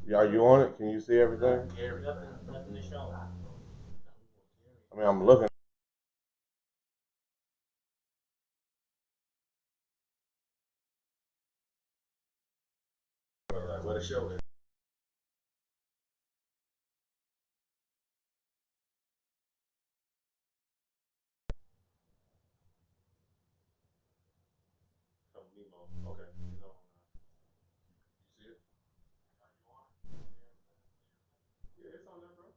Yeah, are you on it? Can you see everything? Nothing to show. I mean, I'm looking. What a show is. Okay. You see it? Yeah, it's on there, bro.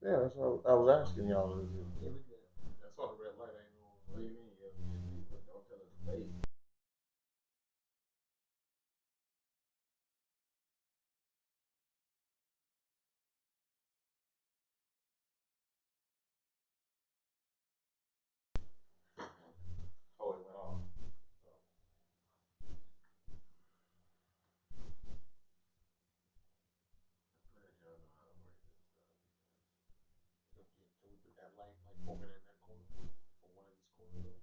Yeah, that's what I was asking y'all. Is it? Yeah, we good. That's why the red light ain't on. What do you mean? Yeah, don't tell us to wait. Oh, it went off. Can we put that light like over there in that corner? Or one of these corners over here?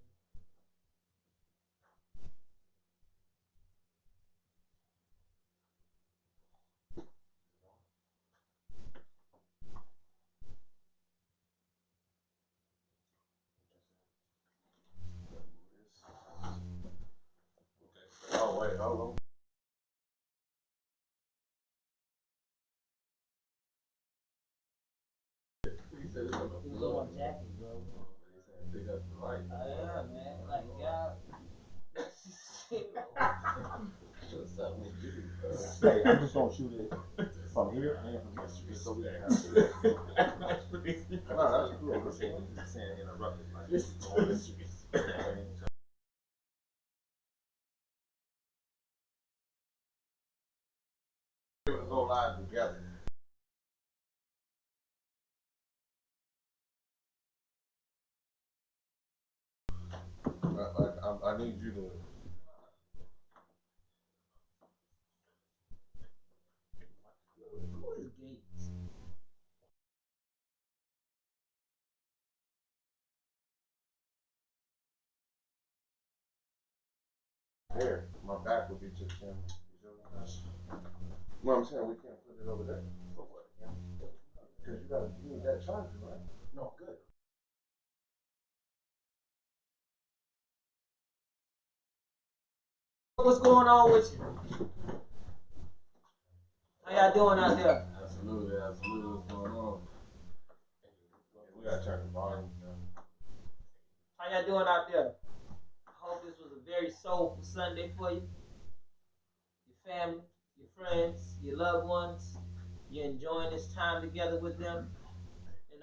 Okay. Oh wait, hold on. He said it's on the He was floor. on jacket, bro. He said pick up the light. Yeah, man. Like, yeah. What's up with you, bro? Hey, I'm just gonna shoot it from here and from here. Just so we can have it. No, that's cool. I'm just saying interrupted. Like, Go live together. I need you to. Who is Gates? There, my back would be to the camera. No, I'm saying we can't put it over there. for what? Because you need that charger, right? No, good. What's going on with you? How y'all doing out there? Absolutely, absolutely. What's going on? We gotta turn the volume down. How y'all doing out there? I hope this was a very soulful Sunday for you. Your family, your friends, your loved ones. You're enjoying this time together with them. And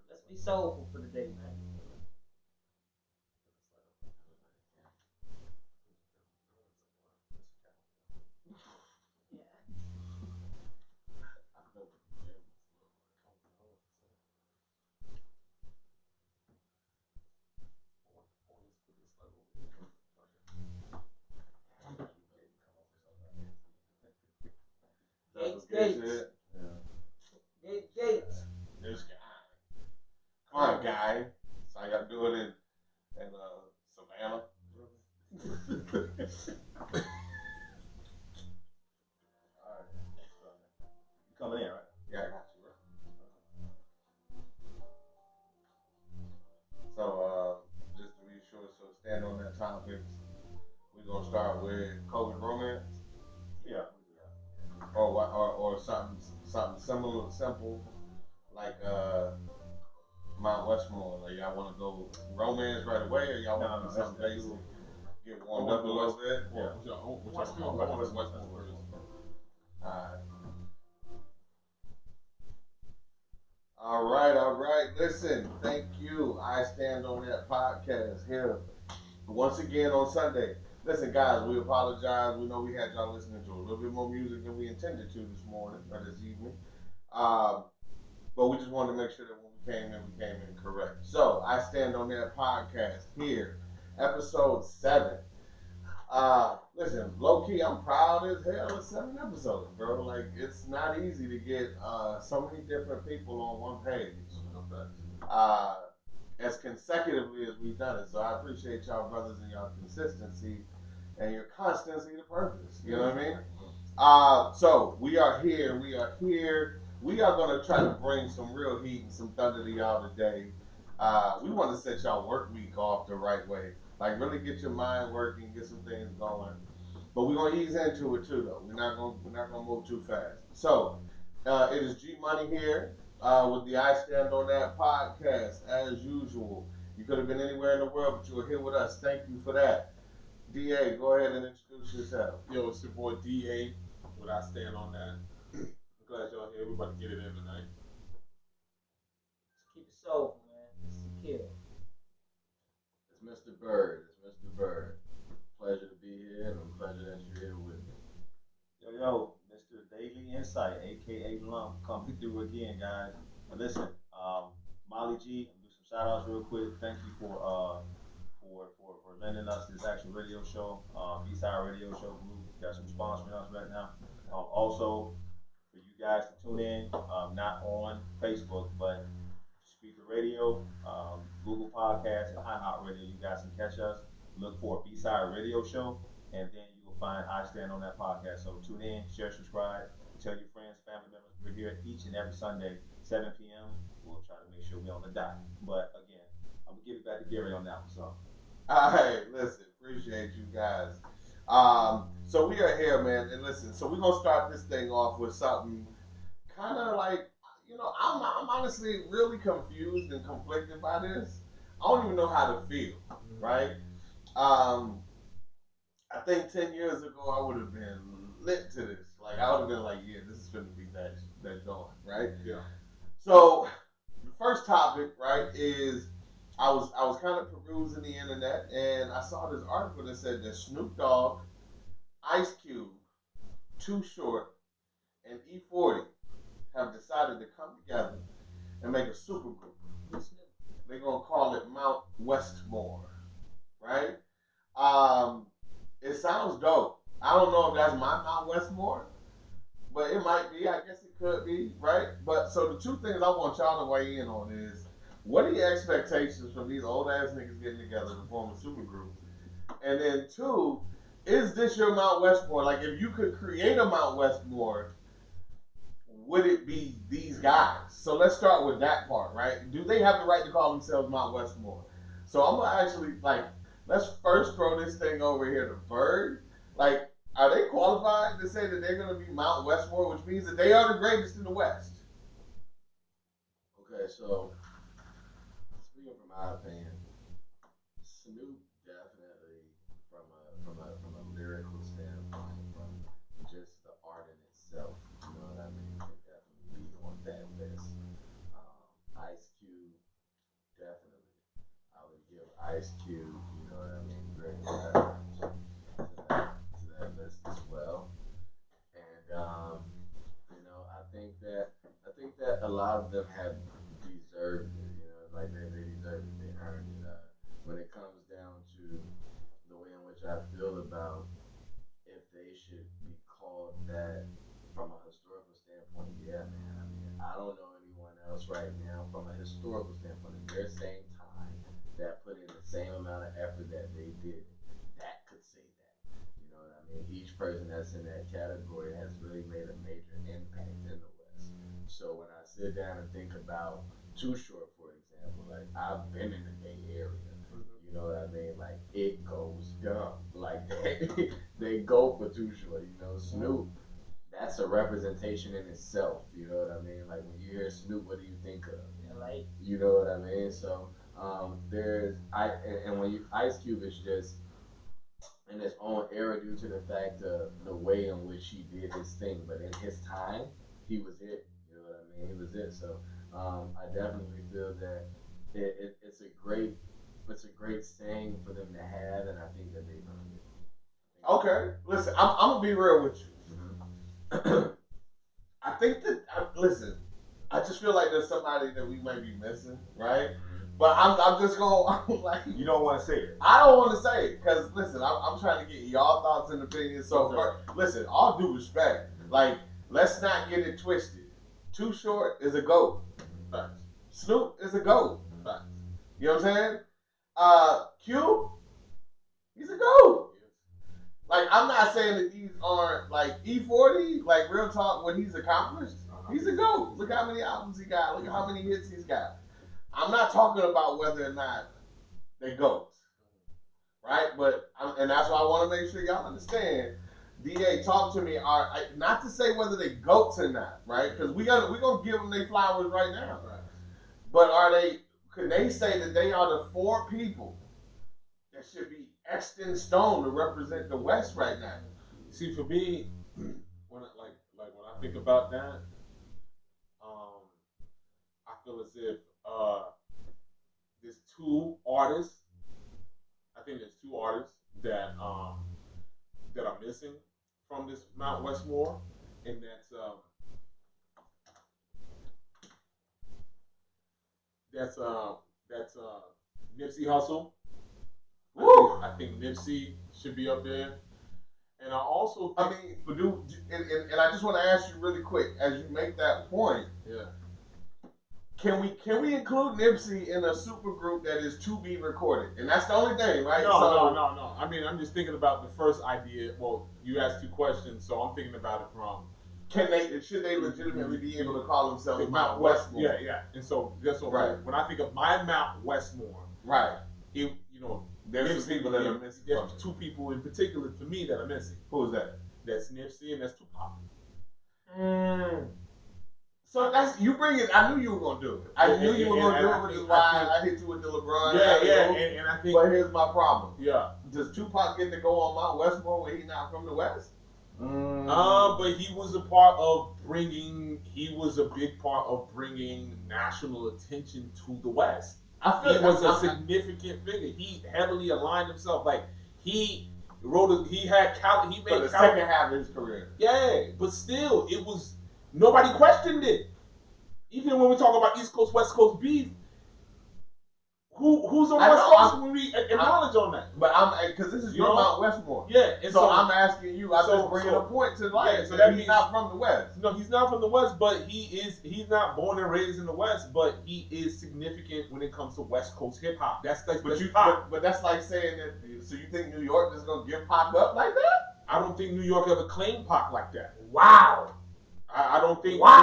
let's be soulful for the day, man. Yeah. Gates, Gates. Gates. This guy. Come on, guy. So I gotta do it in Savannah. Alright. You coming in, right? Yeah, I got you, bro. So, just to be sure, so stand on that topic. We're gonna start with COVID romance, Yeah. or something similar, simple, like Mount Westmore. Like y'all want to go romance right away, or y'all want to do something basic? Get warmed up a little bit. Yeah. What's Alright. All right. Listen, thank you. I stand on that podcast here once again on Sunday. Listen, guys, we apologize. We know we had y'all listening to a little bit more music than we intended to this morning or this evening. Um, but we just wanted to make sure that when we came in correct. So I stand on that podcast here, episode 7. Listen, low key, I'm proud as hell of 7 episodes, bro. Like, it's not easy to get so many different people on one page. Uh, as consecutively as we've done it. So I appreciate y'all brothers and y'all consistency and your constancy to purpose. You know what I mean? So we are here. We are here. We are going to try to bring some real heat and some thunder to y'all today. We want to set y'all work week off the right way. Like really get your mind working, get some things going. But we're gonna ease into it too, though. We're not gonna move too fast. So it is G Money here with the I Stand On That podcast, as usual. You could have been anywhere in the world, but you were here with us. Thank you for that. DA, go ahead and introduce yourself. Yo, it's your boy DA. Would I stand on that? I'm glad y'all here. We're about to get it in tonight. Let's keep it soulful, man. It's the kill. It's Mr. Bird. It's Mr. Bird. Pleasure to be here, and a pleasure that you're here with me. Yo, Mr. Daily Insight, aka Lump, coming through again, guys. And listen, Molly G, I'm do some shout outs real quick. Thank you for lending us this actual radio show, B-Side Radio Show group. Got some sponsoring us right now. Also, for you guys to tune in, not on Facebook, but Speaker Radio, Google Podcasts, and iHeartRadio. You guys can catch us. Look for a B-Side Radio Show, and then you will find I Stand On That podcast. So tune in, share, subscribe, tell your friends, family members. We're here each and every Sunday, 7 p.m. We'll try to make sure we're on the dot. But again, I'm going to give it back to Gary on that one. So. All right, listen, appreciate you guys. So we are here, man, and listen. So we're gonna start this thing off with something kind of like, I'm honestly really confused and conflicted by this. I don't even know how to feel, right? I think 10 years ago I would have been lit to this. Like I would have been like, yeah, this is gonna be that going, right? Yeah. So the first topic, right, is I was kind of perusing the internet and I saw this article that said that Snoop Dogg, Ice Cube, Too Short, and E40 have decided to come together and make a super group. They're gonna call it Mount Westmore, right? It sounds dope. I don't know if that's my Mount Westmore, but it might be. I guess it could be, right? But so the two things I want y'all to weigh in on is, what are your expectations from these old ass niggas getting together to form a super group? And then two, is this your Mount Westmore? Like if you could create a Mount Westmore, would it be these guys? So let's start with that part, right? Do they have the right to call themselves Mount Westmore? So I'm gonna actually let's first throw this thing over here to Bird. Like, are they qualified to say that they're gonna be Mount Westmore, which means that they are the greatest in the West? Okay, so speaking from my opinion, Snoop definitely from a lyrical standpoint, from just the art in itself, you know what I mean, can definitely be on that list. Ice Cube, definitely. I would give Ice Cube, you know what I mean, great preference to that list as well. And I think that a lot of them have deserved it, like they deserve it, they earned it. When it comes down to the way in which I feel about if they should be called that from a historical standpoint, yeah, man. I mean, I don't know anyone else right now from a historical standpoint in their same time that put in the same amount of effort that they did that could say that. You know what I mean? Each person that's in that category has really made a major impact in the West. So when I sit down and think about Too Short, for example, like I've been in the Bay Area. You know what I mean? Like it goes dumb. Like they go for Too Short. Snoop, that's a representation in itself. You know what I mean? Like when you hear Snoop, what do you think of? LA. You know what I mean? So and when you Ice Cube is just in his own era due to the fact of the way in which he did his thing. But in his time, he was it. You know what I mean? He was it. So I definitely feel that it's a great saying for them to have, and I think that they earned it. Okay, listen, I'm gonna be real with you. Mm-hmm. I think that I just feel like there's somebody that we might be missing, right? But I'm just going like, You don't want to say it. I don't want to say it because listen, I'm trying to get y'all thoughts and opinions. So listen, all due respect, like let's not get it twisted. Too Short is a GOAT. Facts. Snoop is a GOAT. Facts. You know what I'm saying? Cube, he's a GOAT. I'm not saying that these aren't like E40, like real talk. What he's accomplished, he's a GOAT. Look how many albums he got. Look at how many hits he's got. I'm not talking about whether or not they GOATs, right? But and that's why I want to make sure y'all understand. DA, talk to me. Not to say whether they GOATs or not, right? Because we're gonna give them their flowers right now. Right. But are they? Could they say that they are the 4 people that should be etched in stone to represent the West right now? See, for me, when I think about that, I feel as if there's 2 artists. I think there's 2 artists that that are missing from this Mount Westmore, and that's Nipsey Hussle. I think Nipsey should be up there, and I also think, and I just want to ask you really quick as you make that point. yeah. Can we include Nipsey in a super group that is to be recorded? And that's the only thing, right? No. I mean, I'm just thinking about the first idea. Well, you asked 2 questions, so I'm thinking about it from should they legitimately be able to call themselves Mount Westmore? Yeah. And so that's what Right. when I think of my Mount Westmore, Right. There's some people that are missing. There's 2 people in particular to me that are missing. Who is that? That's Nipsey and that's Tupac. So that's you bring it. I knew you were gonna do it. I knew you were gonna do it, which is why I hit you with the LeBron. And I think. But here's my problem. Yeah. Does Tupac get to go on Mount Westmore when he's not from the West? But he was a part of bringing. He was a big part of bringing national attention to the West. I feel he was a significant figure. He heavily aligned himself. Like he wrote. He made the second half of his career. Yeah, but still, it was nobody questioned it. Even when we talk about East Coast West Coast beef, who's on West Coast when we acknowledge on that? But because this is your Mount Westmore. Yeah, and so I'm asking you. I'm just bringing a point to light. So that he's not from the West. No, he's not from the West, but he's not born and raised in the West, but he is significant when it comes to West Coast hip hop. That's but that's like saying that. So you think New York is gonna give Pac up like that? I don't think New York ever claimed Pac like that. Wow. I don't think wow, I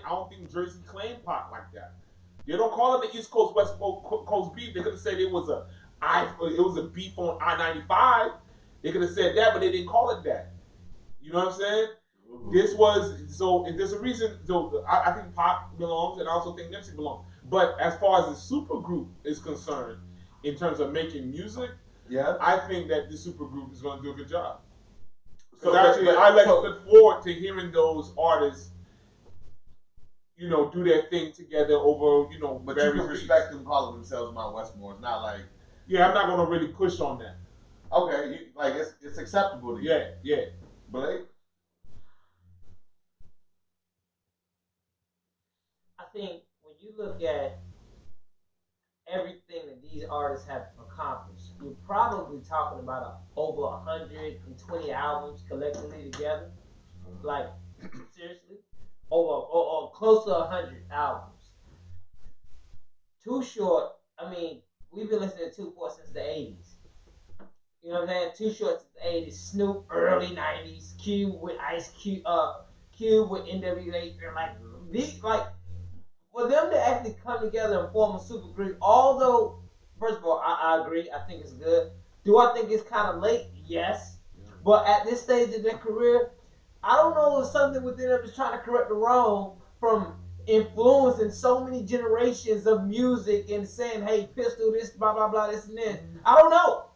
don't think Jersey claimed Pac like that. They don't call it the East Coast West Coast beef. They could have said it was a beef on I-95. They could have said that, but they didn't call it that. You know what I'm saying? Mm-hmm. This was so. And there's a reason. So I think Pac belongs, and I also think Nipsey belongs. But as far as the super group is concerned, in terms of making music, I think that the super group is going to do a good job. So actually, I look forward to hearing those artists, do their thing together over, But you can respect them calling themselves Mount Westmore. It's not like. Yeah, I'm not going to really push on that. Okay, it's acceptable to you. Yeah. Blake? I think when you look at everything that these artists have accomplished, you're probably talking about over 120 albums collectively together. Like, seriously? Or close to 100 albums. Too Short, I mean, we've been listening to 2-4 since the 80s. You know what I'm saying? Too Short since the 80s. Snoop, early 90s. Cube with Ice Cube, Cube with NWA. For them to actually come together and form a super group, although, first of all, I agree, I think it's good. Do I think it's kind of late? Yes. But at this stage of their career, I don't know if something within them is trying to correct the wrong from influencing so many generations of music and saying, hey, Pistol, this, blah, blah, blah, this and this. I don't know.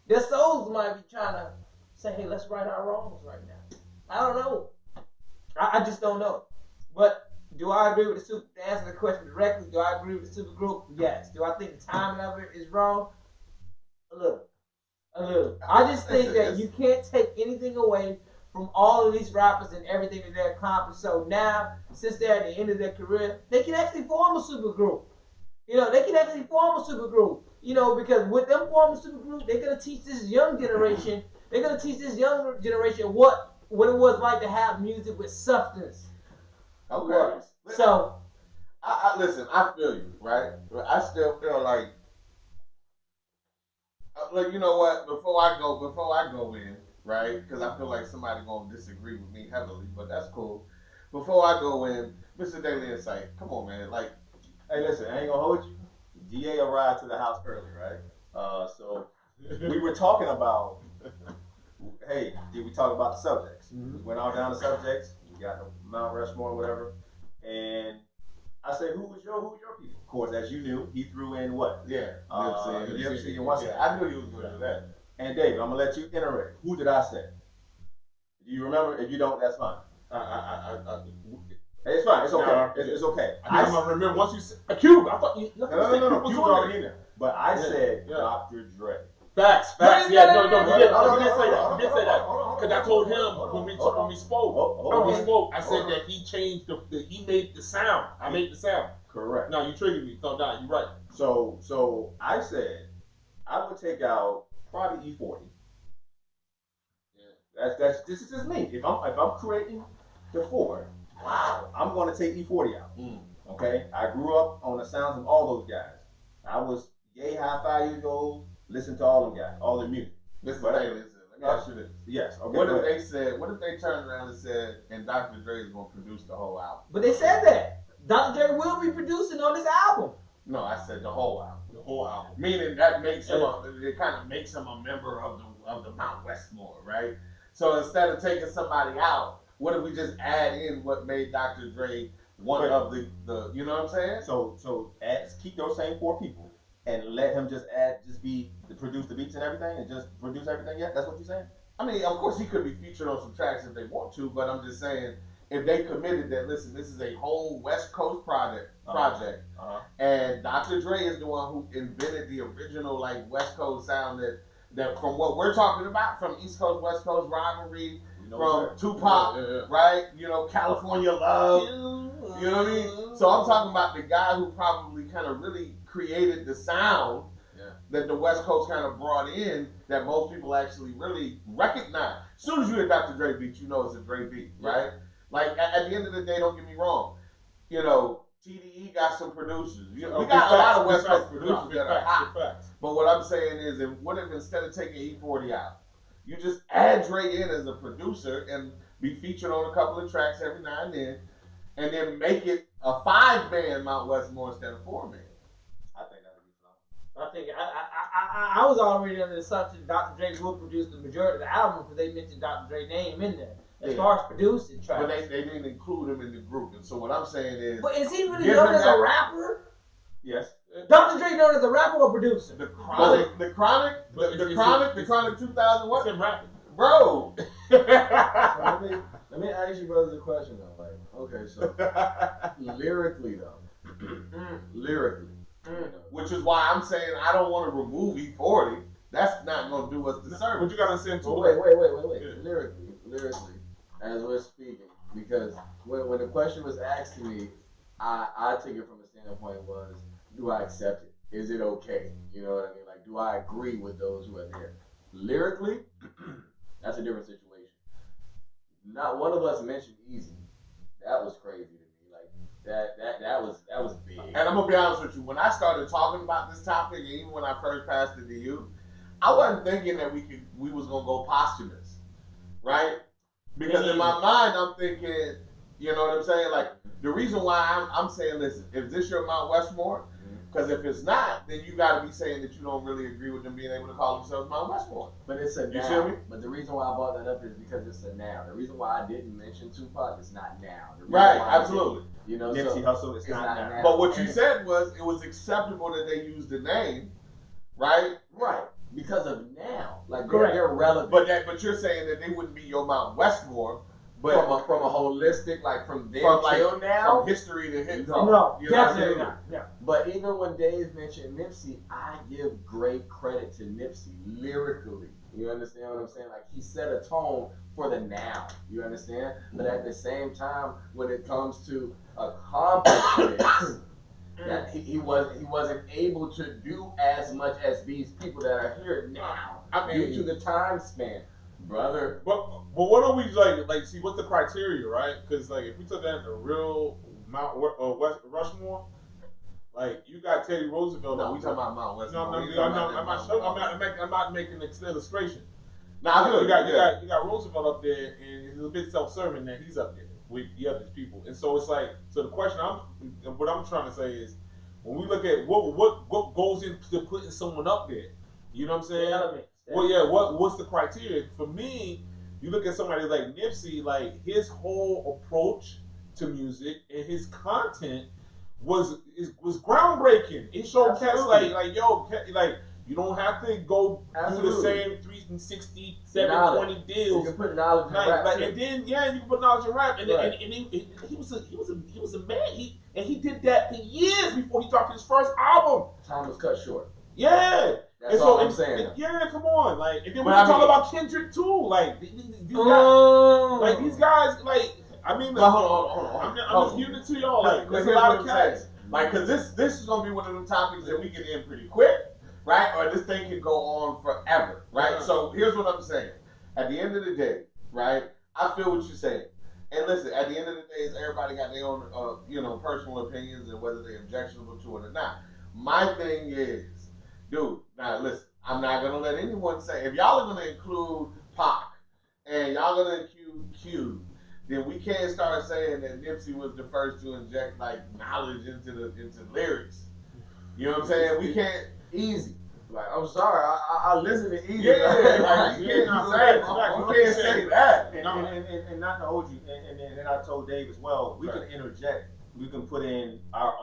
Their souls might be trying to say, hey, let's right our wrongs right now. I don't know. I just don't know. But do I agree with the super? To answer the question directly, do I agree with the super group? Yes. Do I think the timing of it is wrong? A little. I just think that you can't take anything away from all of these rappers and everything that they've accomplished. So now, since they're at the end of their career, they can actually form a super group. They can actually form a super group. Because with them forming a super group, they're gonna teach this young generation. They're gonna teach this younger generation what it was like to have music with substance. Okay. So, I listen. I feel you, right? But I still feel like Like, you know what? Before I go in, right? Because I feel like somebody gonna disagree with me heavily, but that's cool. Before I go in, Mr. Daily Insight, come on, man. Like, Hey, listen, I ain't gonna hold you. DA arrived to the house early, right? So we were talking about. Hey, did we talk about the subjects? We went all down the subjects. We got the Mount Rushmore, whatever, and I said, who was your people? Of course, as you knew, he threw in what? yeah, Nipsey and what's I knew you was gonna do that. And David, I'm gonna let you iterate. Who did I say? Do you remember? If you don't, that's fine. Hey, it's fine. It's okay. No, it's okay. I think I'm gonna remember once you said a Cube. I thought you. No. Cube was already in there. But I said Dr. Dre. Facts. Yeah, no, you did say that. You did say that. Hold Because I told him when we spoke, I said that he changed he made the sound. I made the sound. Correct. No, you triggered me. So nah, you're right. So I said I would take out probably E40. Yeah. This is just me. If I'm creating the four, I'm gonna take E40 out. Okay? I grew up on the sounds of all those guys. I was yay high 5 years old, listen to all them guys, all their music. Listen, let me ask you this. Yes. Okay. What if they turned around and said, and Dr. Dre is gonna produce the whole album? But they said that Dr. Dre will be producing on this album. No, I said the whole album. The whole album. Meaning that makes him it kind of makes him a member of the Mount Westmore, right? So instead of taking somebody out, what if we just add in what made Dr. Dre one of the you know what I'm saying? So keep those same four people and let him just produce the beats and everything and just produce everything. Yeah, that's what you're saying. I mean, of course he could be featured on some tracks if they want to, but I'm just saying if they committed that, listen, this is a whole West Coast project, and Dr. Dre is the one who invented the original like West Coast sound that from what we're talking about, from East Coast West Coast rivalry, from Tupac, right? You know, California Love. You know what I mean? So I'm talking about the guy who probably kind of really created the sound that the West Coast kind of brought in that most people actually really recognize. As soon as you hear Dr. Dre beat, you know it's a Dre beat, right? Like at the end of the day, don't get me wrong. You know, TDE got some producers. We got a lot of West Coast producers that are hot. But what I'm saying is, what if instead of taking E40 out, you just add Dre in as a producer and be featured on a couple of tracks every now and then make it a 5-man Mount Westmore instead of 4-man. I think that would be fun. I think I was already under the assumption Dr. Dre will produce the majority of the album because they mentioned Dr. Dre's name in there as far as producing tracks. But they didn't include him in the group, and so what I'm saying is, but is he really known as a rapper? Yes. Dr. Dre known as a rapper or producer? The Chronic 2000 what? It's him rapping. Bro. Let me ask you brothers a question though. Like, okay, so lyrically though, lyrically, which is why I'm saying I don't want to remove E40. That's not gonna do us the service. But you gotta understand too. Wait. Lyrically, as we're speaking, because when the question was asked to me, I took it from the standpoint was, do I accept it? Is it okay? You know what I mean? Like, do I agree with those who are there? Lyrically, that's a different situation. Not one of us mentioned Easy. That was crazy to me. Like that was big. And I'm gonna be honest with you. When I started talking about this topic, and even when I first passed it to you, I wasn't thinking that we was gonna go posthumous, right? Because in my mind, I'm thinking, you know what I'm saying? Like the reason why I'm saying, listen, is this your Mount Westmore? Because if it's not, then you got to be saying that you don't really agree with them being able to call themselves Mount Westmore. But it's a now. You feel me? But the reason why I brought that up is because it's a now. The reason why I didn't mention Tupac is not now. Right, absolutely. You know, Nipsey Hussle is not now. But what you said was it was acceptable that they used the name, right? Right. Because of now. Like they're relevant. But you're saying that they wouldn't be your Mount Westmore. But from a holistic, like from there till now, from history to history. No, definitely not. Yeah. But even when Dave mentioned Nipsey, I give great credit to Nipsey lyrically. You understand what I'm saying? Like he set a tone for the now. You understand? But at the same time, when it comes to accomplishments, that he wasn't able to do as much as these people that are here now. Due to the time span. Brother, but what are we like? See, what's the criteria, right? Because like, if we took that in the real Mount West Rushmore, Like you got Teddy Roosevelt. No, we talking about Mount Westmore. I'm not making an illustration. Nah, good. You got Roosevelt up there, and he's a bit self-serving that he's up there with the other people. And so it's like, so the question what I'm trying to say is, when we look at what goes into putting someone up there, you know what I'm saying? Well, yeah. What's the criteria? For me, you look at somebody like Nipsey, like his whole approach to music and his content was groundbreaking. It showed cats like you don't have to go do the same 360, 720 deals. You can put knowledge in rap. And then you can put knowledge in rap. And, right. and he was a man. He did that for years before he dropped his first album. Time was cut short. Yeah. That's all I'm saying. Yeah, come on. Like, and then we talk about Kendrick too. Like these guys, like, I mean, hold on. I'm just giving it to y'all. Like, there's a lot of cats. Like, cause this is gonna be one of them topics that we get in pretty quick, right? Or this thing can go on forever, right? Uh-huh. So here's what I'm saying. At the end of the day, right? I feel what you're saying. And listen, at the end of the day, everybody got their own, personal opinions and whether they're objectionable to it or not. My thing is, dude, now listen, I'm not gonna let anyone say, if y'all are gonna include Pac and y'all gonna include Q, then we can't start saying that Nipsey was the first to inject like knowledge into lyrics. You know what I'm saying? We can't. Easy. Like, I'm sorry, I listen to Easy. Yeah, like, you can't say that. And not to hold you, and I told Dave as well, we can interject. We can put in our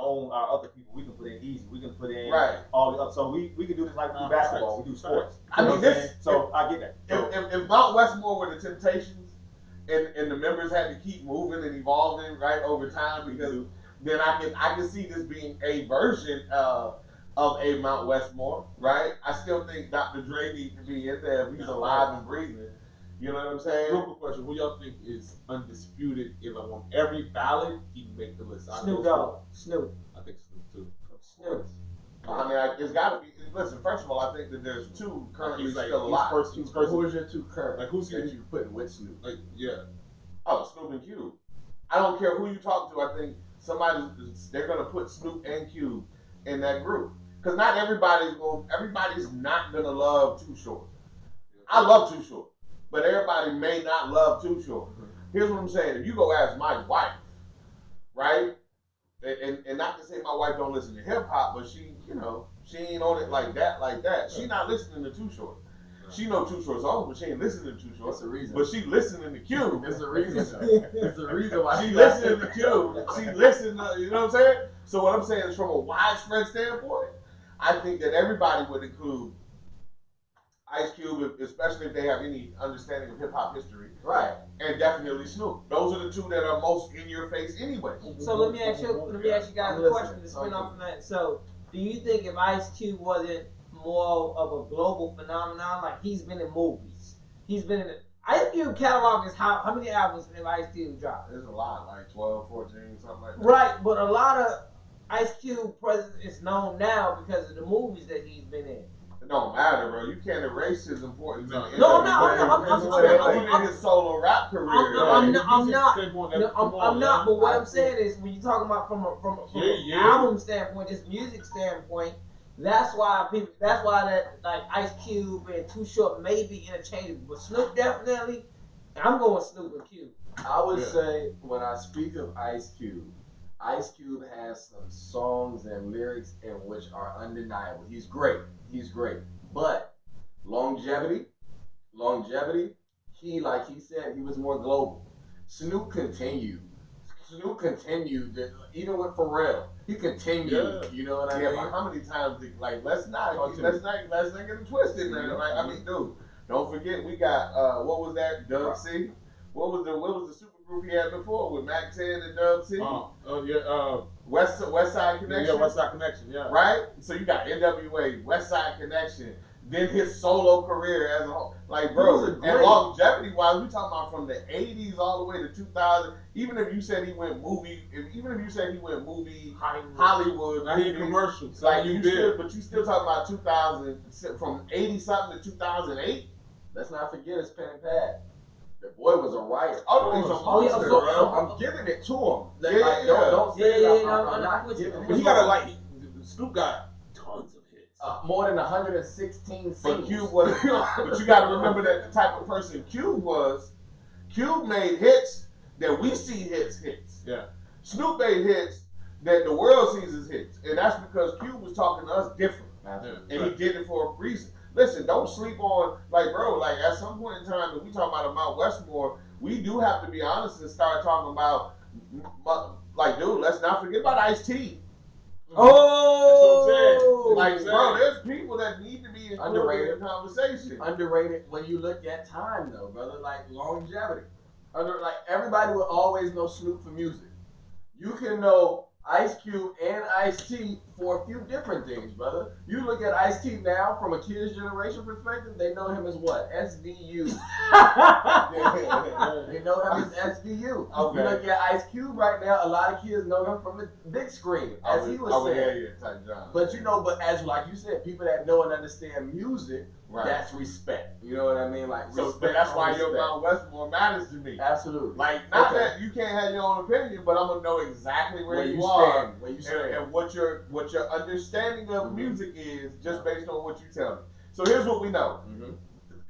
other people. We can put in Easy. We can put in all the other. So we can do this like we do basketball. We do sports. I mean, so I get that. If Mount Westmore were the Temptations, and the members had to keep moving and evolving right over time, because then I can see this being a version of a Mount Westmore, right? I still think Dr. Dre needs to be in there if he's alive and breathing. You know what I'm saying? Real quick question: who y'all think is undisputed? If on every ballot, he can make the list. Snoop Dogg. Snoop. I think Snoop too. Snoop. I mean, it's got to be. Listen, first of all, I think that there's two currently still alive. Who is your two current? Like, who's that you putting with Snoop? Like, yeah. Oh, Snoop and Cube. I don't care who you talk to. I think they're gonna put Snoop and Cube in that group, because not everybody's not gonna love Too Short. I love Too Short, but everybody may not love Too Short. Here's what I'm saying: if you go ask my wife, right? And not to say my wife don't listen to hip hop, but she ain't on it like that. She not listening to Too Short. She know Too Short's old, but she ain't listening to Too Short. That's the reason. But she listening to Cube. There's a reason. There's a reason why she listening to Cube. She listening to, you know what I'm saying? So what I'm saying is, from a widespread standpoint, I think that everybody would include Ice Cube, especially if they have any understanding of hip hop history. Right. And definitely Snoop. Those are the two that are most in your face anyway. So let me ask you guys a question to spin off from that. So do you think if Ice Cube wasn't more of a global phenomenon, like he's been in movies, he's been in Ice Cube catalog is how many albums have Ice Cube dropped? There's a lot, like 12, 14, something like that. Right, but a lot of Ice Cube presence is known now because of the movies that he's been in. It don't matter, bro. You can't erase his importance. No, I'm his solo rap career. I'm not. But what I'm saying is, when you're talking about from an album standpoint, just music standpoint, that's why that like Ice Cube and Too Short may be interchangeable. But Snoop definitely. I'm going Snoop and Cube. I would say when I speak of Ice Cube has some songs and lyrics in which are undeniable. He's great. But longevity, like he said, he was more global. Snoop continued, even with Pharrell. He continued, you know what I mean? But how many times let's not get it twisted, man. Right? I mean, dude, don't forget we got what was that? Dub C? What was the super group he had before with Mac 10 and Dub C? West Side Connection. Yeah, West Side Connection. Yeah. Right. So you got NWA, West Side Connection, then his solo career as a whole. Like, bro, and longevity wise, we talking about from the 80s all the way to 2000. Even if you said he went movie, Hollywood, I hear commercials. Like you still talking about 2000, from 80 something to 2008. Let's not forget his pen and pad. The boy was a writer. He's a monster, bro. I'm giving it to him. Don't say I'm not not giving it. But he gotta Snoop got tons of hits. More than 116 But singles. Cube was, but you got to remember that the type of person Cube was. Cube made hits that we see hits. Yeah. Snoop made hits that the world sees as hits, and that's because Cube was talking to us different, and he did it for a reason. Listen, don't sleep on, like, bro, like, at some point in time, if we talk about a Mount Westmore, we do have to be honest and start talking about, like, dude, let's not forget about Ice-T. Oh, Like, bro, there's people that need to be included in the conversation. Underrated when you look at time, though, brother. Like longevity. Like everybody will always know Snoop for music. You can know Ice Cube and Ice-T for a few different things, brother. You look at Ice-T now from a kid's generation perspective, they know him as what? SVU. They know him as SVU. Okay. You look at Ice Cube right now, a lot of kids know him from the big screen, as he was saying. But you know, but as like you said, people that know and understand music, Right. that's respect. You know what I mean? Like So, respect. but that's why your respect. Mount Westmore matters to me. Absolutely. Like, not Okay. that you can't have your own opinion, but I'm gonna know exactly where you stand, are where you stand. and what your understanding of music is just based on what you tell me. So here's what we know.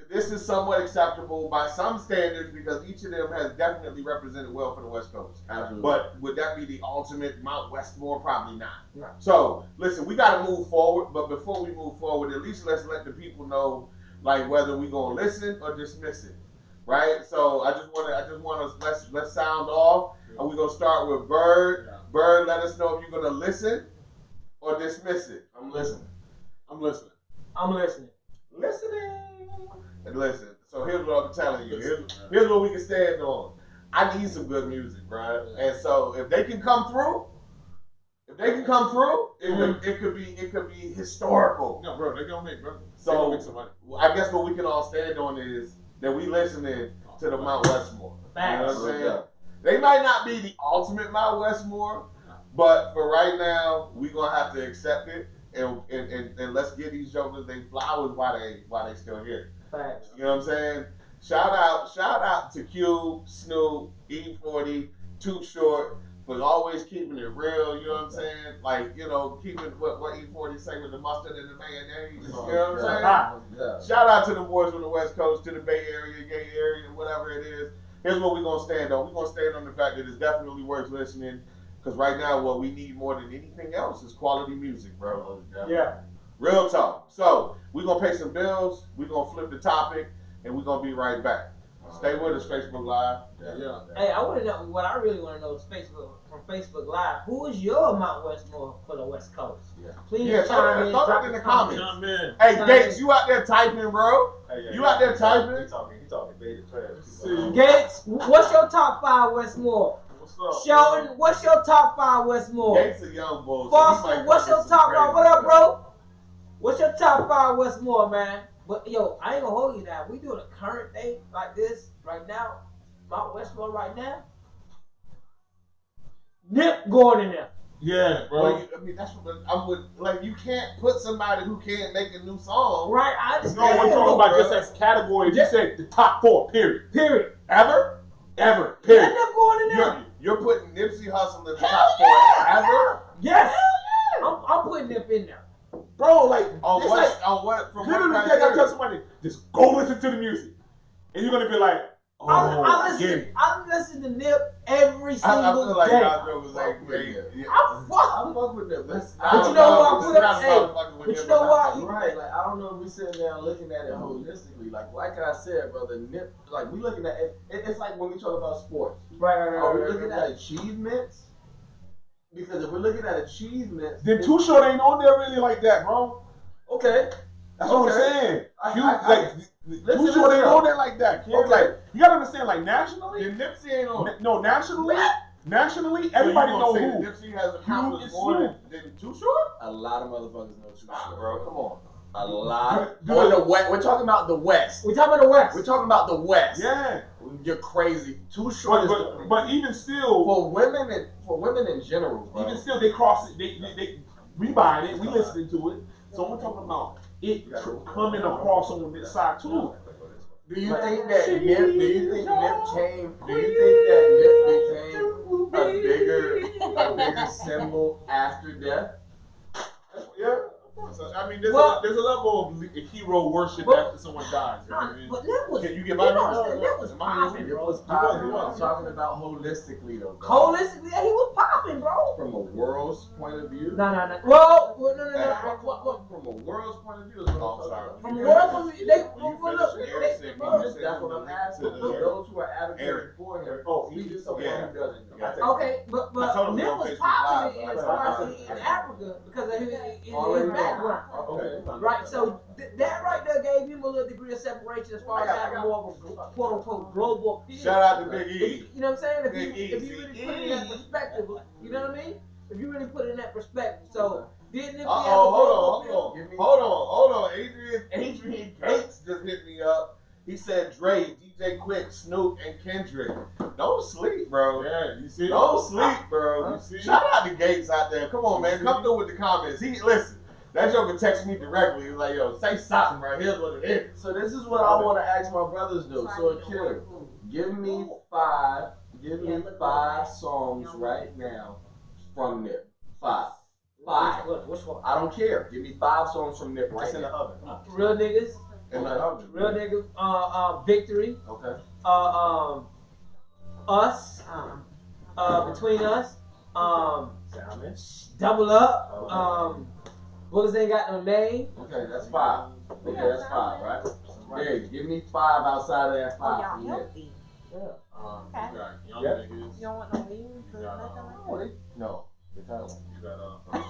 This is somewhat acceptable by some standards because each of them has definitely represented well for the West Coast. Absolutely. But would that be the ultimate Mount Westmore? Probably not. No. So listen, we got to move forward. But before we move forward, at least let's let the people know, like, whether we gonna listen or dismiss it, right? So I just want to let's sound off, and we're gonna start with Bird. Yeah. Bird, let us know if you're gonna listen or dismiss it. I'm listening. I'm listening. I'm listening. Listening. And listen, so here's what I'm telling you. Here's what we can stand on. I need some good music, bro. And so if they can come through, it could be historical. No, bro, they gonna make, bro. So They gonna make some money. I guess what we can all stand on is that we listening to the Mount Westmore. You know what I'm saying? They might not be the ultimate Mount Westmore, but for right now, we gonna have to accept it and let's give these jokers their flowers while they still here. Facts. You know what I'm saying? Shout out to Cube, Snoop, E40, Too Short for always keeping it real. You know what I'm saying? Like, you know, keeping what E40 say with the mustard and the mayonnaise. You know what I'm saying? Shout out to the boys from the West Coast, to the Bay Area, Gay Area, whatever it is. Here's what we're gonna stand on. We're gonna stand on the fact that it's definitely worth listening. Because right now, what we need more than anything else is quality music, bro. Yeah. Real talk. So, we're going to pay some bills, we're going to flip the topic, and we're going to be right back. Stay with us, Facebook Live. Yeah. Hey, I want to know what I really want to know is from Facebook Live. Who is your Mount Westmore for the West Coast? Yeah. Please Yeah, chime in. throw drop that in the the comments. Nah, man. Hey, Chime Gates, in. you out there typing, bro? You out there typing? He talking beta trash. See. Gates, what's your top 5 Westmore? What's up? Sheldon, what's your top 5 Westmore? Gates a young boy. So he Foster, might what's come your with some top 5? What crazy up, bro? What's your top 5 Westmore, man? But yo, I ain't gonna hold you now. We doing a current day like this right now. Mount Westmore right now. Nip going in there. Yeah, bro. Well, I mean, that's what I'm with. Like, you can't put somebody who can't make a new song. Right, I No, understand. we're talking about bro. just as categories. You said the top 4, period. Period. Ever, Yeah, period. Nip going in there. You're putting Nipsey Hussle in the Hell top yeah. 4 ever? Yes. I'm putting Nip in there. Bro, like, On it's what? like, On what? From literally, what I gotta tell criteria? somebody, just go listen to the music. And you're gonna be like, oh, I get it. I listen to Nip every I single feel like day. Godro was like, great. I fuck. I fuck with them. But But you know what? I put up. Hey, but you know what? right, like I don't know if we sitting there looking at it holistically. Like I said, brother, Nip, like we looking at it. It's like when we talk about sports. Right. Are we looking at achievements? Because if we're looking at achievements, Then Too Short ain't on there really like that, bro. okay, That's what I'm Okay. saying. Listen, Too Short ain't listen. on there like that, kid. Okay. Like, you gotta understand, like, nationally, Then Nipsey ain't on. no, nationally, So everybody you know gonna say who. that Nipsey has Cube accomplished is more Snoop. than Too Short? a lot of motherfuckers know Too Nah, Short. bro, come on. A lot. Do On it. the West, we're talking about the West. We talking about the West. We're talking about the West. Yeah, You're crazy. Too Short but, is but even still, for women in general, bro. even still, they cross it. They we buying it, we listening to it. So we're talking about it coming across on this side too. Do you think that Nip? Do you think Nip came? Do you think that Nip became a bigger symbol after death? So, I mean, there's Well- a level of hero worship after someone dies. You know what I mean? But that was. Can you You get know by what I'm me? saying? That was Am I- popping, It bro. was He popping. was. I'm talking about holistically though, bro. Holistically, yeah, he was popping, bro. From a world's point of view. No. Well, no. What? From a world's point of view is what Oh, I'm talking sorry. about. From the world point of view, they When you well, finish, look, Eric they- said, bro, can you send That's him what I'm the asking. link to For the- those who are advocating Eric. for him, Oh, speak to he- someone yeah. who doesn't. Yeah. Okay, but I told him Nip on was Facebook popping Live, as but far I- as in Africa because of his Already background. Okay. Right, so that right there gave him a little degree of separation as far as having more of a quote unquote global appeal. Shout out to Big If E. you know what I'm saying? Big If you really put it in that perspective, you know what I mean? If you really put it in that perspective, so didn't it? Hold on. Adrian Gates just hit me up. He said Dre, DJ Quick, Snoop, and Kendrick. Don't sleep, bro. Yeah, you see? Don't sleep, bro. You see? Shout out to Gates out there. Come on, man. Come through with the comments. Listen. That joker texted me directly. He was like, yo, say something, bro. Here's what it is. So this is what I want to ask my brothers though. So Akil, give me five songs right now from Nip. Five. Which one? I don't care. Give me 5 songs from Nip right It's in the now. oven. Come on. Real niggas. In the oven. Real niggas. Victory. Okay. Us. Between us. Salmon. Double up. Bullets ain't got no name. Okay, that's 5. Okay, that's 5, right? Hey, give me 5 outside of that 5 Y'all from Nip. healthy. You got young Yeah. niggas. You don't want no wings or You got, nothing like that? No. The title. You got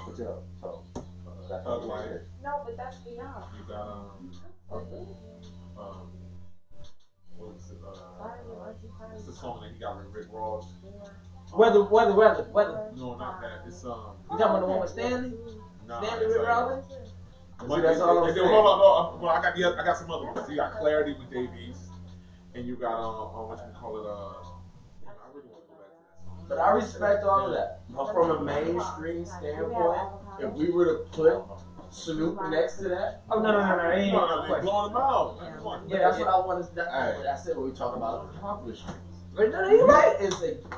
What's up? So, that's Thug what Life. it is. No, but that's beyond. You got what's it, what's the song that he got with Rick Ross? Weather. No, not that. It's You talking about the one with Stanley? nah, Stanley it's Rick like- Rollins? But that's all I'm and then, saying. hold on, well, I got some other ones. You got Clarity with Davies, and you got what you call it? I really want to go back to that song. But I respect all of that. But from a mainstream standpoint, if we were to put Snoop next to that, Oh no. Ain't No, no they question. blowing them out. Come on. yeah, that's what I want to. That's it. When we talk about accomplishments. But no, you're right.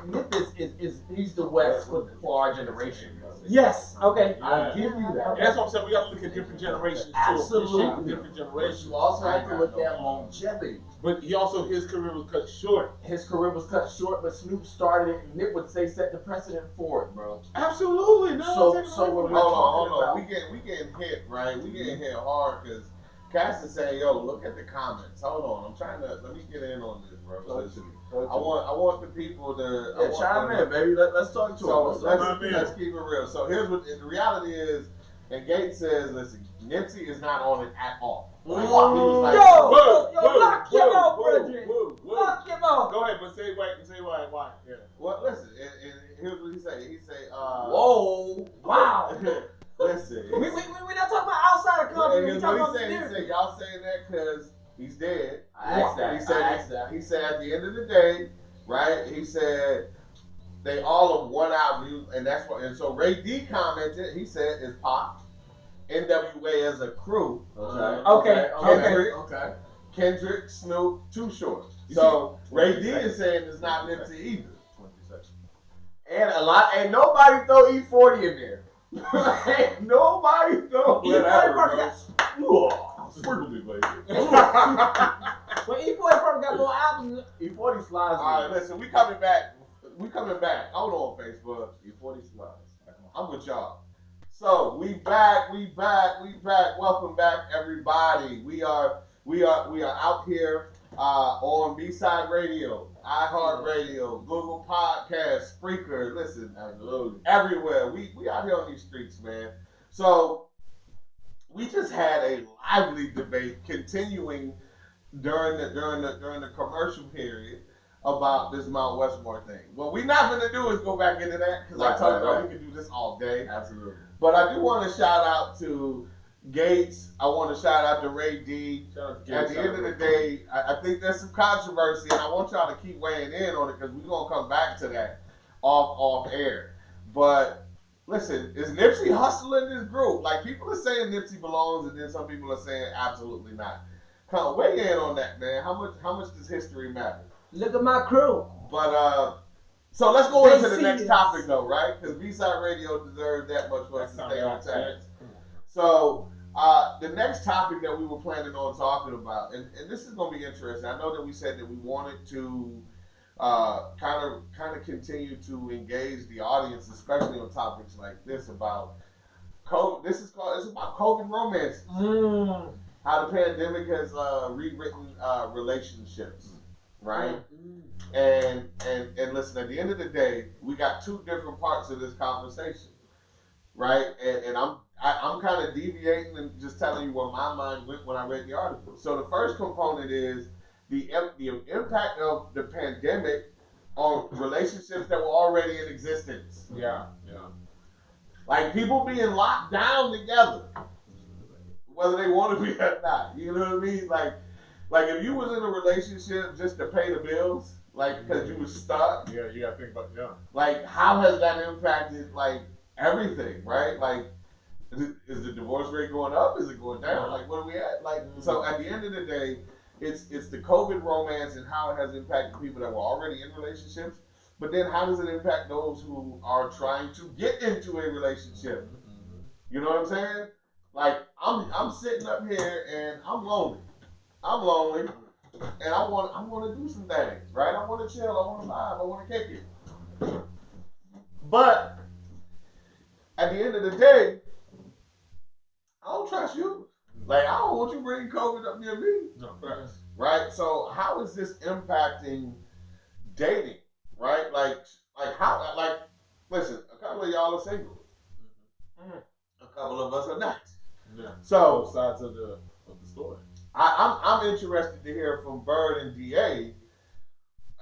Nip is he's the West for our generation. Yes. Okay. I'll give you that. And that's what I'm saying. We got to look at different generations too. Absolutely. Different But generations. you also have to look at longevity. But his career was cut short. His career was cut short, but Snoop started it, and Nip would say set the precedent for it, bro. Absolutely. No. So when we're Hold talking on. about, We getting hit, right? We getting hit hard because Cass is saying, yo, look at the comments. Hold on. Let me get in on this, bro. I want the people to chime in, baby. Let's talk to So him. let's keep it real. So here's what the reality is, and Gates says, listen, Nipsey is not on it at all. Like, he was like, Lock him out, brethren. Lock him out. Go ahead, but say why. Yeah. well, listen, and here's what he say. He say, Whoa! Wow. listen. We not talking about outside of company. We Here's talking what about he the said. Y'all saying that because he's dead. I asked that. He said at the end of the day, right? He said they all of one album, and that's what. And so Ray D commented. He said, "Is Pop, NWA as a crew, Okay. Kendrick, Snoop, Too Short." So Ray D is saying it's not Nipsey either. 20 seconds. And nobody throw E40 in there. Ain't nobody throw Whatever, Sprinkle me, baby. Well, E40 probably got more albums. E40 slides. All right, listen, we coming back. Hold on, Facebook. E40 slides. I'm with y'all. So we back. Welcome back, everybody. We are out here on B-Side Radio, iHeartRadio, Google Podcasts, Spreaker. Listen, Absolutely. everywhere. We out here on these streets, man. So we just had a lively debate continuing during the commercial period about this Mount Westmore thing. What we're not going to do is go back into that because I told you we could do this all day. Absolutely. But I do want to shout out to Gates. I want to shout out to Ray D. At the end of the day, I think there's some controversy, and I want y'all to keep weighing in on it because we're going to come back to that off air. But listen, is Nipsey hustling this group? Like, people are saying Nipsey belongs, and then some people are saying absolutely not. Kind of weigh in on that, man. How much does history matter? Look at my crew. But so let's go They into the see next us. topic though, right? Because B-Side Radio deserves that much for us to stay on task. So the next topic that we were planning on talking about, and this is going to be interesting. I know that we said that we wanted to kind of continue to engage the audience, especially on topics like this about COVID. This is called it's about COVID romances. How the pandemic has rewritten relationships, right? And listen, at the end of the day, we got two different parts of this conversation, right? And I'm kind of deviating and just telling you where my mind went when I read the article. So the first component is the impact of the pandemic on relationships that were already in existence. Yeah. Like people being locked down together, whether they want to be or not. You know what I mean? Like if you was in a relationship just to pay the bills, like because you was stuck. Yeah, you gotta think about Like how has that impacted like everything, right? Like is the divorce rate going up? Is it going down? Like what are we at? Like so at the end of the day, it's the COVID romance and how it has impacted people that were already in relationships. But then how does it impact those who are trying to get into a relationship? You know what I'm saying? Like I'm sitting up here and I'm lonely. And I want to do some things, right? I want to chill, I want to vibe, I want to kick it. But at the end of the day, I don't trust you. Like I don't want you bringing COVID up near me. No, facts. Right? So how is this impacting dating? Right? Like how listen, a couple of y'all are single. A couple of us are not. Yeah. So both sides of the story. I'm interested to hear from Bird and DA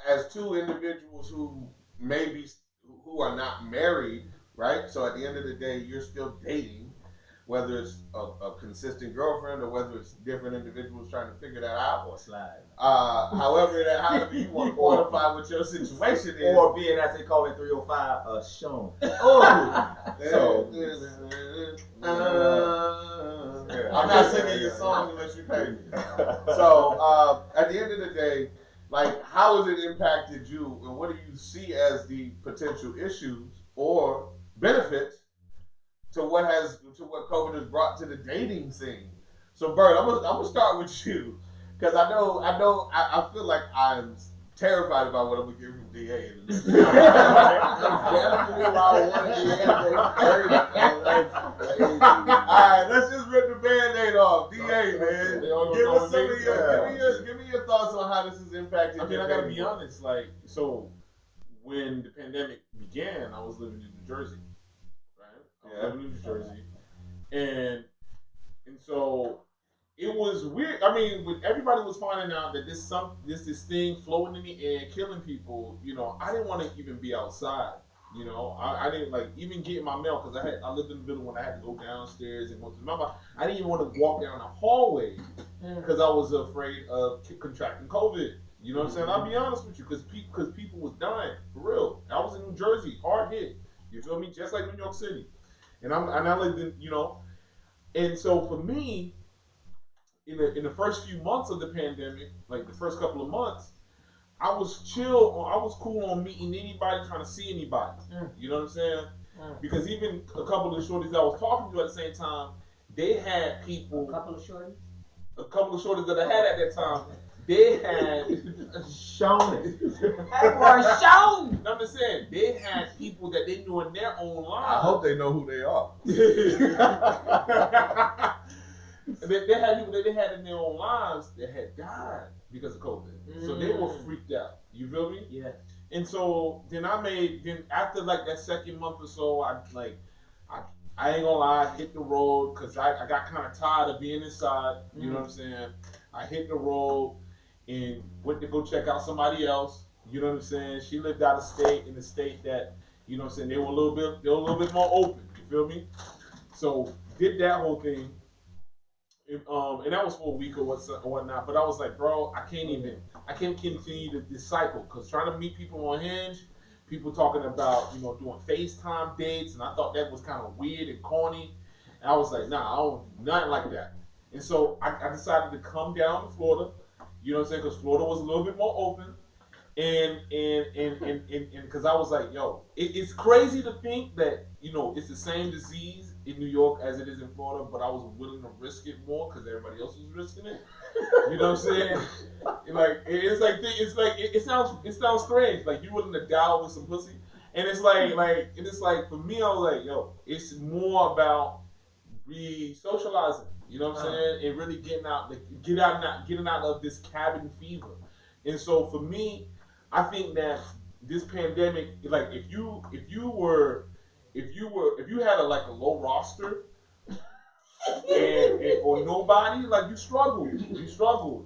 as two individuals who who are not married, right? So at the end of the day, you're still dating, whether it's a consistent girlfriend or whether it's different individuals trying to figure that out. Or slide. However you want to quantify what your situation is. Or being, as they call it, 305, shown. So, I'm not singing your song unless you pay me. So, at the end of the day, like, how has it impacted you, and what do you see as the potential issues or benefits to what COVID has brought to the dating scene? So, Bert, I'm gonna start with you because I feel like I'm terrified about what I'm gonna get from DA in the next. Alright, let's just rip the band-aid off. DA, man. Give me your thoughts on how this has impacted. I mean, I gotta be honest, like, so when the pandemic began, I was living in New Jersey. Right? I was living in New Jersey. And so it was weird. I mean, when everybody was finding out that this thing floating in the air, killing people, you know, I didn't want to even be outside. You know, I didn't like even get my mail because I lived in the building when I had to go downstairs and go to the mailbox. I didn't even want to walk down the hallway because I was afraid of contracting COVID. You know what I'm saying? I'll be honest with you, because people was dying for real. I was in New Jersey, hard hit. You feel me? Just like New York City, and I lived in, you know, and so for me, in the first few months of the pandemic, like the first couple of months, I was chill. I was cool on meeting anybody, trying to see anybody. You know what I'm saying? Because even a couple of shorties that I was talking to at the same time, they had people. A couple of shorties that I had at that time, they had Shown it. That boy shown. I'm just saying, they had people that they knew in their own lives. I hope they know who they are. They had people that they had in their own lives that had died because of COVID. So they were freaked out. You feel me? Yeah. And so then after like that second month or so, I ain't gonna lie, I hit the road because I got kind of tired of being inside. You know what I'm saying? I hit the road and went to go check out somebody else. You know what I'm saying? She lived out of state, in a state that, you know what I'm saying, they were a little bit more open. You feel me? So did that whole thing. And that was for a week or whatnot. But I was like, bro, I can't continue this cycle, because trying to meet people on Hinge, people talking about, you know, doing FaceTime dates, and I thought that was kind of weird and corny. And I was like, nah, I don't do nothing like that. And so I decided to come down to Florida, you know what I'm saying, because Florida was a little bit more open. And because I was like, yo, it's crazy to think that it's the same disease in New York as it is in Florida, but I was willing to risk it more because everybody else was risking it. You know what I'm saying? It sounds strange. Like you willing to die with some pussy, and it's like for me, I was like, yo, it's more about re-socializing. You know what I'm saying? And really getting out of this cabin fever. And so for me, I think that this pandemic, like if you had a low roster or nobody, like you struggled,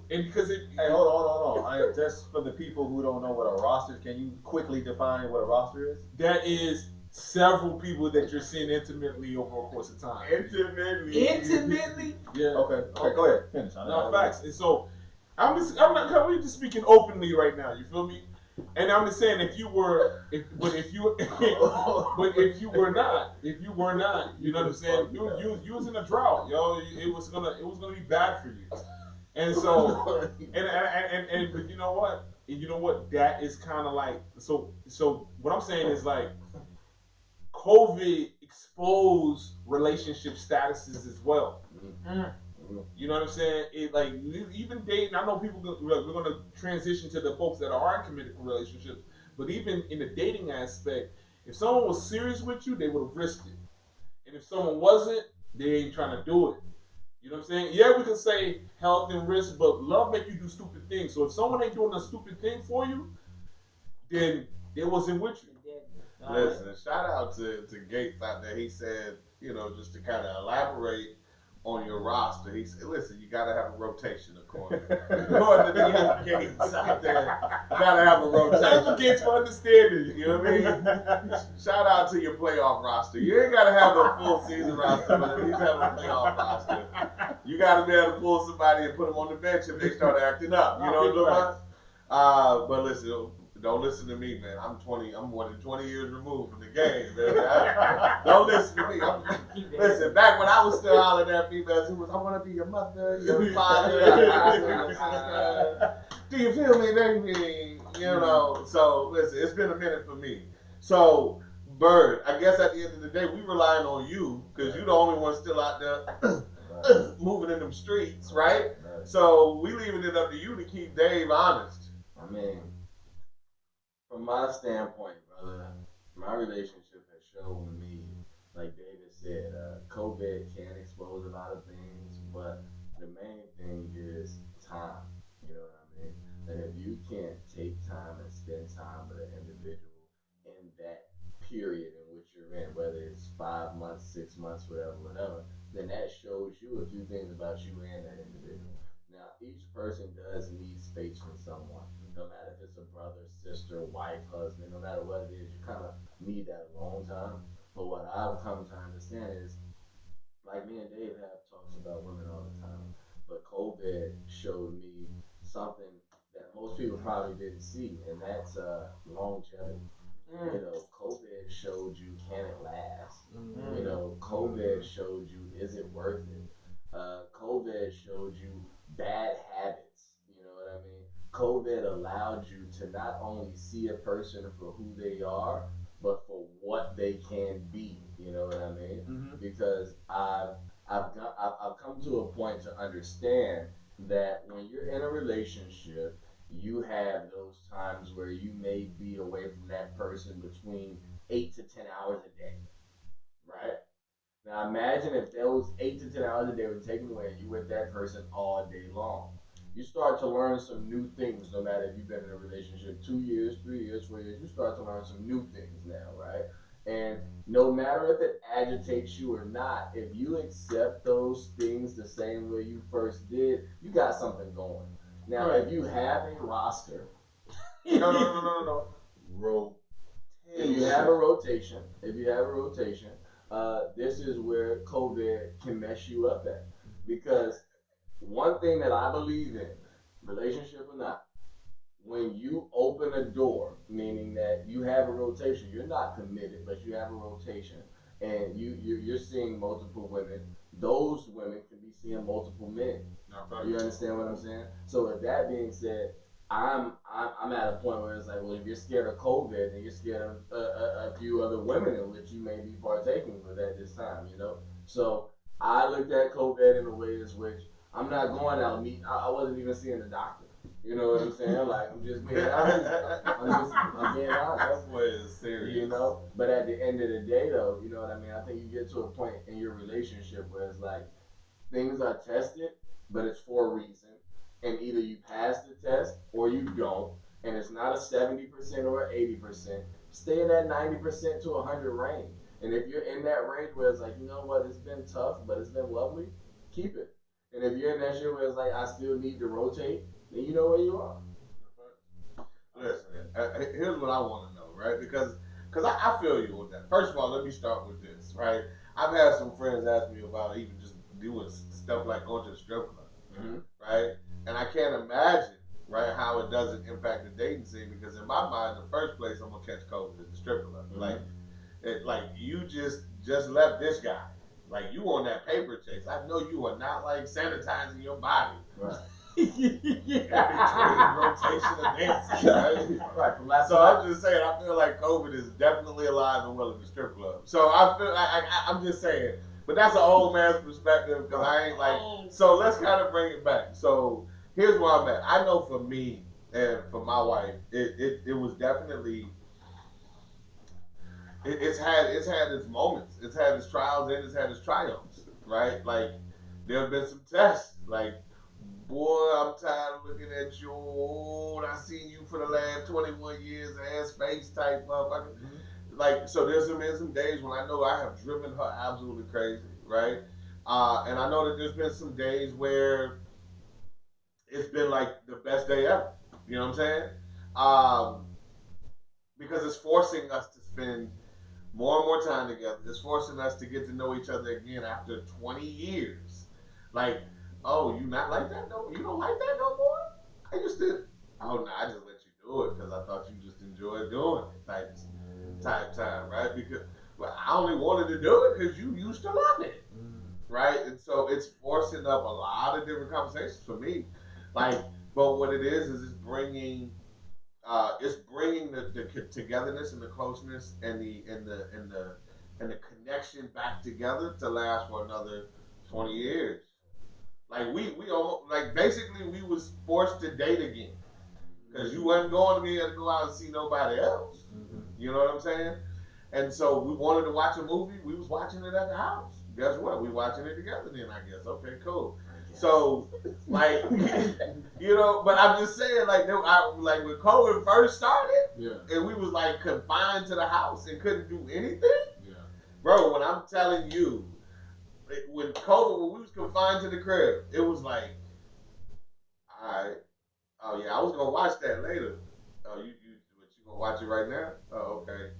and because Hey, hold on. Just for the people who don't know what a roster is, can you quickly define what a roster is? that is several people that you're seeing intimately over a course of time. Intimately? Yeah. Okay, go ahead. Finish. No facts. And so we're just speaking openly right now. You feel me? And I'm just saying, if you were not, you know what I'm saying? You was in a drought, yo. It was gonna be bad for you. And so, but you know what? And you know what? That is kind of like so. So what I'm saying is like, COVID exposed relationship statuses as well. Mm. You know what I'm saying? It like even dating. I know we're gonna transition to the folks that are in committed relationships, but even in the dating aspect, if someone was serious with you, they would have risked it, and if someone wasn't, they ain't trying to do it. You know what I'm saying? Yeah, we can say health and risk, but love make you do stupid things. So if someone ain't doing a stupid thing for you, then they wasn't with you. Listen, shout out to Gates out there. He said, just to kind of elaborate on your roster, he said, listen, you got to have a rotation, according to the Gates out there. Got to have a rotation. Thank you, Gates, for understanding. You know what I mean? Shout out to your playoff roster. You ain't got to have a full season roster, but at least have a playoff roster. You got to be able to pull somebody and put them on the bench if they start acting up. You know what I'm saying? But listen, don't listen to me, man. I'm more than 20 years removed from the game, man. Don't listen to me. Listen, back when I was still hollering at females who was, I want to be your mother, your father, your sister. Do you feel me, baby? So listen, it's been a minute for me. So, Bird, I guess at the end of the day, we relying on you because you're the only one still out there moving in them streets, right? So we leaving it up to you to keep Dave honest. I mean, from my standpoint, brother, my relationship has shown me, like David said, COVID can expose a lot of things, but the main thing is time. You know what I mean? And if you can't take time and spend time with an individual in that period in which you're in, whether it's 5 months, 6 months, whatever, then that shows you a few things about you and that individual. Now, each person does need space from someone, no matter if it's a brother, sister, wife, husband, no matter what it is, you kind of need that alone time. But what I've come to understand is, like me and Dave have talks about women all the time, but COVID showed me something that most people probably didn't see, and that's longevity. COVID showed you, can it last? COVID showed you, is it worth it? COVID showed you bad habits. You know what I mean? COVID allowed you to not only see a person for who they are, but for what they can be. You know what I mean? Because I've come to a point to understand that when you're in a relationship, you have those times where you may be away from that person between 8 to 10 hours a day, right? Now imagine if those 8 to 10 hours a day were taken away and you with that person all day long. You start to learn some new things, no matter if you've been in a relationship 2 years, 3 years, 4 years, you start to learn some new things now, right? And no matter if it agitates you or not, if you accept those things the same way you first did, you got something going. Now, if you have a roster, No. Rotation. if you have a rotation, this is where COVID can mess you up at. Because one thing that I believe in, relationship or not, when you open a door, meaning that you have a rotation, you're not committed, but you have a rotation, and you're seeing multiple women. Those women can be seeing multiple men. You understand what I'm saying? So with that being said, I'm I'm at a point where it's like, well, if you're scared of COVID, then you're scared of a few other women in which you may be partaking with at this time, you know? So I looked at COVID in a way in which I'm not going out meet. I wasn't even seeing the doctor. You know what I'm saying? Like, I'm just being honest. I'm being honest. That boy is serious. You know? But at the end of the day, though, you know what I mean? I think you get to a point in your relationship where it's like, things are tested, but it's for a reason. And either you pass the test or you don't. And it's not a 70% or an 80%. Stay in that 90% to 100 range. And if you're in that range where it's like, you know what, it's been tough, but it's been lovely, keep it. And if you're in that shit where it's like, I still need to rotate, then you know where you are. Listen, here's what I want to know, right? Because I feel you with that. First of all, let me start with this, right? I've had some friends ask me about even just doing stuff like going to the strip club, right? And I can't imagine, right, how it doesn't impact the dating scene because in my mind, the first place I'm gonna catch COVID is the strip club. Like you just left this guy, like you on that paper chase. I know you are not like sanitizing your body. Right. Between rotation of dancing, right? Right. So I'm just saying, I feel like COVID is definitely alive and well in the strip club. So I feel, I'm just saying, but that's an old man's perspective because I ain't like. So let's kind of bring it back. So here's where I'm at. I know for me and for my wife, it was definitely. It's had its moments. It's had its trials and it's had its triumphs, right? Like there have been some tests, like. Boy, I'm tired of looking at you. Old. I seen you for the last 21 years, ass face type motherfucker. Like, so there's been some days when I know I have driven her absolutely crazy, right? And I know that there's been some days where it's been like the best day ever. You know what I'm saying? Because it's forcing us to spend more and more time together. It's forcing us to get to know each other again after 20 years. Like, oh, you not like that no more? You don't like that no more? I used to. Oh no, I just let you do it because I thought you just enjoyed doing it type time, right? Because well, I only wanted to do it because you used to love it, right? And so it's forcing up a lot of different conversations for me. Like, but what it is it's bringing the togetherness and the closeness and the connection back together to last for another 20 years. Like we almost like basically we was forced to date again because you wasn't going to be able to go out and see nobody else. You know what I'm saying? And so we wanted to watch a movie. We was watching it at the house. Guess what? We watching it together then. I guess. Okay, cool. So like you know, but I'm just saying like like when COVID first started, and we was like confined to the house and couldn't do anything. Bro, when I'm telling you. When we was confined to the crib, it was like, all right, oh yeah, I was gonna watch that later. Oh, you gonna watch it right now? Oh, okay.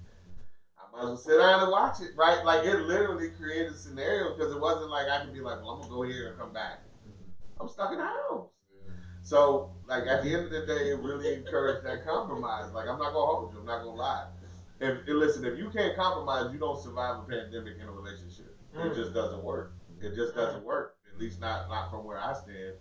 I might as well sit down and watch it, right? Like it literally created a scenario because it wasn't like I could be like, well, I'm gonna go here and come back. I'm stuck in the house. So, like at the end of the day, it really encouraged that compromise. Like I'm not gonna hold you. I'm not gonna lie. Listen, if you can't compromise, you don't survive a pandemic in a relationship. It just doesn't work. It just doesn't work. At least not from where I stand.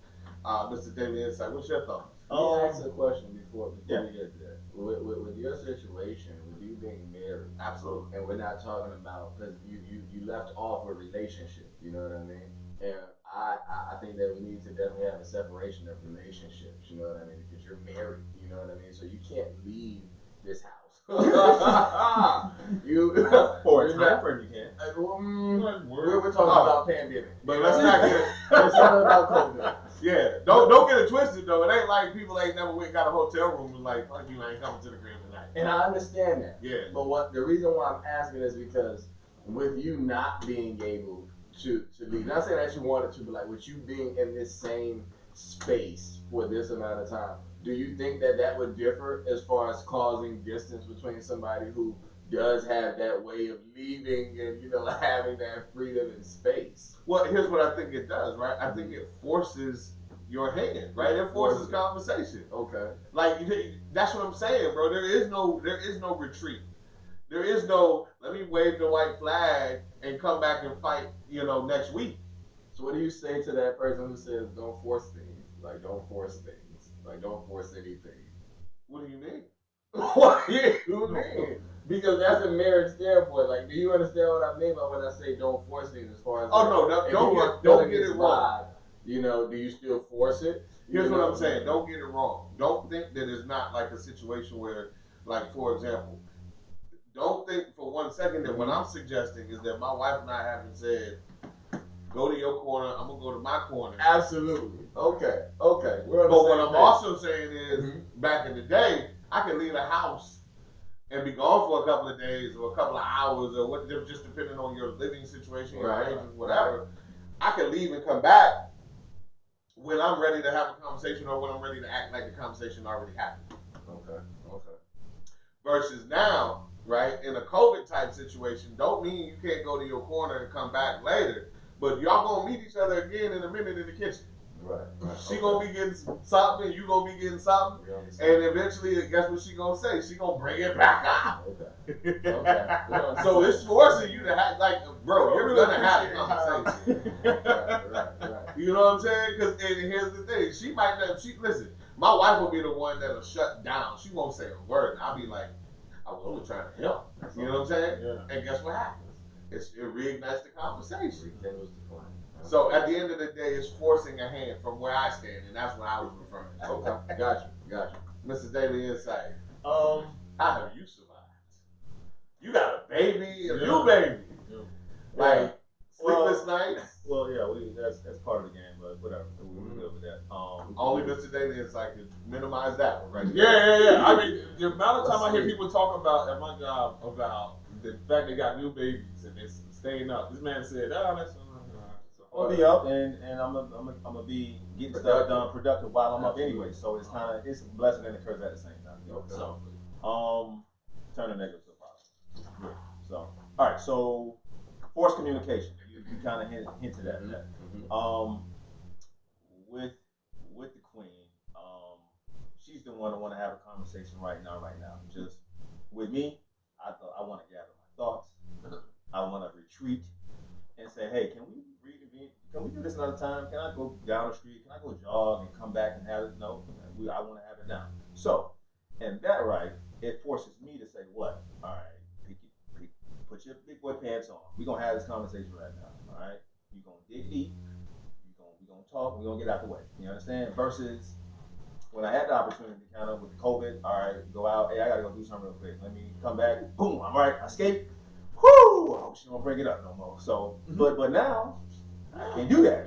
Mr. Daily Insight, what's your thoughts? Let me ask a question before we get there. With your situation, with you being married, Absolutely. and we're not talking about because you left off a relationship. You know what I mean? And I think that we need to definitely have a separation of relationships. You know what I mean? Because you're married. You know what I mean? So you can't leave this house. You for a time frame, you can. We're talking about pandemic, but let's not get it. It's not about COVID. Yeah, don't get it twisted though. It ain't like people ain't never went got a hotel room was like, fuck you, I ain't coming to the crib tonight. And I understand that. Yeah. But the reason why I'm asking is because with you not being able to leave, not saying that you wanted to, but like with you being in this same space for this amount of time, do you think that would differ as far as causing distance between somebody who does have that way of leaving and, you know, having that freedom and space? Well, here's what I think it does, right? I think it forces your hand, right? It forces conversation. Okay. Like that's what I'm saying, bro. There is no retreat. There is no let me wave the white flag and come back and fight, you know, next week. So what do you say to that person who says don't force things? Like don't force things. Like don't force anything. What do you mean? What do you No. mean? Because that's a marriage standpoint. Like, do you understand what I mean by when I say don't force things as far as Oh like, no, if don't you are get feeling it this wrong. vibe, you know, do you still force it? Here's You what know? I'm saying. Don't get it wrong. Don't think that it's not like a situation where, like, for example, don't think for 1 second that what I'm suggesting is that my wife and I haven't said, go to your corner, I'm gonna go to my corner. Absolutely. Okay. We're on the But same what I'm page. also saying is, back in the day, I could leave the house and be gone for a couple of days or a couple of hours or what, just depending on your living situation, your Right. arrangements, whatever. I can leave and come back when I'm ready to have a conversation or when I'm ready to act like the conversation already happened. Okay. Versus now, right, in a COVID type situation, don't mean you can't go to your corner and come back later. But y'all gonna meet each other again in a minute in the kitchen. Right. She gonna be getting something, and you gonna be getting something, and eventually, guess what she gonna say? She gonna bring it back up. Okay. So it's forcing you to have, like, bro, you're gonna have a conversation. Right. You know what I'm saying? Because here's the thing: she might not. Listen. My wife will be the one that'll shut down. She won't say a word. And I'll be like, I was only trying to help. You know what I'm saying? Yeah. And guess what happens? It reignites the conversation. Rekindles the flame. So at the end of the day, it's forcing a hand from where I stand, and that's what I was referring to. Okay. Got you. Mr. Daily Insight. Um, How have you survived? You got a baby, a Yeah. new baby. Yeah. Like, sleepless Well, nights. Well, yeah, that's part of the game, but whatever. We're good with that. Only Mr. Daily Insight can minimize that one right there. Yeah. I mean, the amount of time I hear people talking about at my job about the fact they got new babies and they're staying up. This man said, that's I'm gonna be up and I'm gonna be getting stuff done productive while I'm up anyway. So it's a blessing and a curse at the same time. Okay. So turn the negative to positive. Yeah. So all right. So forced communication. You kind of hinted at that. With the queen, she's the one I want to have a conversation right now. Just with me, I want to gather my thoughts. I want to retreat and say, hey, can we reconvene? Can we do this another time? Can I go down the street? Can I go jog and come back and have it? No, I want to have it now. So, and that right, it forces me to say, what? All right, put your big boy pants on. We're going to have this conversation right now, all right? You're going to dig deep. We're going to talk. We're going to get out the way. You understand? Versus when I had the opportunity to kind of, with COVID, all right, go out. Hey, I got to go do something real quick. Let me come back. Boom, I'm right. I escape. Whoo! I hope she don't bring it up no more. So, but now, I can't do that.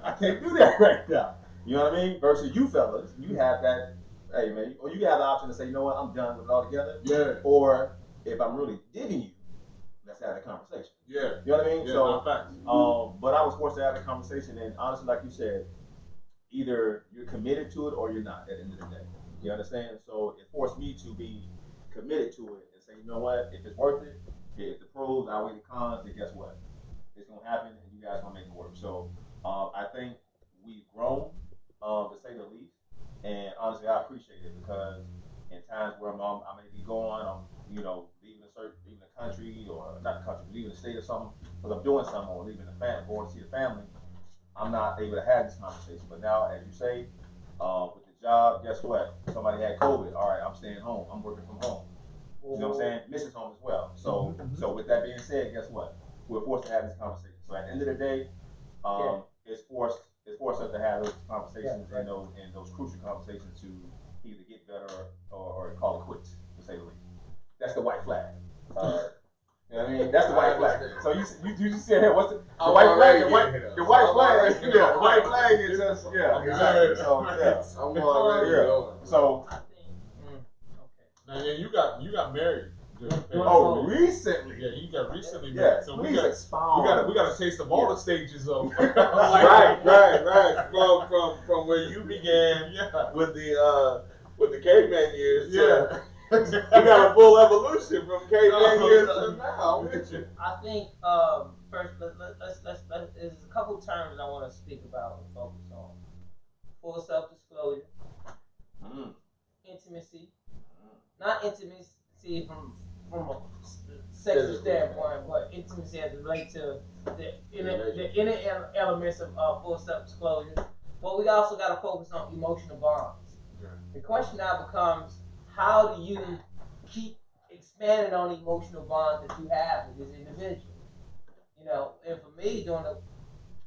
I can't do that right now. You know what I mean? Versus you fellas, you have that, hey man, or you have the option to say, you know what, I'm done with it altogether. Yeah. Or if I'm really digging you, let's have that conversation. Yeah. You know what I mean? Yeah, So, not facts. but I was forced to have the conversation, and honestly, like you said, either you're committed to it or you're not at the end of the day. You understand? So it forced me to be committed to it and say, you know what, if it's worth it, if the pros outweigh the cons, then guess what? It's gonna happen, and you guys gonna make it work. So I think we've grown, to say the least, and honestly, I appreciate it because in times where I may be going, I'm leaving the country or not the country, leaving the state or something, because I'm doing something or leaving the family, going to see the family. I'm not able to have this conversation. But now, as you say, with the job, guess what? Somebody had COVID. All right, I'm staying home. I'm working from home. You know what I'm saying? Mrs. Home as well. So with that being said, guess what? We're forced to have this conversation. So at the end of the day, it's forced us to have those conversations and those crucial conversations to either get better or call it quits, to say the least. That's the white flag. You know what I mean? That's the white flag. So you said, hey, what's the white flag? The white flag. Yeah, the white flag is just exactly. So I'm already going. So Now, you got married. recently. Yeah, you got recently Yeah, married. So please expound. we got a taste of all the stages of Right. From where you began with the caveman years. Yeah. We got a full evolution from caveman years to now. I think first let's there's a couple terms I want to speak about and focus on. Full self-disclosure, intimacy, not intimacy from a sexual standpoint, but intimacy as it relates to the inner elements of full self-disclosure. But we also got to focus on emotional bonds. Yeah. question now becomes, how do you keep expanding on the emotional bond that you have with this individual? You know, and for me during the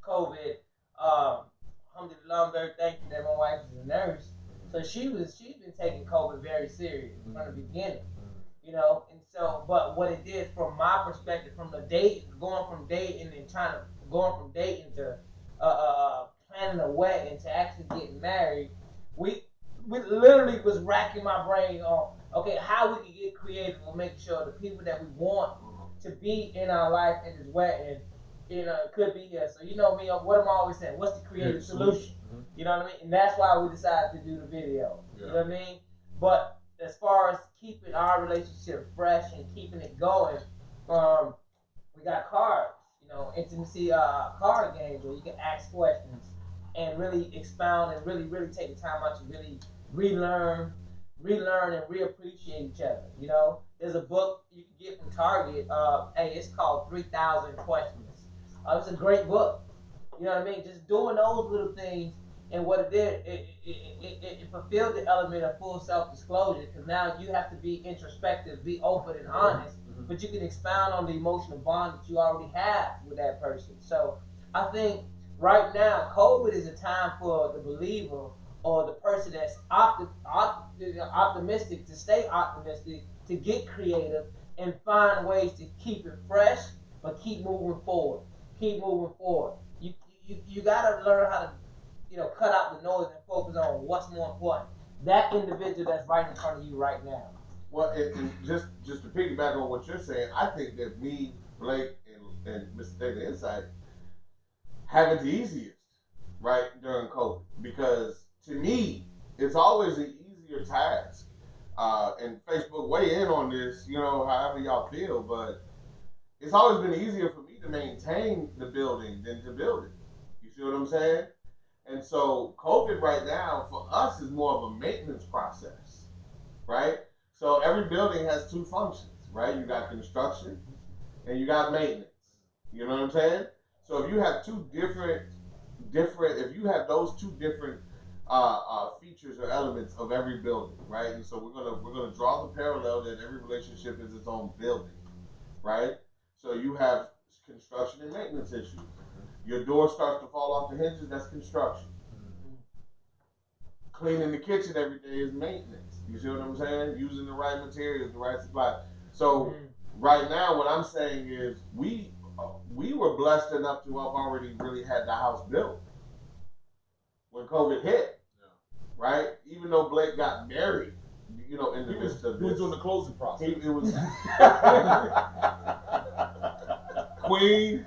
COVID, alhamdulillah, I'm very thankful that my wife is a nurse. So she's been taking COVID very serious from the beginning. You know, and so, but what it did from my perspective, from the going from dating to planning a wedding to actually getting married, we literally was racking my brain on, okay, how we can get creative with making sure the people that we want to be in our life in this wedding, you know, could be here. So you know me, what am I always saying? What's the creative solution? You know what I mean? And that's why we decided to do the video. You know what I mean? But as far as keeping our relationship fresh and keeping it going, we got cards, you know, intimacy card games where you can ask questions and really expound and really take the time out to really relearn and reappreciate each other. You know, there's a book you can get from Target. It's called 3,000 Questions. It's a great book. You know what I mean? Just doing those little things. And what it did, it fulfilled the element of full self-disclosure, because now you have to be introspective, be open and honest, but you can expound on the emotional bond that you already have with that person. So I think right now, COVID is a time for the believer or the person that's optimistic to stay optimistic, to get creative and find ways to keep it fresh, but keep moving forward. Keep moving forward. You got to learn how to, you know, cut out the noise and focus on what's more important. That individual that's right in front of you right now. Well, and just to piggyback on what you're saying, I think that me, Blake, and Mr. David Insight have it the easiest, right, during COVID. Because to me, it's always an easier task. And Facebook, weigh in on this, you know, however y'all feel, but it's always been easier for me to maintain the building than to build it. You see what I'm saying? And so COVID right now for us is more of a maintenance process, right? So every building has two functions, right? You got construction and you got maintenance. You know what I'm saying? So if you have two different, if you have those two different features or elements of every building, right? And so we're gonna draw the parallel that every relationship is its own building, right? So you have construction and maintenance issues. Your door starts to fall off the hinges, that's construction. Cleaning the kitchen every day is maintenance. You see what I'm saying? Using the right materials, the right supply. So right now, what I'm saying is we were blessed enough to have already really had the house built when COVID hit, right? Even though Blake got married, you know, in the midst of this. He was doing the closing process. It was Queen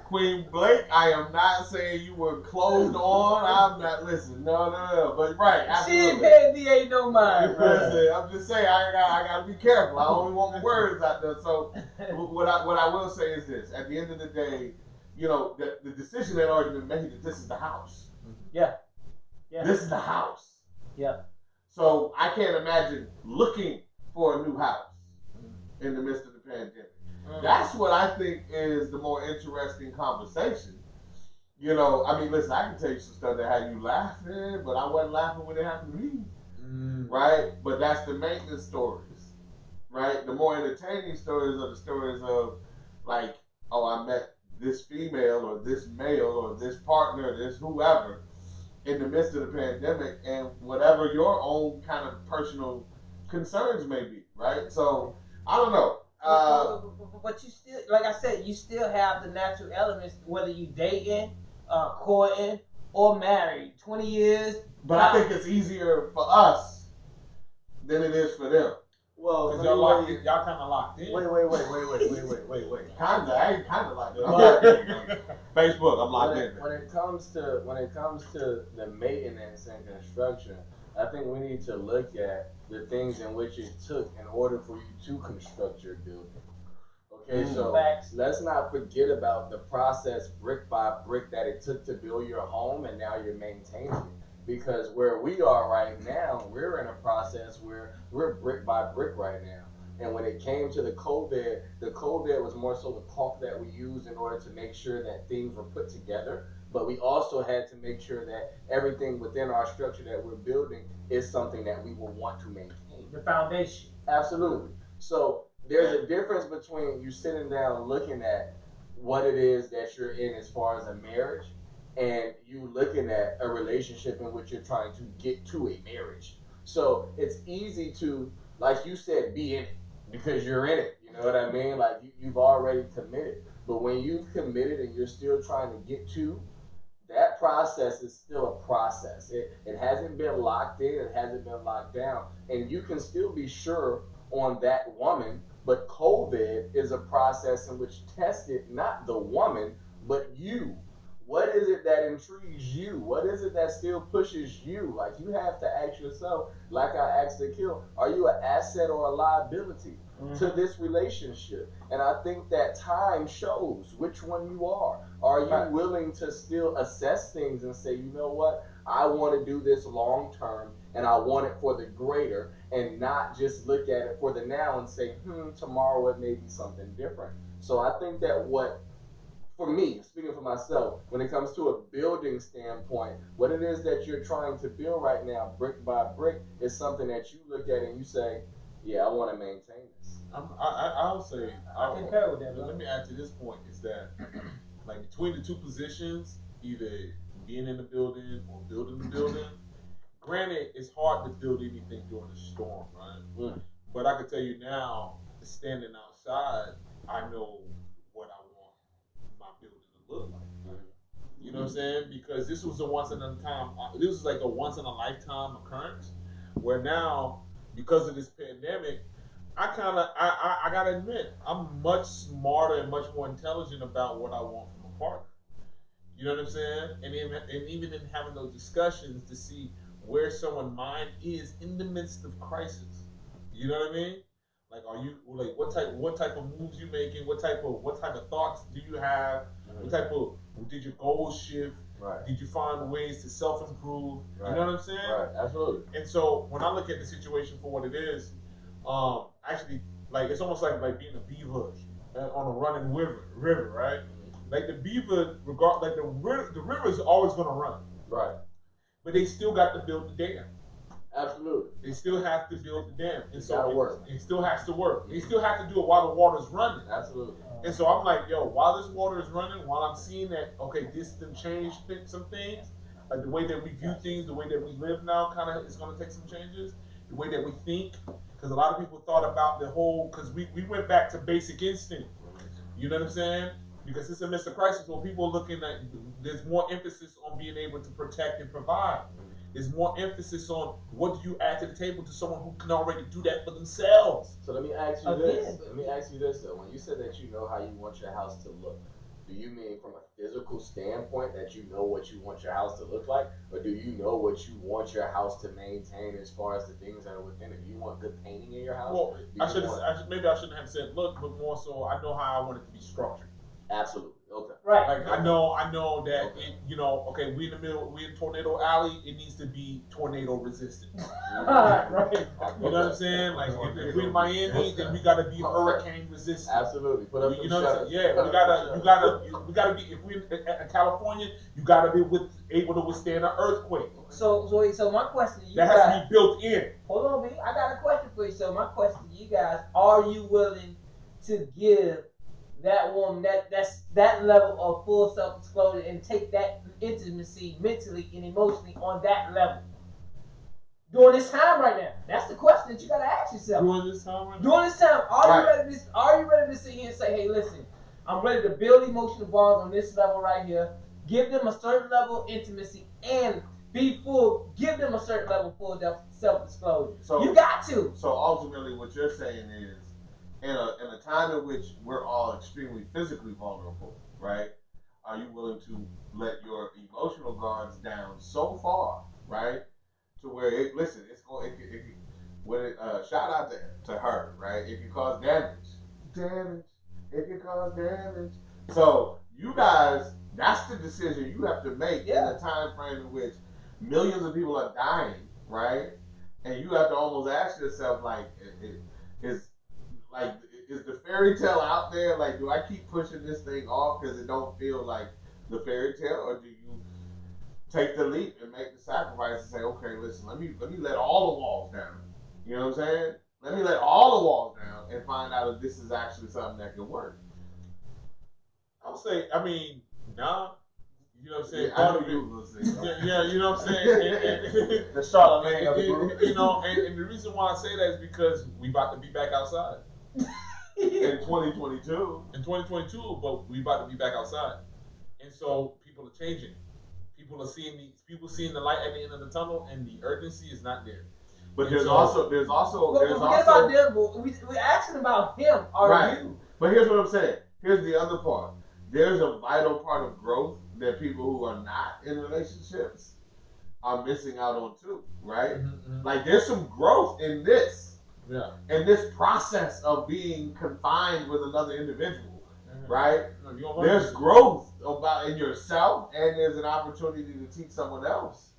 Blake, I am not saying you were closed on. I'm not, listen, no. But right, absolutely. She paid me ain't no mind. Listen, I'm just saying, I gotta be careful. I only want my words out there. So what I will say is this: at the end of the day, you know, the decision had already been made that this is the house. Yeah. This is the house. Yeah. So I can't imagine looking for a new house in the midst of the pandemic. That's what I think is the more interesting conversation. You know, I mean, listen, I can tell you some stuff that had you laughing, but I wasn't laughing when it happened to me. Right? But that's the maintenance stories. Right? The more entertaining stories are the stories of, like, oh, I met this female or this male or this partner, this whoever in the midst of the pandemic, and whatever your own kind of personal concerns may be. Right? So, I don't know. But you still, like I said, you still have the natural elements, whether you dating, courting, or married. 20 years. But I think it's easier for us than it is for them. Well, Because y'all kind of locked in. Wait. I ain't kind of like that. I'm locked in. Facebook, I'm locked in. When it comes to the maintenance and construction, I think we need to look at the things in which it took in order for you to construct your building. Okay, so let's not forget about the process brick by brick that it took to build your home, and now you're maintaining it. Because where we are right now, we're in a process where we're brick by brick right now. And when it came to the COVID was more so the caulk that we used in order to make sure that things were put together. but we also had to make sure that everything within our structure that we're building is something that we will want to maintain. The foundation. Absolutely. So there's a difference between you sitting down looking at what it is that you're in as far as a marriage and you looking at a relationship in which you're trying to get to a marriage. So it's easy to, like you said, be in it because you're in it. You know what I mean? Like you've already committed. But when you've committed and you're still trying to get to, that process is still a process. It hasn't been locked in, it hasn't been locked down. And you can still be sure on that woman, but COVID is a process in which tested not the woman, but you. What is it that intrigues you? What is it that still pushes you? Like you have to ask yourself, like I asked Akil, are you an asset or a liability to this relationship? And I think that time shows which one you are. Are you willing to still assess things and say, you know what, I want to do this long term and I want it for the greater, and not just look at it for the now and say, tomorrow it may be something different. So I think that for me, speaking for myself, when it comes to a building standpoint, what it is that you're trying to build right now, brick by brick, is something that you look at and you say, yeah, I want to maintain this. I'll say, I concur with that. Let me add to this point is that, like, between the two positions, either being in the building or building the building, granted, it's hard to build anything during a storm, right? But I can tell you now, standing outside, I know what I want my building to look like. You know what I'm saying? Because this was a once in a time. This was like a once in a lifetime occurrence. Where now, because of this pandemic, I gotta admit, I'm much smarter and much more intelligent about what I want from a partner. You know what I'm saying? And even in having those discussions to see where someone's mind is in the midst of crisis. You know what I mean? Like, are you like what type of moves you making? What type of thoughts do you have? What type of did your goals shift? Right. Did you find ways to self improve? Right. You know what I'm saying? Right. Absolutely. And so when I look at the situation for what it is, actually, like it's almost like being a beaver on a running river, right? Like the beaver, the river is always gonna run, right? But they still got to build the dam. Absolutely. They still have to build the dam, and so it still has to work. They still have to do it while the water's running. Absolutely. And so I'm like, yo, while this water is running, while I'm seeing that, okay, this done changed some things, like the way that we view things, the way that we live now, kind of is going to take some changes. The way that we think, because a lot of people thought about the whole, because we went back to basic instinct. You know what I'm saying? Because it's a midst of crisis where people are looking at, there's more emphasis on being able to protect and provide. There's more emphasis on what do you add to the table to someone who can already do that for themselves. So let me ask you this. Let me ask you this though. When you said that you know how you want your house to look, do you mean from a physical standpoint that you know what you want your house to look like, or do you know what you want your house to maintain as far as the things that are within it? Do you want good painting in your house? Well, maybe I shouldn't have said look, but more so I know how I want it to be structured. Absolutely. Okay. Right. Like I know that okay, we in Tornado Alley, it needs to be tornado resistant. Right. You know what I'm saying? Like if we're in Miami, then we gotta be hurricane resistant. Absolutely. Put up you know what I'm saying? Yeah, we gotta be, if we're in California, you gotta be able to withstand an earthquake. So my question to you that guys, has to be built in. Hold on, B. I got a question for you. So my question to you guys, are you willing to give that woman that level of full self-disclosure and take that intimacy mentally and emotionally on that level during this time right now? That's the question that you gotta ask yourself. During this time right now? During this time, are you ready to sit here and say, hey, listen, I'm ready to build emotional bonds on this level right here, give them a certain level of intimacy, and give them a certain level of self-disclosure. So you got to. So ultimately what you're saying is, in a time in which we're all extremely physically vulnerable, right? Are you willing to let your emotional guards down so far, right, to where shout out to her, right? It can cause damage. It can cause damage. So you guys, that's the decision you have to make in a time frame in which millions of people are dying, right? And you have to almost ask yourself, like, is the fairy tale out there? Like, do I keep pushing this thing off because it don't feel like the fairy tale, or do you take the leap and make the sacrifice and say, okay, listen, let me let all the walls down. You know what I'm saying? Let me let all the walls down and find out if this is actually something that can work. I would say, I mean, nah. You know what I'm saying? Yeah, Part I of knew you were gonna say that. yeah, you know what I'm saying? The Charlemagne of the group. You know, and the reason why I say that is because we about to be back outside. In 2022. In 2022, but we about to be back outside. And so people are changing. People seeing the light at the end of the tunnel, and the urgency is not there. But And there's so- also Forget about them. We're asking about him. Right. You? But here's what I'm saying. Here's the other part. There's a vital part of growth that people who are not in relationships are missing out on too, right? Mm-hmm. Like there's some growth in this. Yeah. In this process of being confined with another individual, right? No, you don't want There's to- growth about in yourself, and there's an opportunity to teach someone else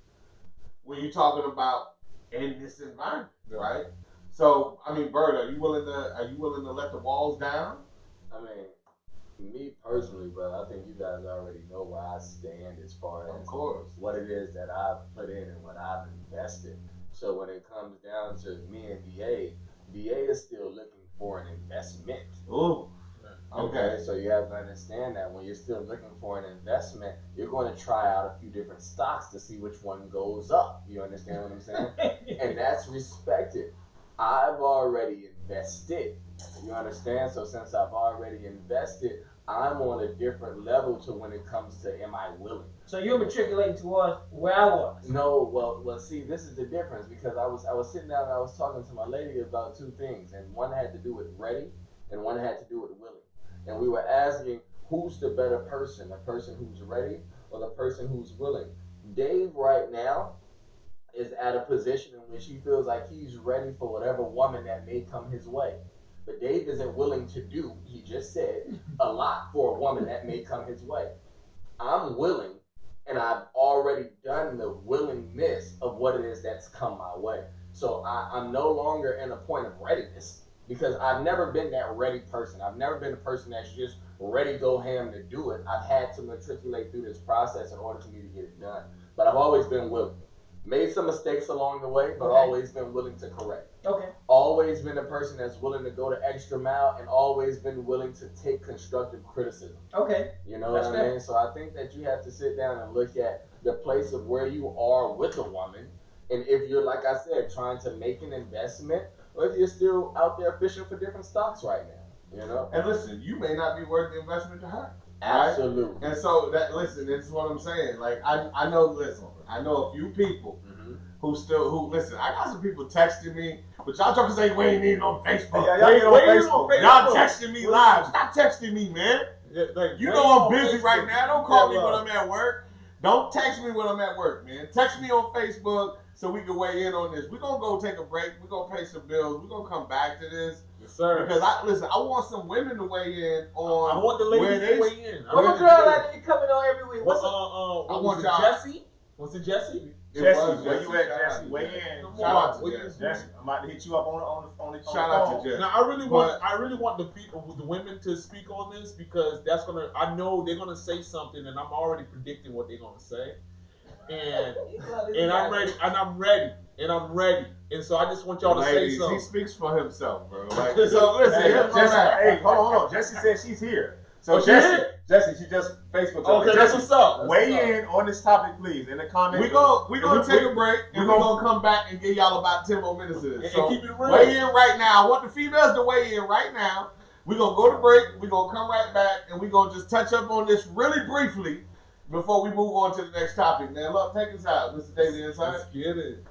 when you're talking about in this environment, right? So, I mean, Bert, are you willing to let the walls down? I mean, me personally, but I think you guys already know where I stand as far as Of course. what it is that I've put in and what I've invested. So when it comes down to me and DA is still looking for an investment. Ooh. Okay, so you have to understand that when you're still looking for an investment, you're going to try out a few different stocks to see which one goes up. You understand what I'm saying? And that's respected. I've already invested. You understand? So since I've already invested, I'm on a different level to when it comes to am I willing. So you're matriculating towards where I was. No, well, see, this is the difference because I was sitting down and I was talking to my lady about two things, and one had to do with ready, and one had to do with willing. And we were asking who's the better person, the person who's ready or the person who's willing. Dave right now is at a position in which he feels like he's ready for whatever woman that may come his way. But Dave isn't willing to do, he just said, a lot for a woman that may come his way. I'm willing, and I've already done the willingness of what it is that's come my way. So I'm no longer in a point of readiness because I've never been that ready person. I've never been a person that's just ready to go ham to do it. I've had to matriculate through this process in order for me to get it done. But I've always been willing. Made some mistakes along the way, but always been willing to correct. Okay. Always been a person that's willing to go the extra mile and always been willing to take constructive criticism. Okay. You know That's what I mean? So I think that you have to sit down and look at the place of where you are with a woman. And if you're, like I said, trying to make an investment, or if you're still out there fishing for different stocks right now, you know? And listen, you may not be worth the investment to her. Absolutely. And so this is what I'm saying. Like I know a few people who listen, I got some people texting me, but y'all jokers ain't weighing in on Facebook. Yeah, y'all get on Facebook. Y'all texting me live. Stop texting me, man. Yeah, like, You know I'm on busy Facebook. right now. Don't call me Yeah, when I'm at work. Don't text me when I'm at work, man. Text me on Facebook so we can weigh in on this. We're going to go take a break. We're going to pay some bills. We're going to come back to this. Yes, sir. Because I want some women to weigh in on I want the where ladies they to weigh in. What's a girl like that coming on every week? What's I was want it y'all- Jesse? Was it Jesse? It Jesse, was where you at, Shout out Jesse? to Weigh Jesse. in. Shout out to What Jesse. is- Jesse, I'm about to hit you up on the Shout out phone. to Jesse. Now I really want the people, the women, to speak on this because that's gonna. I know they're gonna say something, and I'm already predicting what they're gonna say, and I'm ready, and so I just want y'all to Ladies, say something. he speaks for himself, bro. Like, so listen, here's my Jesse, man. hey, hold on. Jesse said she's here. So Oh, she Jesse, she just Facebook. Okay, that's what's up. Weigh in on this topic, please, in the comments. We gonna take a break and we're gonna come back and give y'all about 10 more minutes of this. And So keep it real. weigh in right now. I want the females to weigh in right now. We're gonna go to break, we're gonna come right back, and we're gonna just touch up on this really briefly before we move on to the next topic. Man, look, take us out, Mr. Daily Insight. Let's get it.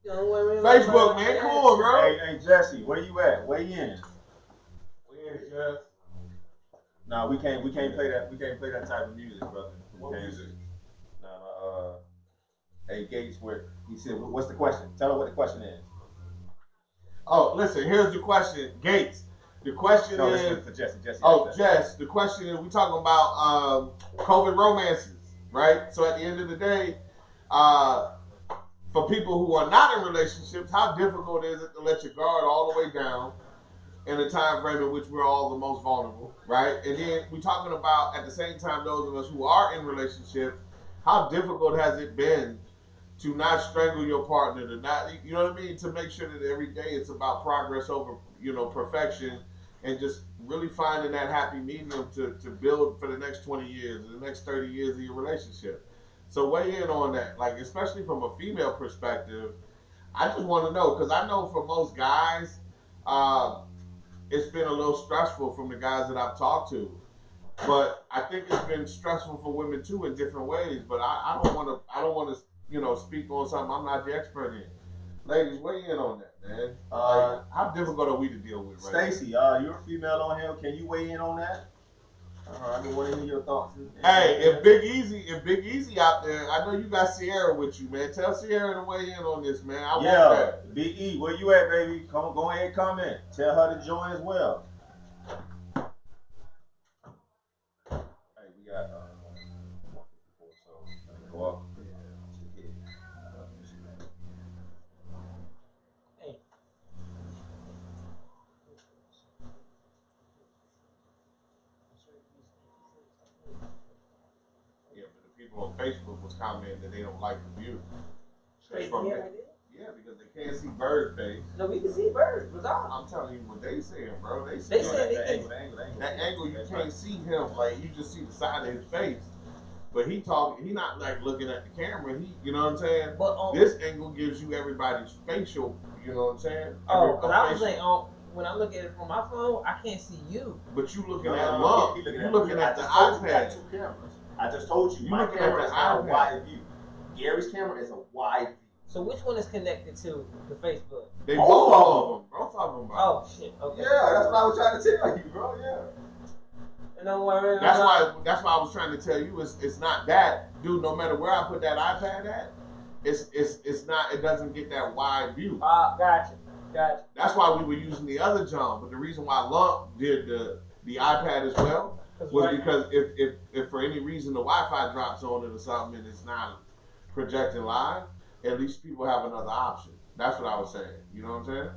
Facebook, man, come on, bro. Hey, Jesse, where you at? Weigh in. Jeff. No, we can't play that. We can't play that type of music, brother. What music? No. Hey, Gates, where he said, "What's the question? Tell her what the question is." Oh, listen, here's the question, Gates. The question No, is, this is for Jesse. oh, Jess, the question is, we talking about COVID romances, right? So at the end of the day, for people who are not in relationships, how difficult is it to let your guard all the way down in a time frame in which we're all the most vulnerable, right? And then we're talking about, at the same time, those of us who are in relationships, how difficult has it been to not strangle your partner, to not, you know what I mean, to make sure that every day it's about progress over, perfection, and just really finding that happy medium to build for the next 20 years, the next 30 years of your relationship. So weigh in on that, like especially from a female perspective. I just want to know because I know for most guys, it's been a little stressful from the guys that I've talked to. But I think it's been stressful for women too in different ways. But I don't want to speak on something I'm not the expert in. Ladies, weigh in on that, man. How difficult are we to deal with? Right Stacy, you're a female on here. Can you weigh in on that? I want to hear your thoughts. Hey, if Big Easy out there, I know you got Sierra with you, man. Tell Sierra to weigh in on this, man. I want that. Big E, where you at, baby? Go ahead, comment. Tell her to join as well. Hey, we got so let me go up. Yeah, but the people on Facebook was commenting that they don't like the view. Yeah, because they can't see Bird's face. No, we can see Bird. What's up? I'm telling you what they saying, bro. They said that angle you can't see him, like you just see the side of his face. But he not like looking at the camera. You know what I'm saying? But this angle gives you everybody's facial. You know what I'm saying? But I was saying, when I look at it from my phone, I can't see you. But you looking at Lump. You looking at the iPad. Two cameras. I just told you, You my looking camera at is the not a iPad. wide view. Gary's camera is a wide view. So which one is connected to the Facebook? They both of them. Both of them, bro. Oh shit. Okay. Yeah, that's what I was trying to tell you, bro. Yeah. And don't worry. That's why I was trying to tell you it's not that, dude. No matter where I put that iPad at, it's not. It doesn't get that wide view. Gotcha. That's why we were using the other John. But the reason why Lump did the iPad as well was because if for any reason the Wi-Fi drops on it or something and it's not projecting live, at least people have another option. That's what I was saying. You know what I'm saying?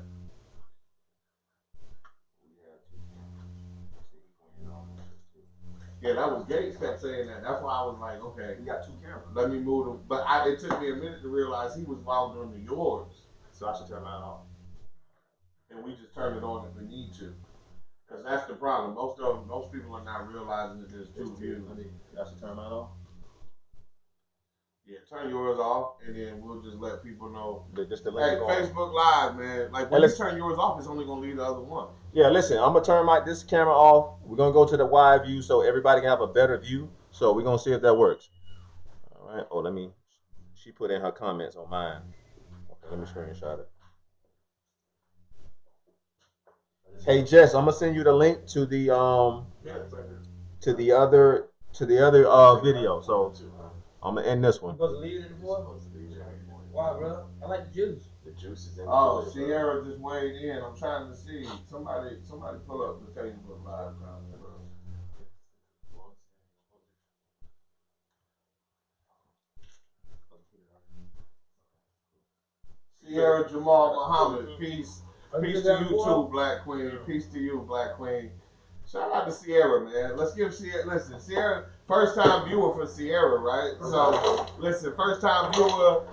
Yeah, that was Gates kept saying that. That's why I was like, okay, We got two cameras. let me move them. But it took me a minute to realize he was logged onto yours. So I should turn mine off. And we just turn it on if we need to. Because that's the problem. Most people are not realizing that there's two views. I should turn mine off. Yeah, turn yours off, and then we'll just let people know. Just to Hey, Facebook Live, man. Like when you turn yours off, it's only gonna leave the other one. Yeah, listen, I'm gonna turn this camera off. We're gonna go to the wide view so everybody can have a better view. So we're gonna see if that works. All right. Oh, she put in her comments on mine. Okay, let me screenshot it. Hey Jess, I'm gonna send you the link to the other video. So I'm gonna end this one. You supposed to leave it in the board? Why, bro? I like the juice. The juice is in Oh, Sierra just weighed in. I'm trying to see. Somebody pull up the Facebook Live comment, bro. Sierra Jamal Muhammad, peace to you too, Black Queen. Peace to you, Black Queen. Shout out to Sierra, man. Let's give Sierra. Listen, Sierra, first time viewer for Sierra, right? So, listen, first time viewer.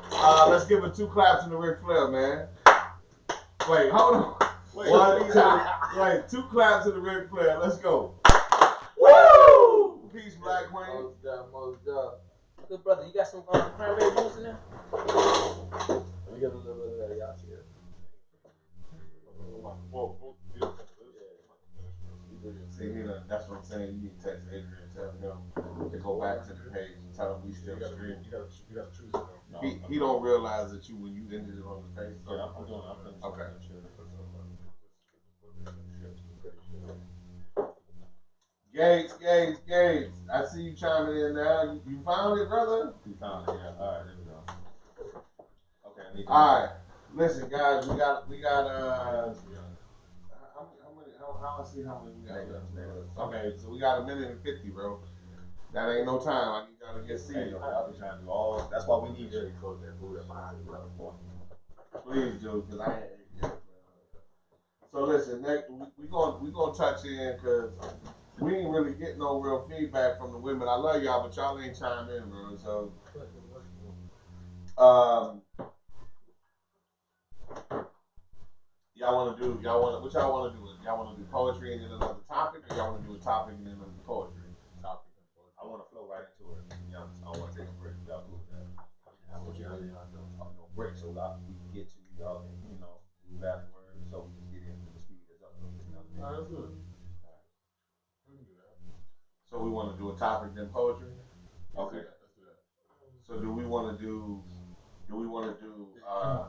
Let's give her 2 claps in the Ric Flair, man. Wait, hold on. Wait, 2 claps in the Ric Flair. Let's go. Woo! Peace, Black Queen. Most done. Good brother, you got some cranberry juice in there? Let me get a little bit of that, y'all see it. See, that's what I'm saying. You need to text Adrian and tell him to go back to the page and tell him we still streaming. You gotta choose it. He don't realize that when you ended it on the page. Yeah, I'm doing it. Okay. Gates. I see you chiming in now. You found it, brother? You found it, yeah. All right, there we go. Okay. All right. Listen, guys, we got how I see how many we got left. Okay, so we got 1:50, bro. That ain't no time. I need y'all to get seated. I'll be trying to do all. That's why we need you. Please do, because I ain't ate yet, bro. So listen, next we gonna touch in because we ain't really getting no real feedback from the women. I love y'all, but y'all ain't chime in, bro. So, what y'all want to do? Y'all want to do poetry and then another topic, or y'all want to do a topic and then another poetry? Topic. I want to flow right into it. To be honest, I don't want to take a break. Y'all cool with that? No break, so we can get to y'all, move afterwards, so we can get into the speed that's up. You know what I mean? That's good. So we want to do a topic then poetry. Okay. Let's do that. So do we want to do? The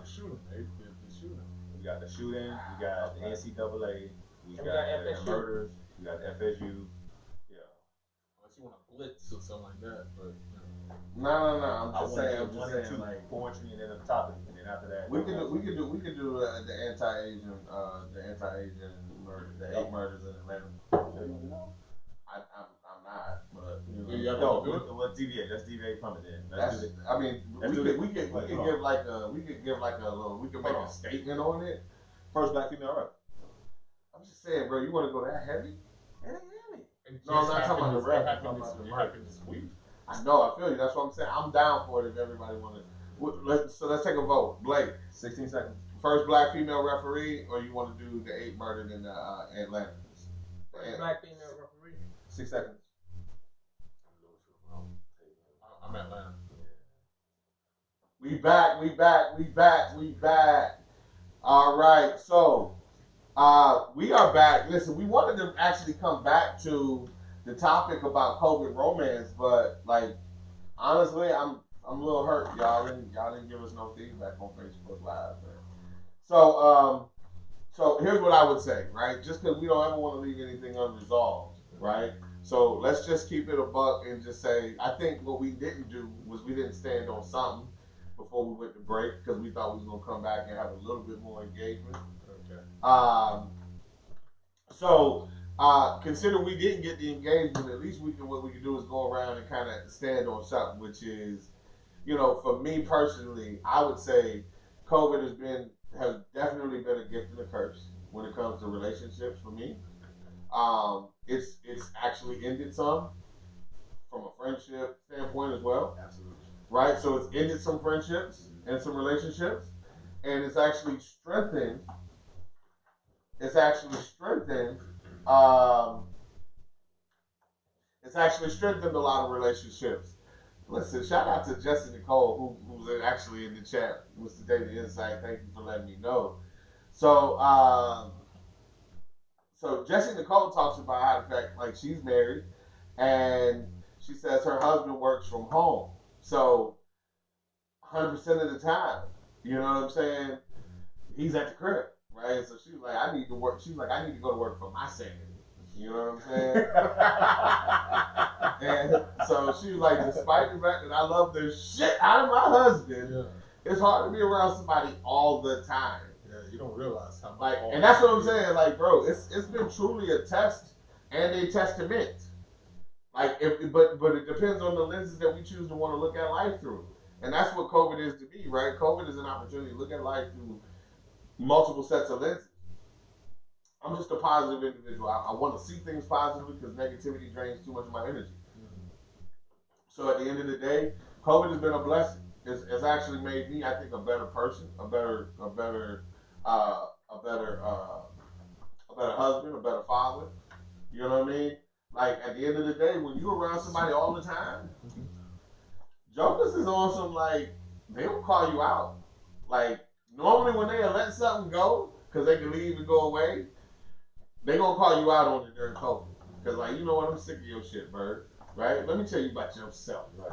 shooting, right? The shooting. We got the shooting. We got the NCAA. We And we got got the FSU. murders. We got the FSU. Yeah. Unless you want to blitz or something like that, but No. I'm just saying. Like poetry and then a topic, and then after that, We could do the anti-Asian murder, the 8 murders in Atlanta. I'm not, but let's deviate. Let's deviate from it then. We could make a statement on it. First black female rep. I'm just saying, bro. You want to go that heavy? It ain't heavy. No, I'm not talking about the rap. I'm talking about the murder. this week. I know. I feel you. That's what I'm saying. I'm down for it if everybody want to. So let's take a vote. Blake, 16 seconds. first black female referee, or you want to do the 8 murdered in Atlanta? First black female referee. 6 seconds. I'm Atlanta. We back. All right, so we are back. Listen, we wanted to actually come back to the topic about COVID romance, but like honestly, I'm a little hurt. Y'all didn't give us no feedback on Facebook Live, man. So here's what I would say, right? Just because we don't ever want to leave anything unresolved, right? So let's just keep it a buck and just say, I think what we didn't do was we didn't stand on something before we went to break because we thought we was gonna come back and have a little bit more engagement. Okay. Consider we didn't get the engagement. At least what we can do is go around and kind of stand on something, which is, for me personally, I would say COVID has definitely been a gift and a curse when it comes to relationships for me. It's actually ended some from a friendship standpoint as well. Absolutely. Right? So it's ended some friendships and some relationships, and it's actually strengthened. It's actually strengthened a lot of relationships. Listen, shout out to Jesse Nicole, who's actually in the chat. Mr. Daily Insight, thank you for letting me know. So Jesse Nicole talks about how the fact like she's married, and she says her husband works from home. So 100% of the time, you know what I'm saying? He's at the crib, right? So she's like, I need to work. She's like, I need to go to work for my sanity. You know what I'm saying? And so she was like, despite the fact that I love the shit out of my husband, it's hard to be around somebody all the time. Yeah, you don't realize how much. Like, and that's what I'm saying. Like, bro, it's been truly a test and a testament. Like, but it depends on the lenses that we choose to want to look at life through, and that's what COVID is to me, right? COVID is an opportunity to look at life through multiple sets of lenses. I'm just a positive individual. I want to see things positively because negativity drains too much of my energy. So at the end of the day, COVID has been a blessing. It's actually made me, I think, a better person, a better husband, a better father. You know what I mean? Like at the end of the day, when you're around somebody all the time, jokers is on some like they don't call you out. Like normally when they let something go because they can leave and go away, they gonna call you out on it during COVID. Because like you know what, I'm sick of your shit, bird. Right? Let me tell you about yourself. Right.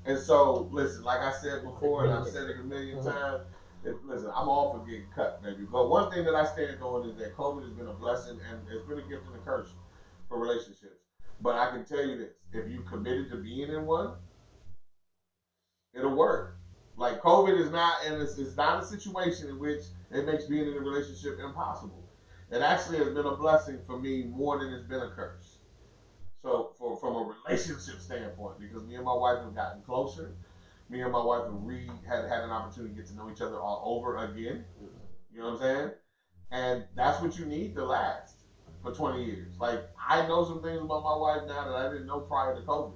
And so listen, like I said before, and I've said it a million times. Listen, I'm all for getting cut, baby. But one thing that I stand on is that COVID has been a blessing and it's been a gift and a curse for relationships. But I can tell you this: if you committed to being in one, it'll work. Like COVID is not, and it's not a situation in which it makes being in a relationship impossible. It actually has been a blessing for me more than it's been a curse. So from a relationship standpoint, because me and my wife have gotten closer, me and my wife have had an opportunity to get to know each other all over again. You know what I'm saying? And that's what you need to last. for 20 years. Like, I know some things about my wife now that I didn't know prior to COVID.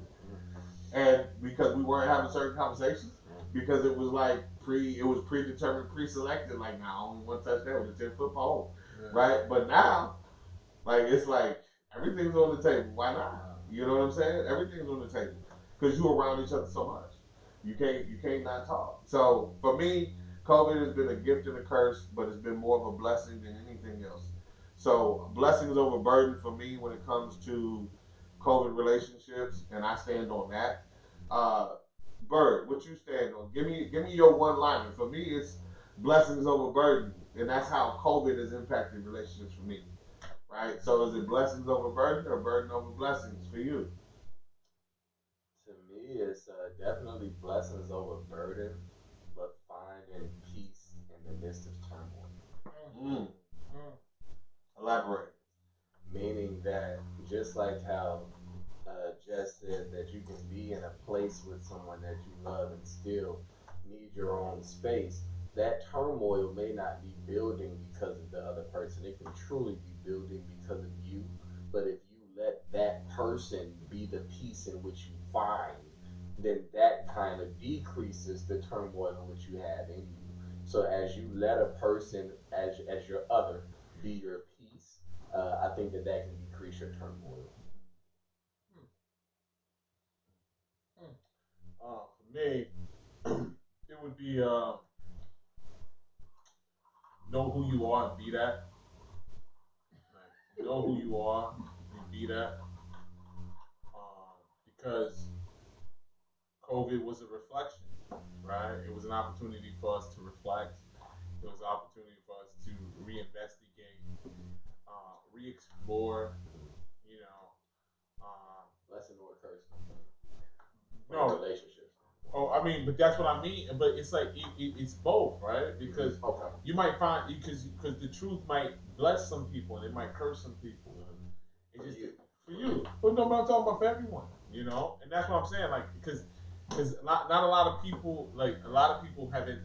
And because we weren't having certain conversations, because it was like it was predetermined, pre-selected, like, now I only want to touch that with a 10-foot pole, right? But now, like, it's like, everything's on the table. Why not? You know what I'm saying? Everything's on the table. Because you're around each other so much. You can't not talk. So, for me, COVID has been a gift and a curse, but it's been more of a blessing than anything else. So, blessings over burden for me when it comes to COVID relationships, and I stand on that. Bird, what you stand on? Give me your one liner. For me, it's blessings over burden, and that's how COVID has impacted relationships for me. Right? So, is it blessings over burden or burden over blessings for you? To me, it's definitely blessings over burden, but finding peace in the midst of turmoil. Elaborate. Meaning that just like how Jess said that you can be in a place with someone that you love and still need your own space, that turmoil may not be building because of the other person. It can truly be building because of you. But if you let that person be the peace in which you find, then that kind of decreases the turmoil in which you have in you. So as you let a person, as your other, be your peace, I think that can decrease your turmoil. For me, it would be know who you are and be that. Like, know who you are and be that. Because COVID was a reflection, right? It was an opportunity for us to reflect. It was an opportunity for us to reinvestigate, re-explore, you know. Lesson or curse. No. Relationships. Oh, I mean, but that's what I mean. But it's like it's both, right? Because you might find because the truth might bless some people and it might curse some people. It's just for you. But no, but I'm talking about for everyone, you know. And that's what I'm saying, like because not a lot of people haven't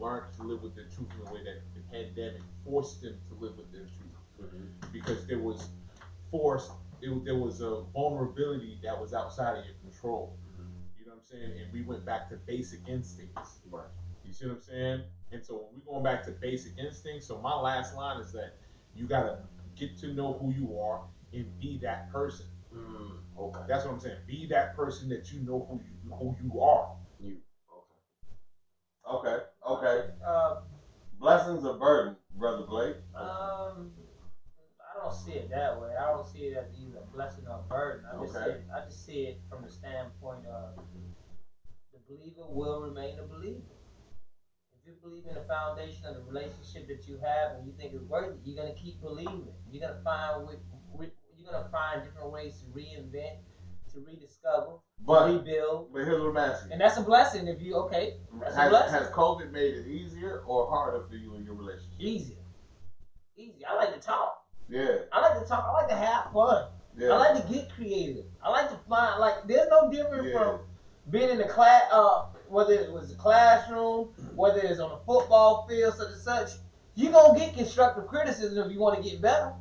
learned to live with their truth in the way that the pandemic forced them to live with their truth because there was there was a vulnerability that was outside of your control. You know what I'm saying? And we went back to basic instincts. Right. You see what I'm saying? And so when we're going back to basic instincts, so my last line is that you gotta get to know who you are and be that person. Okay. That's what I'm saying. Be that person that you know who you are. You. Okay. Blessings or burden, Brother Blake? I don't see it that way. I don't see it as either a blessing or a burden. I just see it from the standpoint of the believer will remain a believer. If you believe in the foundation of the relationship that you have and you think it's worthy, you're gonna keep believing it. You're gonna find different ways to reinvent, to rediscover, to rebuild. But here's what I'm asking. And that's a blessing if you that's a blessing. Has COVID made it easier or harder for you in your relationship? Easier. I like to talk. Yeah. I like to talk. I like to have fun. Yeah. I like to get creative. I like to find there's no difference from being in the class, whether it was a classroom, whether it's on a football field, such and such. You're gonna get constructive criticism if you want to get better.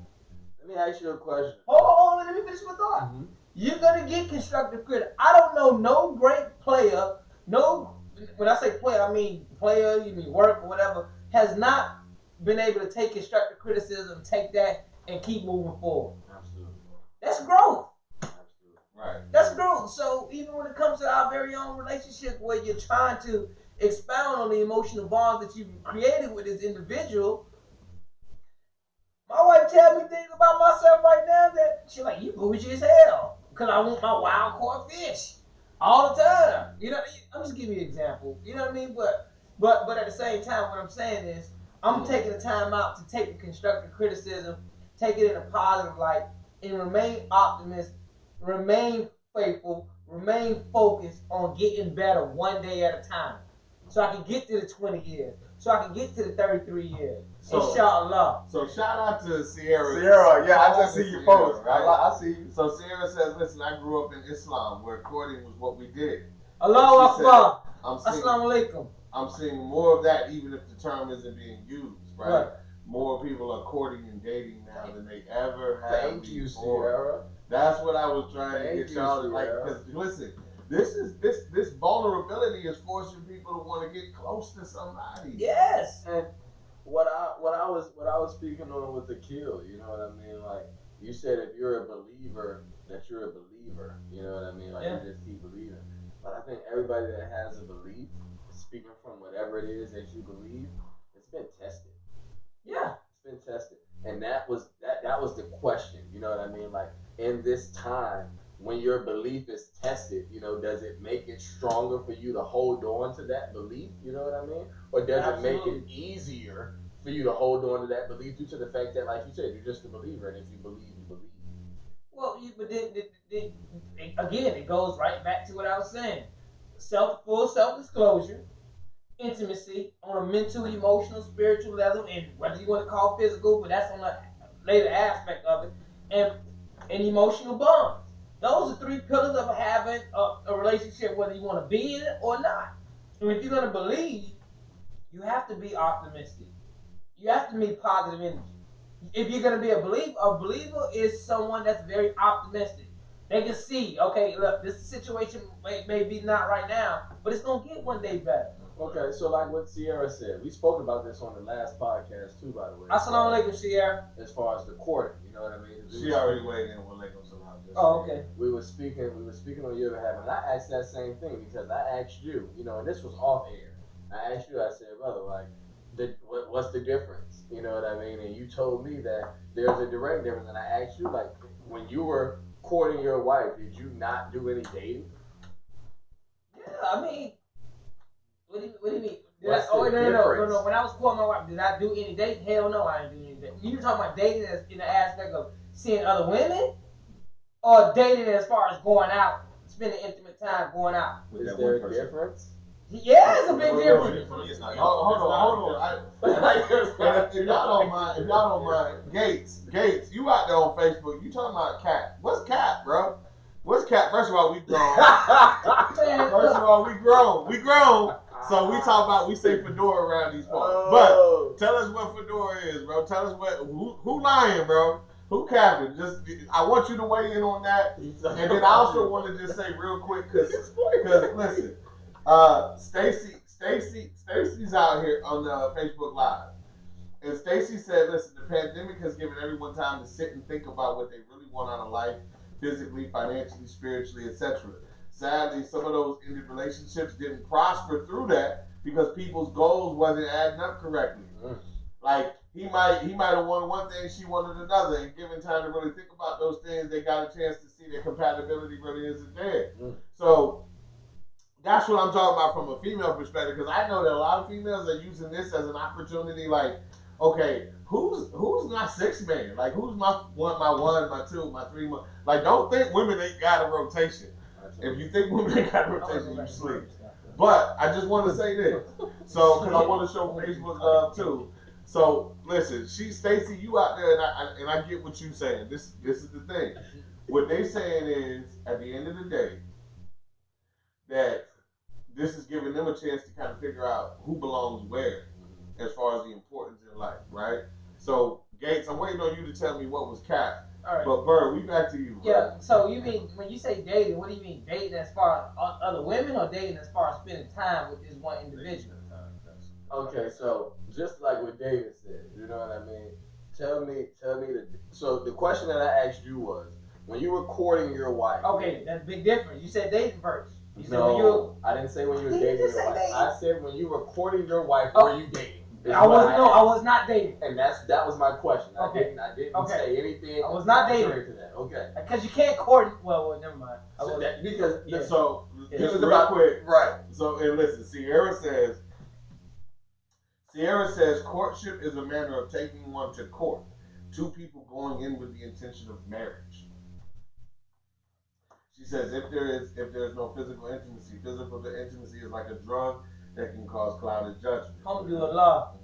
Let me ask you a question. Hold on, let me finish my thought. You're gonna get constructive criticism. I don't know no great player. When I say player, I mean player. You mean work or whatever. Has not been able to take constructive criticism, take that, and keep moving forward. Absolutely. That's growth. Absolutely. Right. That's growth. So even when it comes to our very own relationship where you're trying to expound on the emotional bonds that you've created with this individual, my wife tells me things about myself right now that she's like, you bougie as hell. Because I want my wild caught fish all the time. You know, I'm just giving you an example. You know what I mean? But at the same time, what I'm saying is, I'm taking the time out to take the constructive criticism, take it in a positive light, and remain optimistic, remain faithful, remain focused on getting better one day at a time. So I can get to the 20 years. So I can get to the 33 years. Inshallah. So shout out to Sierra. I just see your post. Right? I see you. So Sierra says, listen, I grew up in Islam where courting was what we did. Allahu Akbar. Assalamu alaikum. I'm seeing more of that even if the term isn't being used, right? more people are courting and dating now than they ever have Thank you, before. Sierra. That's what I was trying to Thank get you, y'all to like. Sierra. Because listen, this vulnerability is forcing people to want to get close to somebody. Yes. And what I was speaking on with the kill, you know what I mean? Like you said, if you're a believer, that you're a believer. You know what I mean? Like Yeah. you just keep believing. But I think everybody that has a belief, speaking from whatever it is that you believe, it's been tested. Yeah. It's been tested, and that was the question. You know what I mean? Like in this time, when your belief is tested, you know, does it make it stronger for you to hold on to that belief? You know what I mean? Or does it make it easier for you to hold on to that belief due to the fact that, like you said, you're just a believer, and if you believe, you believe. Well, but then again, it goes right back to what I was saying: full self-disclosure, intimacy on a mental, emotional, spiritual level, and whether you want to call physical, but that's on a later aspect of it, and emotional bonds. Those are three pillars of having a relationship, whether you want to be in it or not. And if you're going to believe, you have to be optimistic. You have to be positive energy. If you're going to be a believer is someone that's very optimistic. They can see, okay, look, this situation may be not right now, but it's going to get one day better. Okay, so like what Sierra said, we spoke about this on the last podcast too, by the way. Assalamu alaikum, Sierra. As far as the courting, you know what I mean? She already weighed in with Lagos Salam. Oh, okay. We were speaking on your behalf, and I asked that same thing because I asked you, you know, and this was off air. I asked you, I said, brother, like, what's the difference? You know what I mean? And you told me that there's a direct difference, and I asked you, like, when you were courting your wife, did you not do any dating? Yeah, I mean, what do you mean? What's the No. When I was courting my wife, did I do any dating? Hell no, I didn't do any dating. You talking about dating as in the aspect of seeing other women? Or dating as far as going out, spending intimate time going out? Is there a difference? Yeah, it's a big difference. Hold on. If y'all don't mind, Gates, you out there on Facebook? You talking about cat? What's cat, bro? What's cat? First of all, we grown. We grown. So we say fedora around these folks. But tell us what fedora is, bro. Tell us who lying, bro. Who capping? I want you to weigh in on that, and then I also want to just say real quick, because listen, Stacy's out here on Facebook Live, and Stacy said, listen, the pandemic has given everyone time to sit and think about what they really want out of life, physically, financially, spiritually, etc. Sadly, some of those ended relationships didn't prosper through that because people's goals wasn't adding up correctly. Like, he might have wanted one thing, she wanted another, and given time to really think about those things, they got a chance to see that compatibility really isn't there. So that's what I'm talking about from a female perspective, because I know that a lot of females are using this as an opportunity, like, okay, who's my sixth man? Like, who's my one, my two, my three? Like, don't think women ain't got a rotation. If you think women ain't got a rotation, you sleep. But I just want to say this, so because I want to show Facebook love too. So listen, Stacy, you out there, and I get what you saying. This is the thing. What they saying is, at the end of the day, that this is giving them a chance to kind of figure out who belongs where, as far as the importance in life, right? So Gates, I'm waiting on you to tell me what was cap. All right. But Bird, we back to you. Bro. Yeah. So you mean when you say dating, what do you mean dating as far as other women, or dating as far as spending time with this one individual? Okay, so just like what David said, you know what I mean? Tell me so the question that I asked you was, when you were courting your wife. Okay, that's a big difference. You said dating first. You said I didn't say when you were dating your wife. Dating? I said when you were courting your wife, were you dating? I was not dating. And that was my question. Okay. I didn't say anything. I was not dating. To that. Okay. Because you can't court. Well, never mind. Just real quick, right? So and listen, Sierra says courtship is a manner of taking one to court. Two people going in with the intention of marriage. She says if there is no physical intimacy is like a drug that can cause clouded judgment. Alhamdulillah.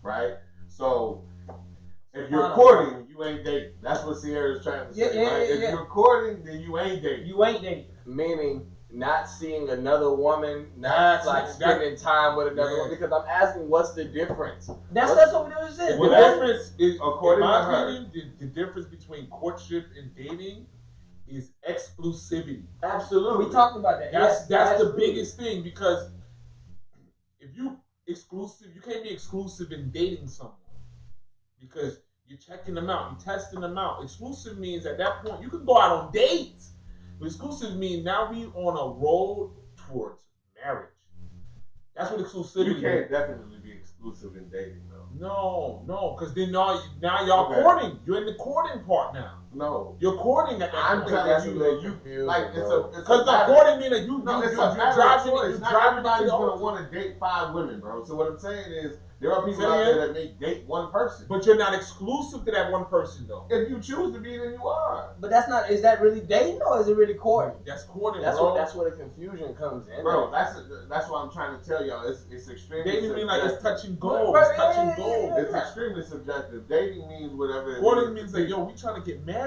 Right? So if you're courting, you ain't dating. That's what Sierra is trying to say. Right? If you're courting, then you ain't dating. You ain't dating. Meaning not seeing another woman, not like spending time with another woman? Because I'm asking, what's the difference? That's what we just said. The difference is, According in to my her. opinion, the difference between courtship and dating is exclusivity. Absolutely. We talked about that. That's the absolutely. biggest thing, because if you can't be exclusive in dating someone, because you're checking them out, you're testing them out. Exclusive means at that point you can go out on dates. But exclusive means now we on a road towards marriage. That's what exclusivity You can't definitely be exclusive in dating, though. No, because then now y'all courting. You're in the courting part now. No. You're courting at that I'm point. telling you that you like it's Because the matter. courting means that you're It's a driving matter of it. choice. You're Not driving everybody's it to the gonna altar. want to date 5 women, bro. So what I'm saying is there are people Say out it. there that may date one person. But you're not exclusive to that one person, though. If you choose to be, then you are. But that's not. Is that really dating or is it really courting? That's courting, That's bro. where the confusion comes in. Bro, that's what I'm trying to tell y'all. It's extremely Dating means like it's subjective. touch and go. Right, It's touch and yeah, go. It's extremely subjective. Dating means whatever it Courting means. means like, yo, we trying to get married.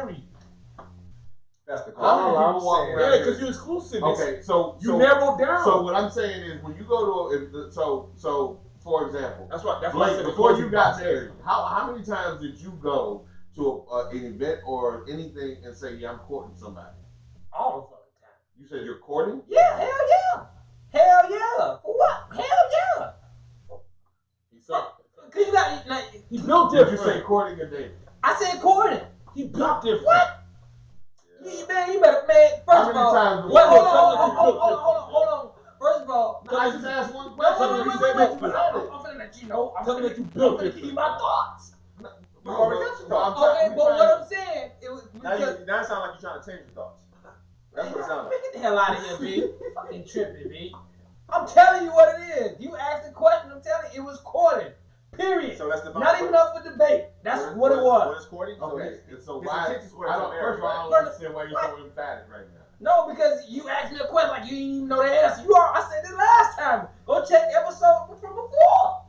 That's the How many call. people walk Yeah, around because here? you're exclusive. Okay, so You narrow down. So what I'm saying is, when you go to so for example, That's why I Blake, said before you got married, how many times did you go to an event or anything and say, "Yeah, I'm courting somebody"? All the fucking time. You said you're courting. Yeah, hell yeah. For what? Hell yeah. He sucked. Cause you got like, He built Did you different. say courting or dating? I said courting. He built different. What? Yeah. Man, you better, man. How First of many all, times wait, before- hold on. First of all, I just asked one wait, question. wait, You wait, said wait, that wait. you I'm had it. finna let you know. I'm Tell me finna that you built give you different. my thoughts. You already got your thoughts. Okay, but what I'm saying, it was Now because you sound like you're trying to change your thoughts. That's what it sounds man, like. get the hell out of here, B. Fucking tripping, B. I'm telling you what it is. You asked the question. I'm telling you, it was courting. Period. So that's the Not even up for debate. That's what it What was. is courting? Okay, so his why? intentions were I to don't, marry, first of all, I right? don't understand why you're so emphatic right now. No, because you asked me a question like you didn't even know the answer. I said it last time. Go check episode from before.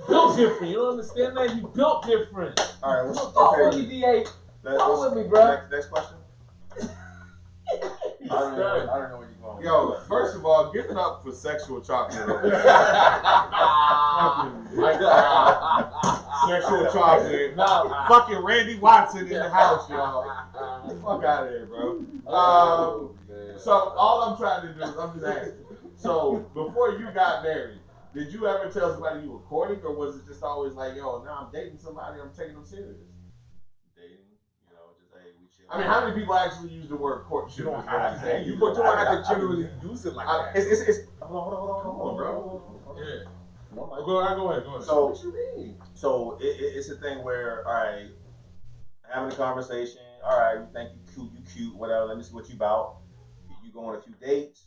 Built different. You don't understand that? You built different. All right. Fuck with you, DA. Fuck with me, bro. Next question. I don't know where you're going. Yo, first of all, give it up for sexual chocolate. Sexual chocolate. Fucking Randy Watson in the house, y'all. Get the fuck out of here, bro. So all I'm trying to do is I'm just asking. So before you got married, did you ever tell somebody you were courting, or was it just always like, yo, now I'm dating somebody, I'm taking them serious? Dating, just hey, we chill. I mean, how many people actually use the word courtship? You don't is what I'm have to. saying. You don't have to generally use it like that. It's hold on, bro. Yeah. One mic. Go ahead. So, What you mean? So it's a thing where, all right, having a conversation, all right, you think you cute, whatever. Let me see what you about. You go on a few dates.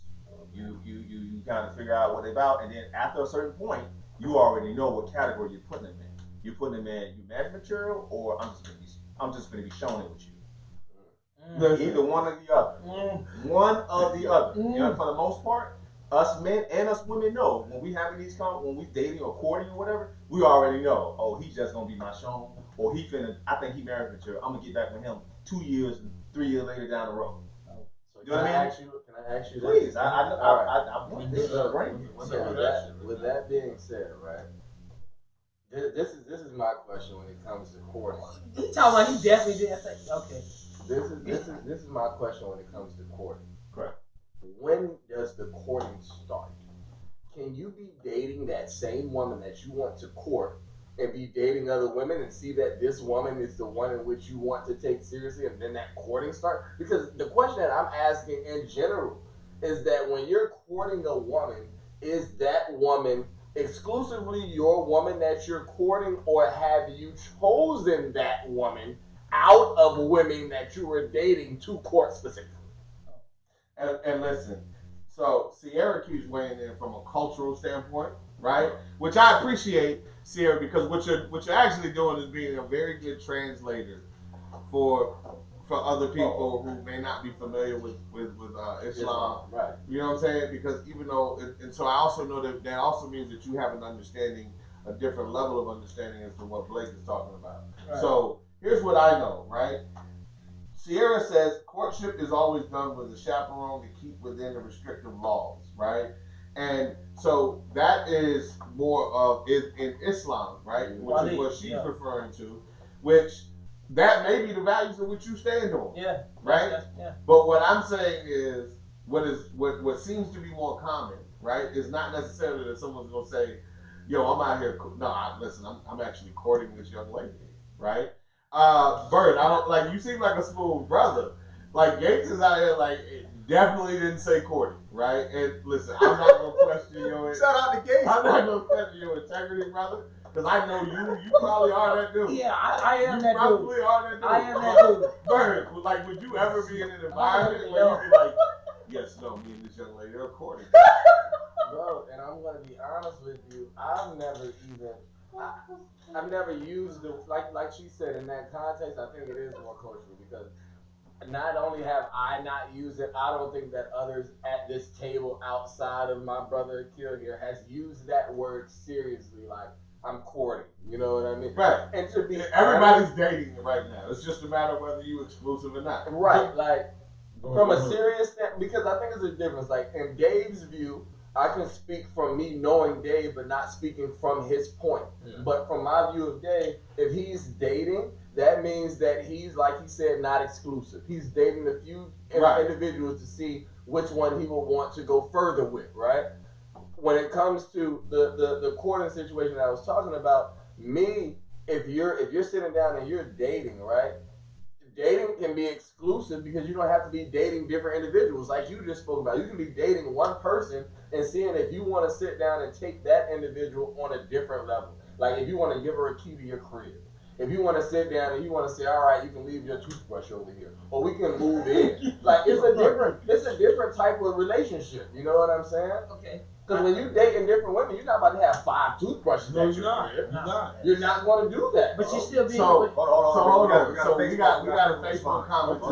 You kind of figure out what they about, and then after a certain point, you already know what category you're putting them in. You're putting them in you marriage material, or I'm just gonna be showing it with you. Either one or the other. One or the other. You know, for the most part, us men and us women know when we having these when we dating or courting or whatever, we already know. Oh, he's just gonna be my showman, or I think he married material. I'm gonna get back with him 2 years, 3 years later down the road. So You know what I mean? Can I ask you this? Please, I want So, this to bring you. with that being said, right? This is my question when it comes to courting. He talking about he definitely didn't say okay. This is my question when it comes to courting. Correct. When does the courting start? Can you be dating that same woman that you want to court and be dating other women and see that this woman is the one in which you want to take seriously, and then that courting starts? Because the question that I'm asking in general is that when you're courting a woman, is that woman exclusively your woman that you're courting, or have you chosen that woman out of women that you were dating to court specifically? And listen, so Sierra keeps weighing in from a cultural standpoint, right? Which I appreciate, Sierra, because what you're actually doing is being a very good translator for other people who may not be familiar with Islam. Right. You know what I'm saying? Because even though, and so I also know that also means that you have an understanding, a different level of understanding as to what Blake is talking about. Right. So here's what I know, right? Sierra says courtship is always done with a chaperone to keep within the restrictive laws, right? And so that is more of in Islam, right? Which is what she's referring to, which that may be the values in which you stand on. Yeah. Right? Yeah. But what I'm saying is what seems to be more common, right, is not necessarily that someone's gonna say, yo, I'm out here. No, listen, I'm actually courting this young lady, right? Bird, I don't like you. Seem like a smooth brother. Like Gates is out here, like definitely didn't say courting, right? And listen, I'm not gonna question your. Shout out to Gates. I'm not gonna question your integrity, brother, because I know you. You probably are that dude. Yeah, I am that dude. You probably are that dude. I am that dude. Bird, like, would you ever be in an environment where you be like, yes, no, me and this young lady are courting? Bro, and I'm gonna be honest with you. I've never used the like she said in that context. I think it is more cultural because not only have I not used it, I don't think that others at this table outside of my brother Akil here has used that word seriously. Like I'm courting, you know what I mean? Right. And to be everybody's dating right now. It's just a matter of whether you exclusive or not. Right. Like from a serious standpoint, because I think there's a difference. Like in Dave's view, I can speak from me knowing Dave, but not speaking from his point. Yeah. But from my view of Dave, if he's dating, that means that he's, like he said, not exclusive. He's dating a few individuals to see which one he will want to go further with, right? When it comes to the courting situation I was talking about, me, if you're sitting down and you're dating, right? Dating can be exclusive because you don't have to be dating different individuals like you just spoke about. You can be dating one person and seeing if you want to sit down and take that individual on a different level. Like if you want to give her a key to your crib. If you want to sit down and you want to say, all right, you can leave your toothbrush over here, or we can move in. Like it's a different type of relationship. You know what I'm saying? Okay. Because when you dating different women, you're not about to have 5 toothbrushes. No, you're not. You're not going to do that. But you still being. Hold on. So we got a Facebook comment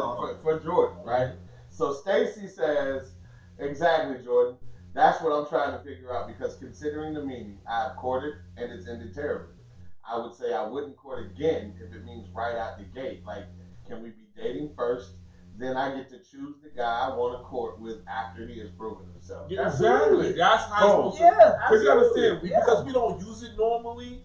for Jordan, right? So Stacy says, exactly, Jordan. That's what I'm trying to figure out because considering the meaning, I have courted and it's ended terribly. I would say I wouldn't court again if it means right out the gate. Like, can we be dating first? Then I get to choose the guy I want to court with after he has proven himself. Yeah, exactly. That's how it's supposed to. Because you understand, because we don't use it normally,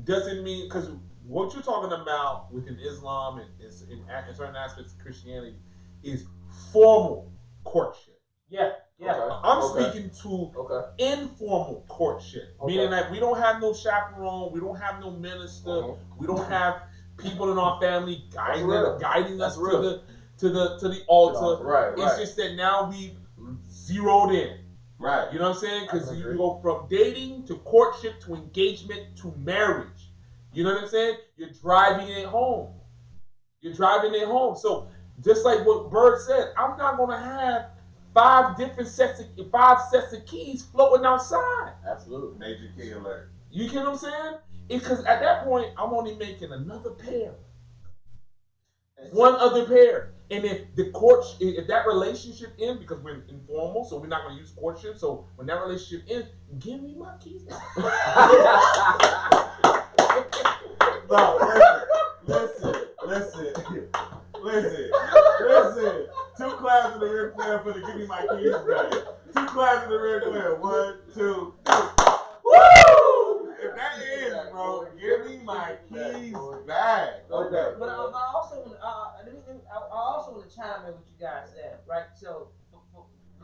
doesn't mean because what you're talking about within Islam and in certain aspects of Christianity is formal courtship. Yeah. Okay. I'm speaking to informal courtship, meaning that we don't have no chaperone, we don't have no minister, we don't have people in our family guiding us to the altar. Right. It's just that now we zeroed in. Right. You know what I'm saying? Because you go from dating to courtship to engagement to marriage. You know what I'm saying? You're driving it home. So just like what Bird said, I'm not gonna have 5 sets of keys floating outside. Absolutely. Major key alert. You get what I'm saying? Because at that point, I'm only making another pair. One other pair. And if that relationship ends, because we're informal, so we're not going to use courtship, so when that relationship ends, give me my keys back. No, listen. 2 claps in the rear player for the give me my keys back. 2 claps in the rear player. 1, 2, 3. Woo! If that ends, bro, give me my keys back. Okay. But I also want to chime in what you guys said, right? So,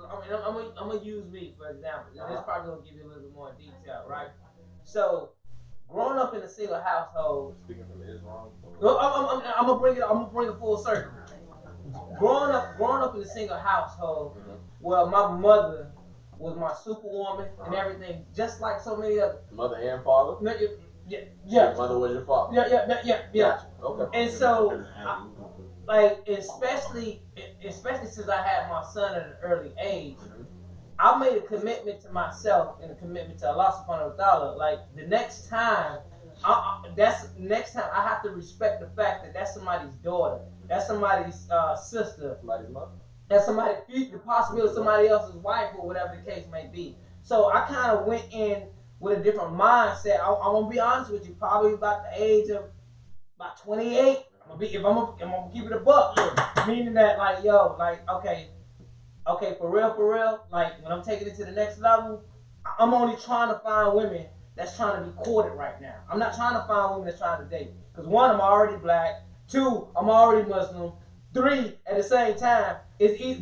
I'm gonna use me for example. This probably gonna give you a little bit more detail, right? So, growing up in a single household. Speaking from Islam. I'm gonna bring it full circle. Growing up in a single household, well, my mother was my superwoman and everything, just like so many other. Mother and father. Yeah. Your mother was your father. Yeah. Okay. And so, especially since I had my son at an early age, I made a commitment to myself and a commitment to Allah Subhanahu wa Taala. Like the next time, I have to respect the fact that that's somebody's daughter, that's somebody's sister, Somebody's mother. that's the possibility of somebody else's wife or whatever the case may be. So I kind of went in with a different mindset. I'm gonna be honest with you, probably about the age of about 28. if I'm gonna keep it a buck, meaning that like yo, like okay, for real, like when I'm taking it to the next level, I'm only trying to find women that's trying to be courted right now. I'm not trying to find women that's trying to date. Because one, I'm already black. Two, I'm already Muslim. Three, at the same time,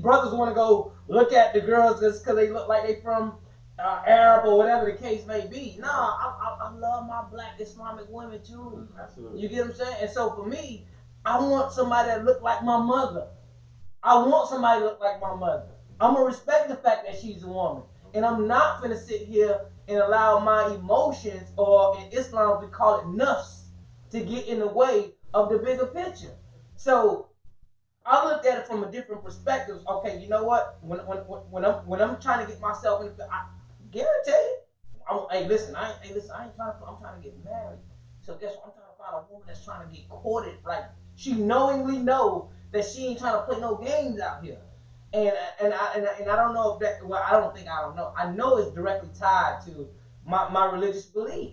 brothers want to go look at the girls just because they look like they from Arab or whatever the case may be. Nah, I love my black Islamic women too. Absolutely. You get what I'm saying? And so for me, I want somebody that look like my mother. I want somebody to look like my mother. I'm going to respect the fact that she's a woman. And I'm not going to sit here and allow my emotions, or in Islam we call it nafs, to get in the way of the bigger picture. So I looked at it from a different perspective. Okay, you know what? When I'm trying to get myself in, I guarantee you. Hey, listen, I ain't trying to. I'm trying to get married. So guess what? I'm trying to find a woman that's trying to get courted. Like she knowingly know that she ain't trying to play no games out here. And I don't know if that. Well, I don't know. I know it's directly tied to my religious belief.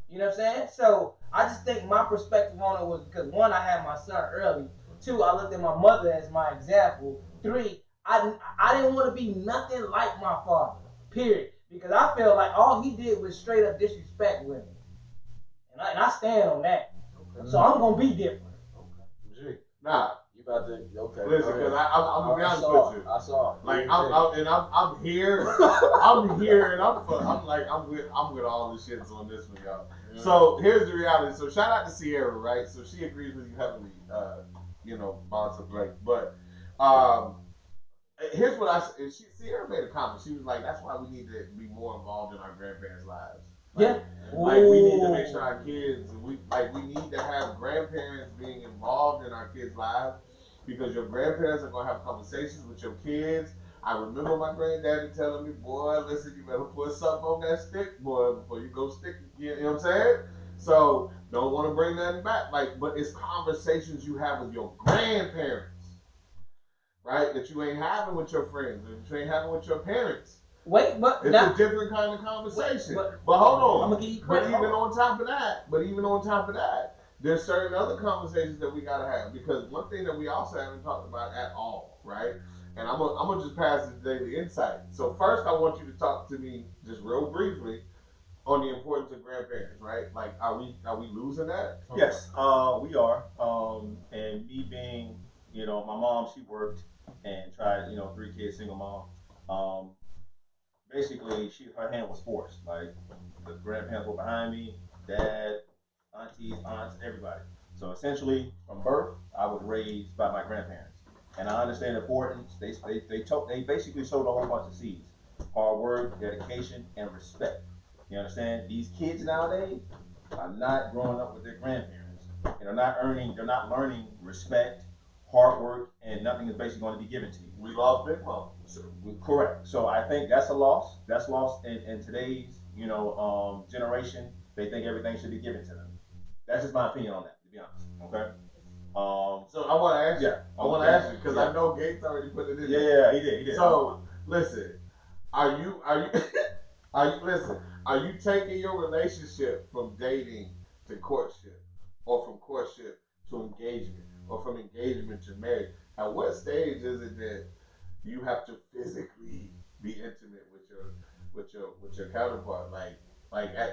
You know what I'm saying? So I just think my perspective on it was because one, I had my son early. Two, I looked at my mother as my example. Three, I didn't want to be nothing like my father. Period. Because I felt like all he did was straight up disrespect women. And I stand on that. Okay. So I'm gonna be different. Okay. Nah. You about to okay? Listen, because I'm gonna be honest with you. I saw. Like I'm here. I'm here, and I'm with all the shits on this one, y'all. Yeah. So here's the reality. So shout out to Sierra, right? So she agrees with you heavily. Bonds of Blake. But here's what Sierra made a comment. She was like, "That's why we need to be more involved in our grandparents' lives." Yeah. Like we need to make sure our kids, we need to have grandparents being involved in our kids' lives, because your grandparents are gonna have conversations with your kids. I remember my granddaddy telling me, "Boy, listen, you better put something on that stick, boy, before you go stick." You know what I'm saying? So don't want to bring nothing back. But it's conversations you have with your grandparents, right? That you ain't having with your friends, that you ain't having with your parents. Wait, but it's a different kind of conversation. But hold on. I'm gonna give you credit. But even on top of that, there's certain other conversations that we gotta have, because one thing that we also haven't talked about at all, right? And I'm gonna just pass this daily insight. So first, I want you to talk to me just real briefly on the importance of grandparents, right? Like, are we losing that? Yes, we are. And me being, my mom, she worked and tried, 3 kids, single mom. Basically, her hand was forced. Like, the grandparents were behind me, dad, aunties, aunts, everybody. So essentially, from birth, I was raised by my grandparents, and I understand the importance. They basically sowed a whole bunch of seeds: hard work, dedication, and respect. You understand? These kids nowadays are not growing up with their grandparents, and they're not learning respect, hard work, and nothing is basically going to be given to you. We lost Big Mom. Correct. So I think that's a loss. That's lost in today's, generation. They think everything should be given to them. That's just my opinion on that, to be honest. Okay. So I want to ask you. Yeah. I want to ask you, because I know Gates already put it in. Yeah, he did. So listen, are you listen? Are you taking your relationship from dating to courtship, or from courtship to engagement, or from engagement to marriage? At what stage is it that you have to physically be intimate with your counterpart?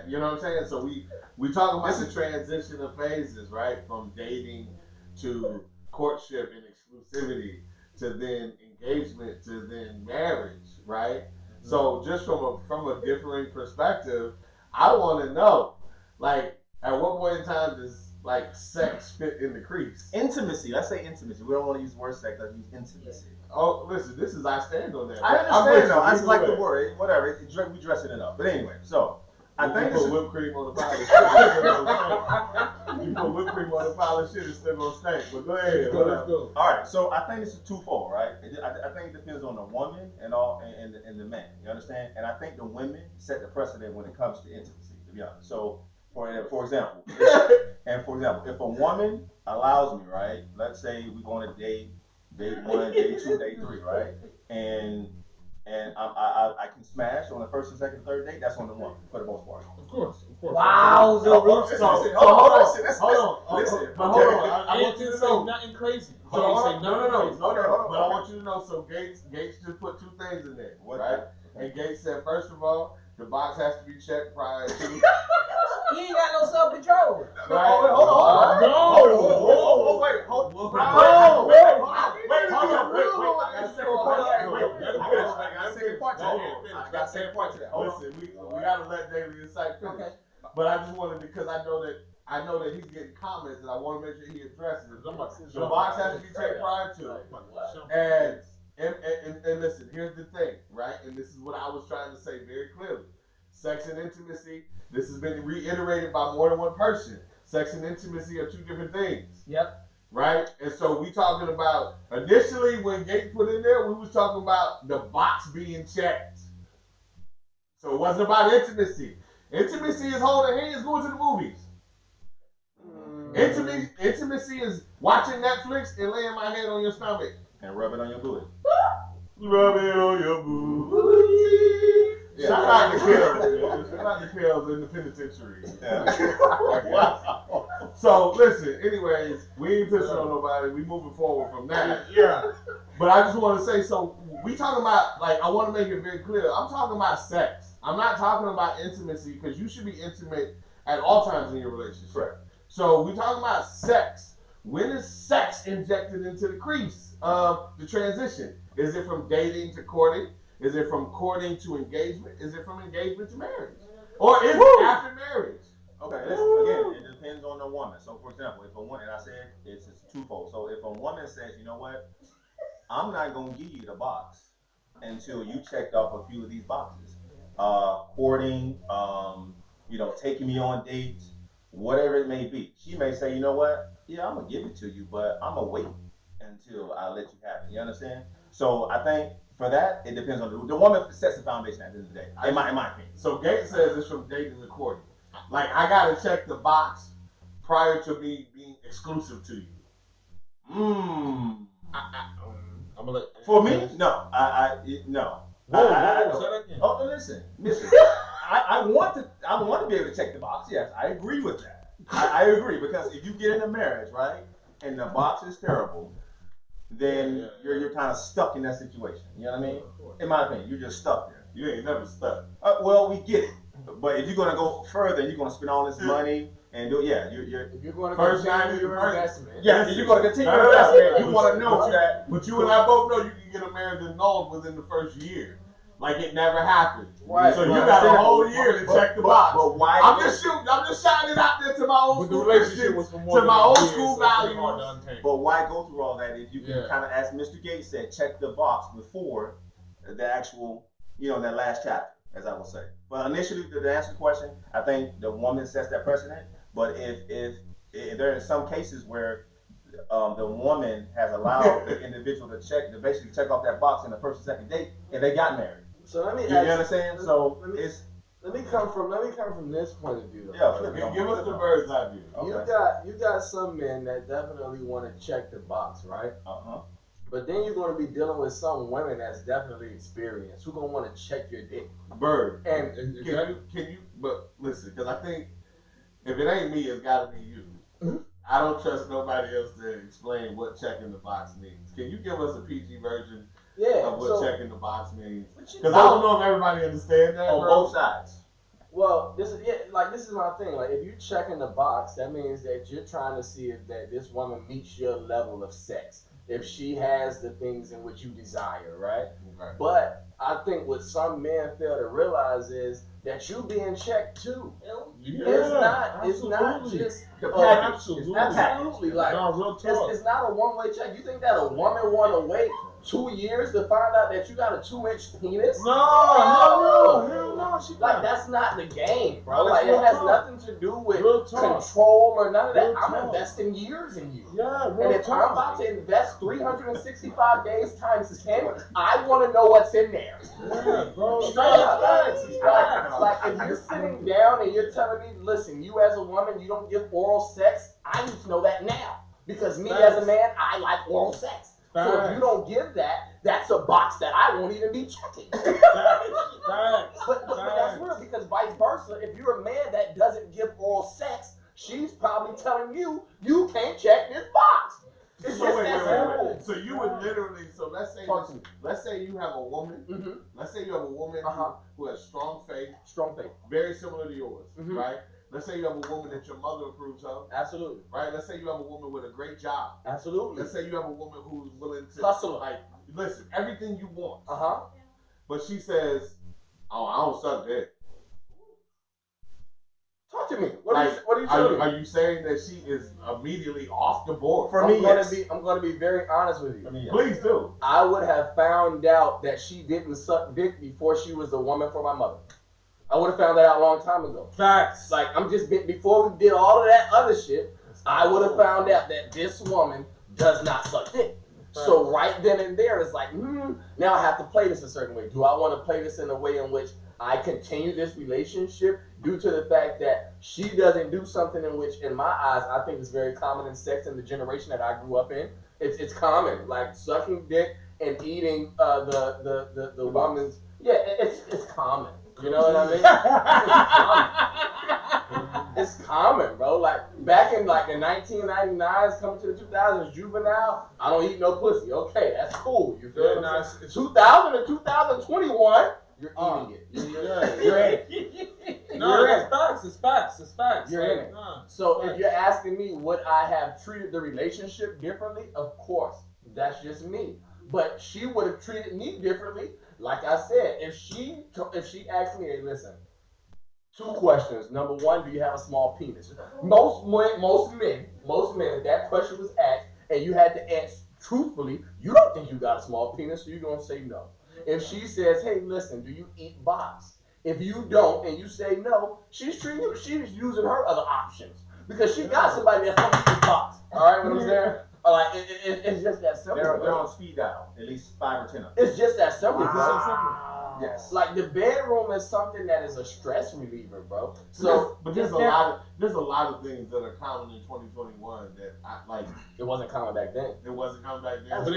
You know what I'm saying? So we talk about the transition of phases, right? From dating to courtship and exclusivity, to then engagement, to then marriage, right? Mm-hmm. So just from a differing perspective, I want to know, like, at what point in time does sex fit in the crease? Intimacy. Let's say intimacy. We don't want to use the word sex. Let's use intimacy. Oh, listen, this is I stand on that. I understand though. I just like the word. Whatever. We dressing it up. But anyway, so I think you put whipped cream on the pile of shit. You put whipped cream on the pile of shit, it's still gonna stink. But go ahead. Let's go. All right. So I think this is twofold, right? I think it depends on the woman and the man. You understand? And I think the women set the precedent when it comes to intimacy. To be honest. So for example, if a woman allows me, right? Let's say we go on a date 1, date 2, date 3, right? And and I can smash on the first and second, third date, that's on the woman for the most part. Of course. Wow, Listen, hold on. But Okay. hold on. I want you to know. Nothing crazy. Hold on. No. But I want you to know. So Gates just put two things in there, right? And Gates said, first of all, the box has to be checked prior to. He ain't got no self-control. Right? Hold on. No. Wait. Hold on. Wait. I got to say a point to that. Listen, we got to let Daily Insight finish. Okay. But I just wanted, because I know that he's getting comments, and I want to make sure he addresses it. The box has to be checked prior to. And listen, here's the thing, right? And this is what I was trying to say very clearly. Sex and intimacy, this has been reiterated by more than one person. Sex and intimacy are two different things. Yep. Right? And so we talking about, initially when Gates put in there, we was talking about the box being checked. So it wasn't about intimacy. Intimacy is holding hands, going to the movies. Intimacy is watching Netflix and laying my head on your stomach. And rub it on your booty. Rub it on your booty. Shout out to Kells. Shout out to Kells in the penitentiary. So listen, anyways, we ain't pissing on nobody. We moving forward from that. Yeah. But I just want to say, so we talking about, like, I want to make it very clear. I'm talking about sex. I'm not talking about intimacy, because you should be intimate at all times in your relationship. Right. So we talking about sex. When is sex injected into the crease of the transition? Is it from dating to courting? Is it from courting to engagement? Is it from engagement to marriage? Or is it after marriage? Okay, again, it depends on the woman. So, for example, if a woman, and I said it's twofold. So, if a woman says, you know what, I'm not going to give you the box until you checked off a few of these boxes. Courting, taking me on dates, whatever it may be. She may say, you know what, yeah, I'm going to give it to you, but I'm going to wait until I let you have it. You understand? So, I think for that, it depends on the woman sets the foundation at the end of the day, in my opinion. So, Gates says it's from dating to courting. Like, I got to check the box prior to me being exclusive to you. I'm gonna let. For me, no. No. Oh, listen. I want to be able to check the box. Yes, I agree with that. I agree, because if you get in a marriage, right, and the box is terrible, then you're kind of stuck in that situation. You know what I mean? In my opinion, you're just stuck there. You ain't never stuck. Well, we get it, but if you're gonna go further, you're gonna spend all this money and do you're If you're going to first continue your investment, if you're gonna continue your investment, you want to know that. But you and I both know you can get a marriage annulled within the first year. Like it never happened. Right. So you got a whole year to check the box. But why? I'm just shining it out there to my old school Christians, to my old school values. But why go through all that if you can kind of, as Mr. Gates said, check the box before the actual, that last chapter, as I will say. But initially, to answer the question, I think the woman sets that precedent. But if there are some cases where the woman has allowed the individual to basically check off that box in the first and second date, and they got married. So let me you understand? So let me come from this point of view. Give us the bird's eye view. Okay. You got some men that definitely want to check the box, right? But then you're going to be dealing with some women that's definitely experienced who gonna want to check your dick. Bird. And can you? But listen, because I think if it ain't me, it's got to be you. I don't trust nobody else to explain what checking the box means. Can you give us a PG version of what checking the box means? Because I don't know if everybody understands that. On both sides. Well, this is my thing. Like, if you checking the box, that means that you're trying to see if that this woman meets your level of sex. If she has the things in which you desire, right? Okay. But I think what some men fail to realize is that you being checked too. It's not just the package. Absolutely. Like, real talk. It's not a one-way check. You think that a woman want to wait 2 years to find out that you got a 2-inch penis? No. That's not the game, bro. Like, it has nothing to do with control or none of that. I'm investing years in you. And if I'm about to invest 365 days times 10, I want to know what's in there. Yeah, bro. Like, if you're sitting down and you're telling me, listen, you as a woman, you don't give oral sex, I need to know that now. Because me as a man, I like oral sex. So if you don't give that, that's a box that I won't even be checking. Facts. But that's real, because vice versa, if you're a man that doesn't give oral sex, she's probably telling you, you can't check this box. It's So just wait. that simple. So you would literally, so let's say you have a woman, Mm-hmm. let's say you have a woman who has strong faith, very similar to yours, right? Let's say you have a woman that your mother approves of. Absolutely. Right? Let's say you have a woman with a great job. Absolutely. Let's say you have a woman who's willing to hustle. like, listen, everything you want. Uh-huh. But she says, oh, I don't suck dick. Talk to me. What are you telling me? Are you saying that she is immediately off the board? I'm gonna be very honest with you. Please do. I would have found out that she didn't suck dick before she was the woman for my mother. I would have found that out a long time ago. Facts. Like, before we did all of that other shit, I would have found out that this woman does not suck dick. So right then and there, it's like, now I have to play this a certain way. Do I want to play this in a way in which I continue this relationship due to the fact that she doesn't do something in which, in my eyes, I think is very common in sex in the generation that I grew up in? It's common, like sucking dick and eating the woman's. Yeah, it's common. You know what I mean? It's common, bro. Like back in like the 1999s, coming to the 2000s, juvenile. I don't eat no pussy. Okay, that's cool. You feel me? Nice. 2000 to 2021, you're eating it. You're in it. No, it's facts. You're in it. So if you're asking me, would I have treated the relationship differently? Of course, that's just me. But she would have treated me differently. Like I said, if she asked me, hey, listen, 2 questions. Number 1, do you have a small penis? Most men, if that question was asked and you had to answer truthfully, you don't think you got a small penis, so you're gonna say no. If she says, hey, listen, do you eat box? If you don't and you say no, she's using her other options because she got somebody that's gonna eat box. All right, what I'm saying? Like it's just that simple. They're on speed dial, at least 5 or 10 of them. It's just that simple, bro. Wow. Yes. Like the bedroom is something that is a stress reliever, bro. So, but there's a lot of things that are common in 2021 that I like. It wasn't common back then. It wasn't common back then. But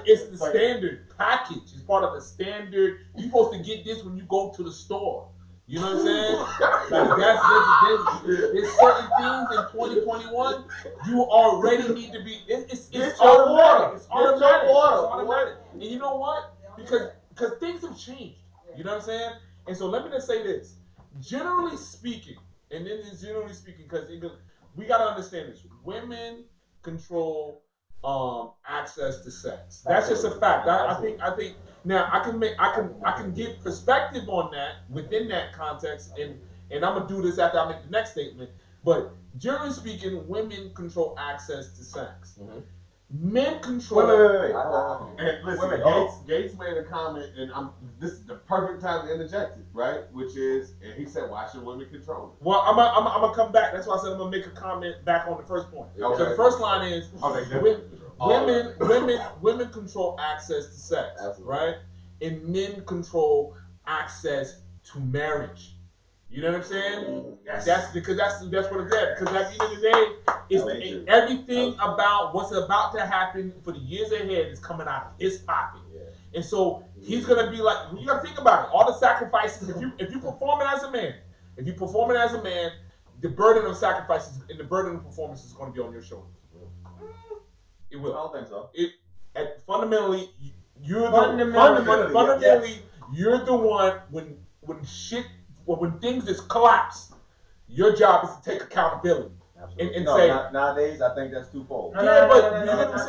it's the standard package. It's part of the standard. You're supposed to get this when you go to the store. You know what I'm saying? Like there's certain things in 2021 you already need to be. It's automatic. It's automatic. And you know what? Because things have changed. You know what I'm saying? And so let me just say this. Generally speaking, because we gotta understand this. Women control access to sex. That's just a fact. I think now I can give perspective on that within that context, and I'm gonna do this after I make the next statement. But generally speaking, women control access to sex. Mm-hmm. Men control. Wait. And listen, Gates made a comment, and this is the perfect time to interject it, right? Which is, and he said, "Why should women control it?" Well, I'm gonna come back. That's why I said I'm gonna make a comment back on the first point. Okay. So the first line is, women control access to sex, Absolutely. right? And men control access to marriage. You know what I'm saying? Yes. That's what it's at. Because at the end of the day, it's everything about what's about to happen for the years ahead is coming out of his pocket. Yeah. And so he's gonna be like, you gotta think about it. All the sacrifices. If you performing as a man, the burden of sacrifices and the burden of performance is gonna be on your shoulders. It will. I don't think so. Fundamentally, you're the one when things just collapse. Your job is to take accountability and say. Nowadays, I think that's twofold. Fundamentally. Even if she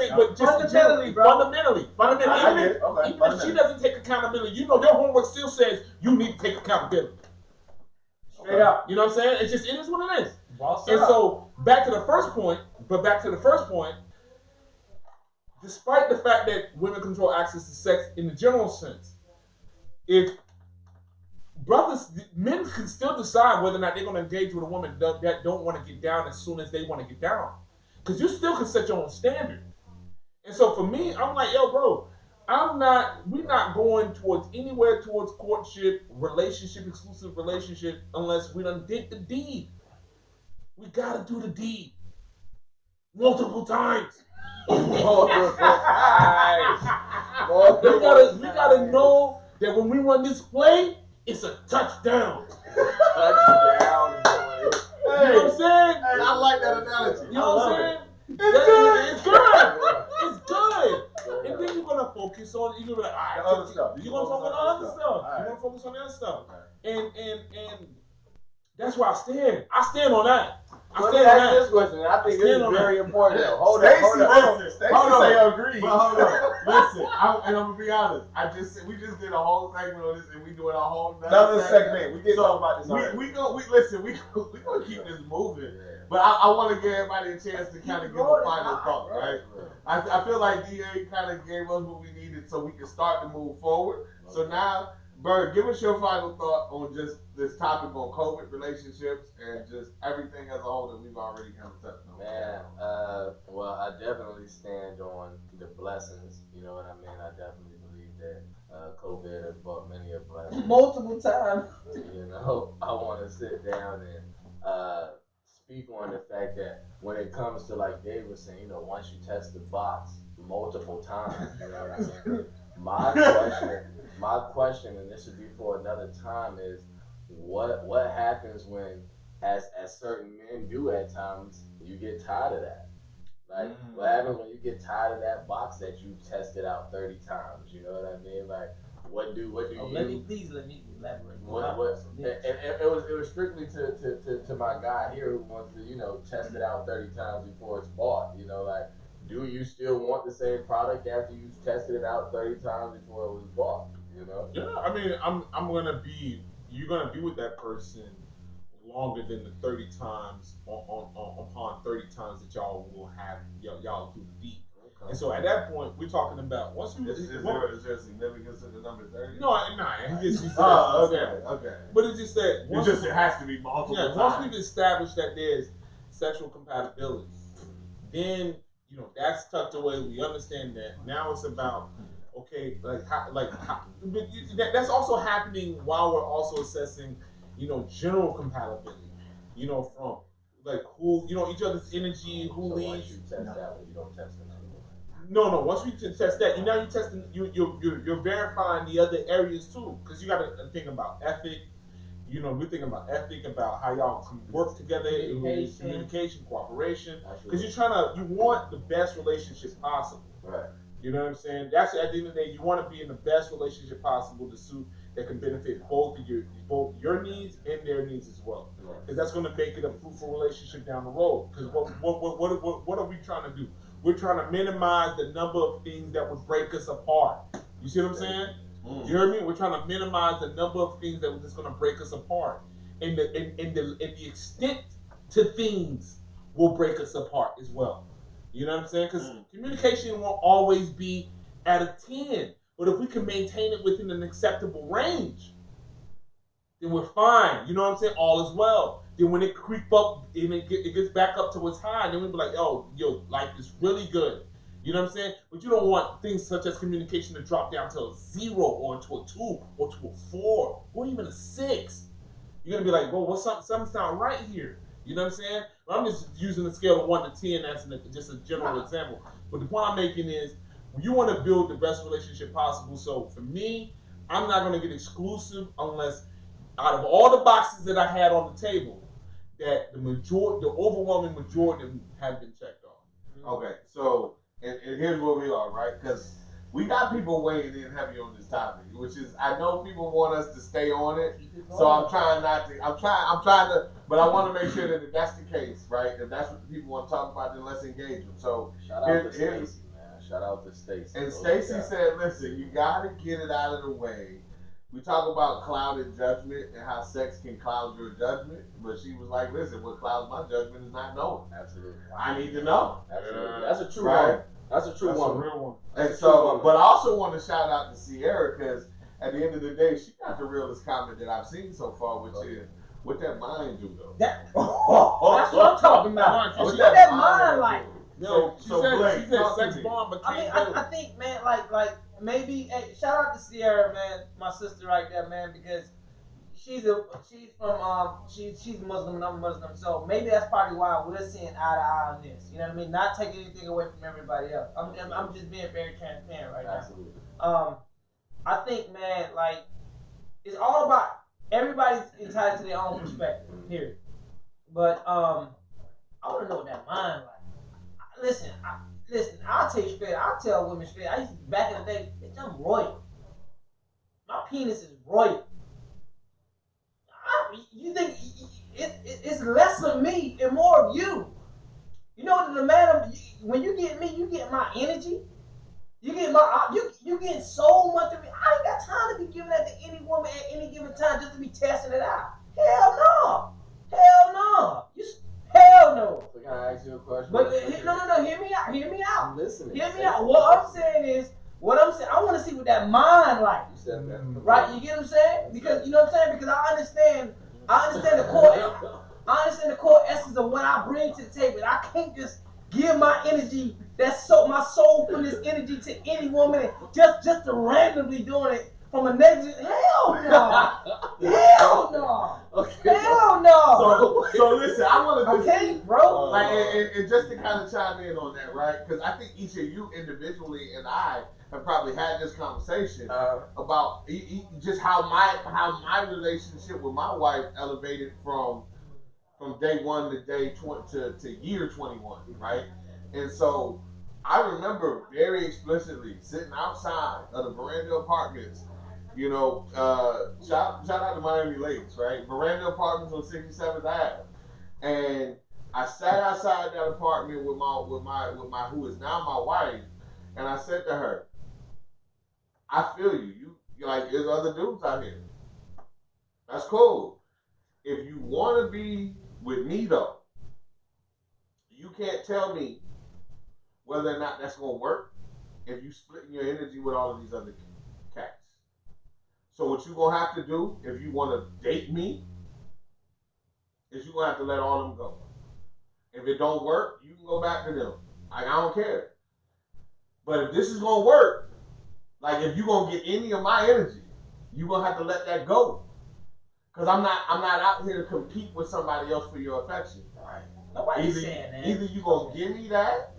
Fundamentally. doesn't take accountability, your homework still says you need to take accountability. Straight up. You know what I'm saying? It is what it is. Boss And up. so back to the first point. Despite the fact that women control access to sex in the general sense, men can still decide whether or not they're going to engage with a woman that don't want to get down as soon as they want to get down. Because you still can set your own standard. And so for me, I'm like, yo, bro, we're not going anywhere towards courtship, exclusive relationship, unless we done did the deed. We got to do the deed. Multiple times. We gotta know that when we run this play, it's a touchdown. Touchdown, boy. You know what I'm saying? Hey, I like that analogy. You know what I'm saying? It's good. It's good. And then you're gonna focus on. You're gonna be like, all right, other stuff. You're gonna focus on other stuff. Right. You're gonna focus on that stuff. Okay. And that's where I stand. I stand on that. Let me ask this question. I think this is very important. Hold up. Stacy say agree. But hold on. Listen, and I'm gonna be honest. We just did a whole segment on this, and we doing a whole Another segment. We did talk about this We already. gonna keep this moving. But I want to give everybody a chance to kind of give a final thought, right? I feel like DA kind of gave us what we needed so we can start to move forward. So now, Bird, give us your final thought on just this topic on COVID relationships and just everything as a whole that we've already kind of touched on. Man, well, I definitely stand on the blessings. You know what I mean? I definitely believe that COVID has brought many a blessing. Multiple times. You know, I want to sit down and speak on the fact that when it comes to, like Dave was saying, you know, once you test the box multiple times, you know what I mean? My question, and this should be for another time, is what happens when, as certain men do at times, you get tired of that? Like, what happens when you get tired of that box that you tested out 30 times? You know what I mean? Like, what do you? Let me elaborate. It was strictly to my guy here who wants to, you know, test it out 30 times before it's bought. You know, like, do you still want the same product after you've tested it out 30 times before it was bought? You know? Yeah, I mean, you're gonna be with that person longer than the 30 times upon 30 times that y'all will have y'all do deep. Okay. And so at that point, we're talking about once you Is there significance to the number 30? No, it's just okay. But it's just that it has to be multiple times. Once we've established that there's sexual compatibility, then you know that's tucked away. We understand that. Now it's about that's also happening while we're also assessing, you know, general compatibility. You know, from like who, you know, each other's energy, who So leads. once you test that one, you don't test it anymore. No. Once we test that, you're testing. You're verifying the other areas too, because you got to think about ethic. You know, we're thinking about ethic, about how y'all can work together, communication, cooperation. Because you want the best relationship possible. Right. You know what I'm saying? That's at the end of the day, you want to be in the best relationship possible to suit that can benefit both your needs and their needs as well. Because that's going to make it a fruitful relationship down the road. Because what are we trying to do? We're trying to minimize the number of things that would break us apart. You see what I'm saying? You hear me? We're trying to minimize the number of things that are just going to break us apart, and the extent to things will break us apart as well. You know what I'm saying? Because communication won't always be at a 10, but if we can maintain it within an acceptable range, then we're fine. You know what I'm saying? All is well. Then when it creep up and it gets back up to its high, then we'll be like, oh, life is really good. You know what I'm saying? But you don't want things such as communication to drop down to a 0 or to a 2 or to a 4 or even a 6. You're going to be like, well, something's not right here. You know what I'm saying? But I'm just using the scale of 1 to 10 as just a general example. But the point I'm making is you want to build the best relationship possible. So for me, I'm not going to get exclusive unless out of all the boxes that I had on the table, that the overwhelming majority of them have been checked off. Okay, so and here's where we are, right? Because we got people weighing in heavy on this topic, which is I know people want us to stay on it, so I'm trying not to. I'm trying to, but I want to make sure that if that's the case, right? If that's what the people want to talk about, then let's engage them. So shout out to Stacy, man. Shout out to Stacy. And Stacy said, "Listen, you got to get it out of the way." We talk about clouded judgment and how sex can cloud your judgment, but she was like, "Listen, what clouds my judgment is not knowing. Absolutely. I need to know." Absolutely. That's a true right. one. That's a true That's one. A real one. And so, but I also want to shout out to Sierra because at the end of the day, she got the realest comment that I've seen so far, which is, "What that mind do though?" That's what I'm talking about. What that mind like? So Blake, she said talk to sex me. bomb, but I think, man, like maybe, hey, shout out to Sierra, man, my sister right there, man, because she's Muslim and I'm Muslim, so maybe that's probably why we're seeing eye to eye on this. You know what I mean? Not taking anything away from everybody else. I'm just being very transparent right now. Absolutely. I think, man, like it's all about everybody's entitled to their own perspective. Period. But I want to know what that mind like. Listen, I'll tell you straight. I'll tell women straight. I used to, back in the day, bitch, I'm royal. My penis is royal. You think it's less of me and more of you? You know what the man when you get me, you get my energy. You get you get so much of me. I ain't got time to be giving that to any woman at any given time just to be testing it out. Hell no. Hell no. Hell no. So can I ask you a question? But no. Hear me out. I'm listening. Hear me out. What I'm saying, I want to see what that mind like. You said that. Right? You get what I'm saying? Because you know what I'm saying? Because I understand the core. I understand the core essence of what I bring to the table. I can't just give my energy, my soulfulness energy to any woman just to randomly doing it from a negative. Hell no. Hell no. Okay. Hell no. So listen, I want to Okay, bro. like, and just to kind of chime in on that, right? Because I think each of you individually and I have probably had this conversation about just how my relationship with my wife elevated from day one to to year 21, right? And so I remember very explicitly sitting outside of the Veranda Apartments. You know, shout out to Miami Lakes, right? Veranda Apartments on 67th Ave, and I sat outside that apartment with my who is now my wife, and I said to her, "I feel you. You like there's other dudes out here. That's cool. If you want to be with me though, you can't tell me whether or not that's gonna work if you splitting your energy with all of these other cats. So what you gonna have to do if you want to date me is you gonna have to let all them go. If it don't work, you can go back to them. Like, I don't care. But if this is gonna work, like if you gonna get any of my energy, you gonna have to let that go. Cause I'm not out here to compete with somebody else for your affection. Right. Nobody's saying that. Either you gonna give me that,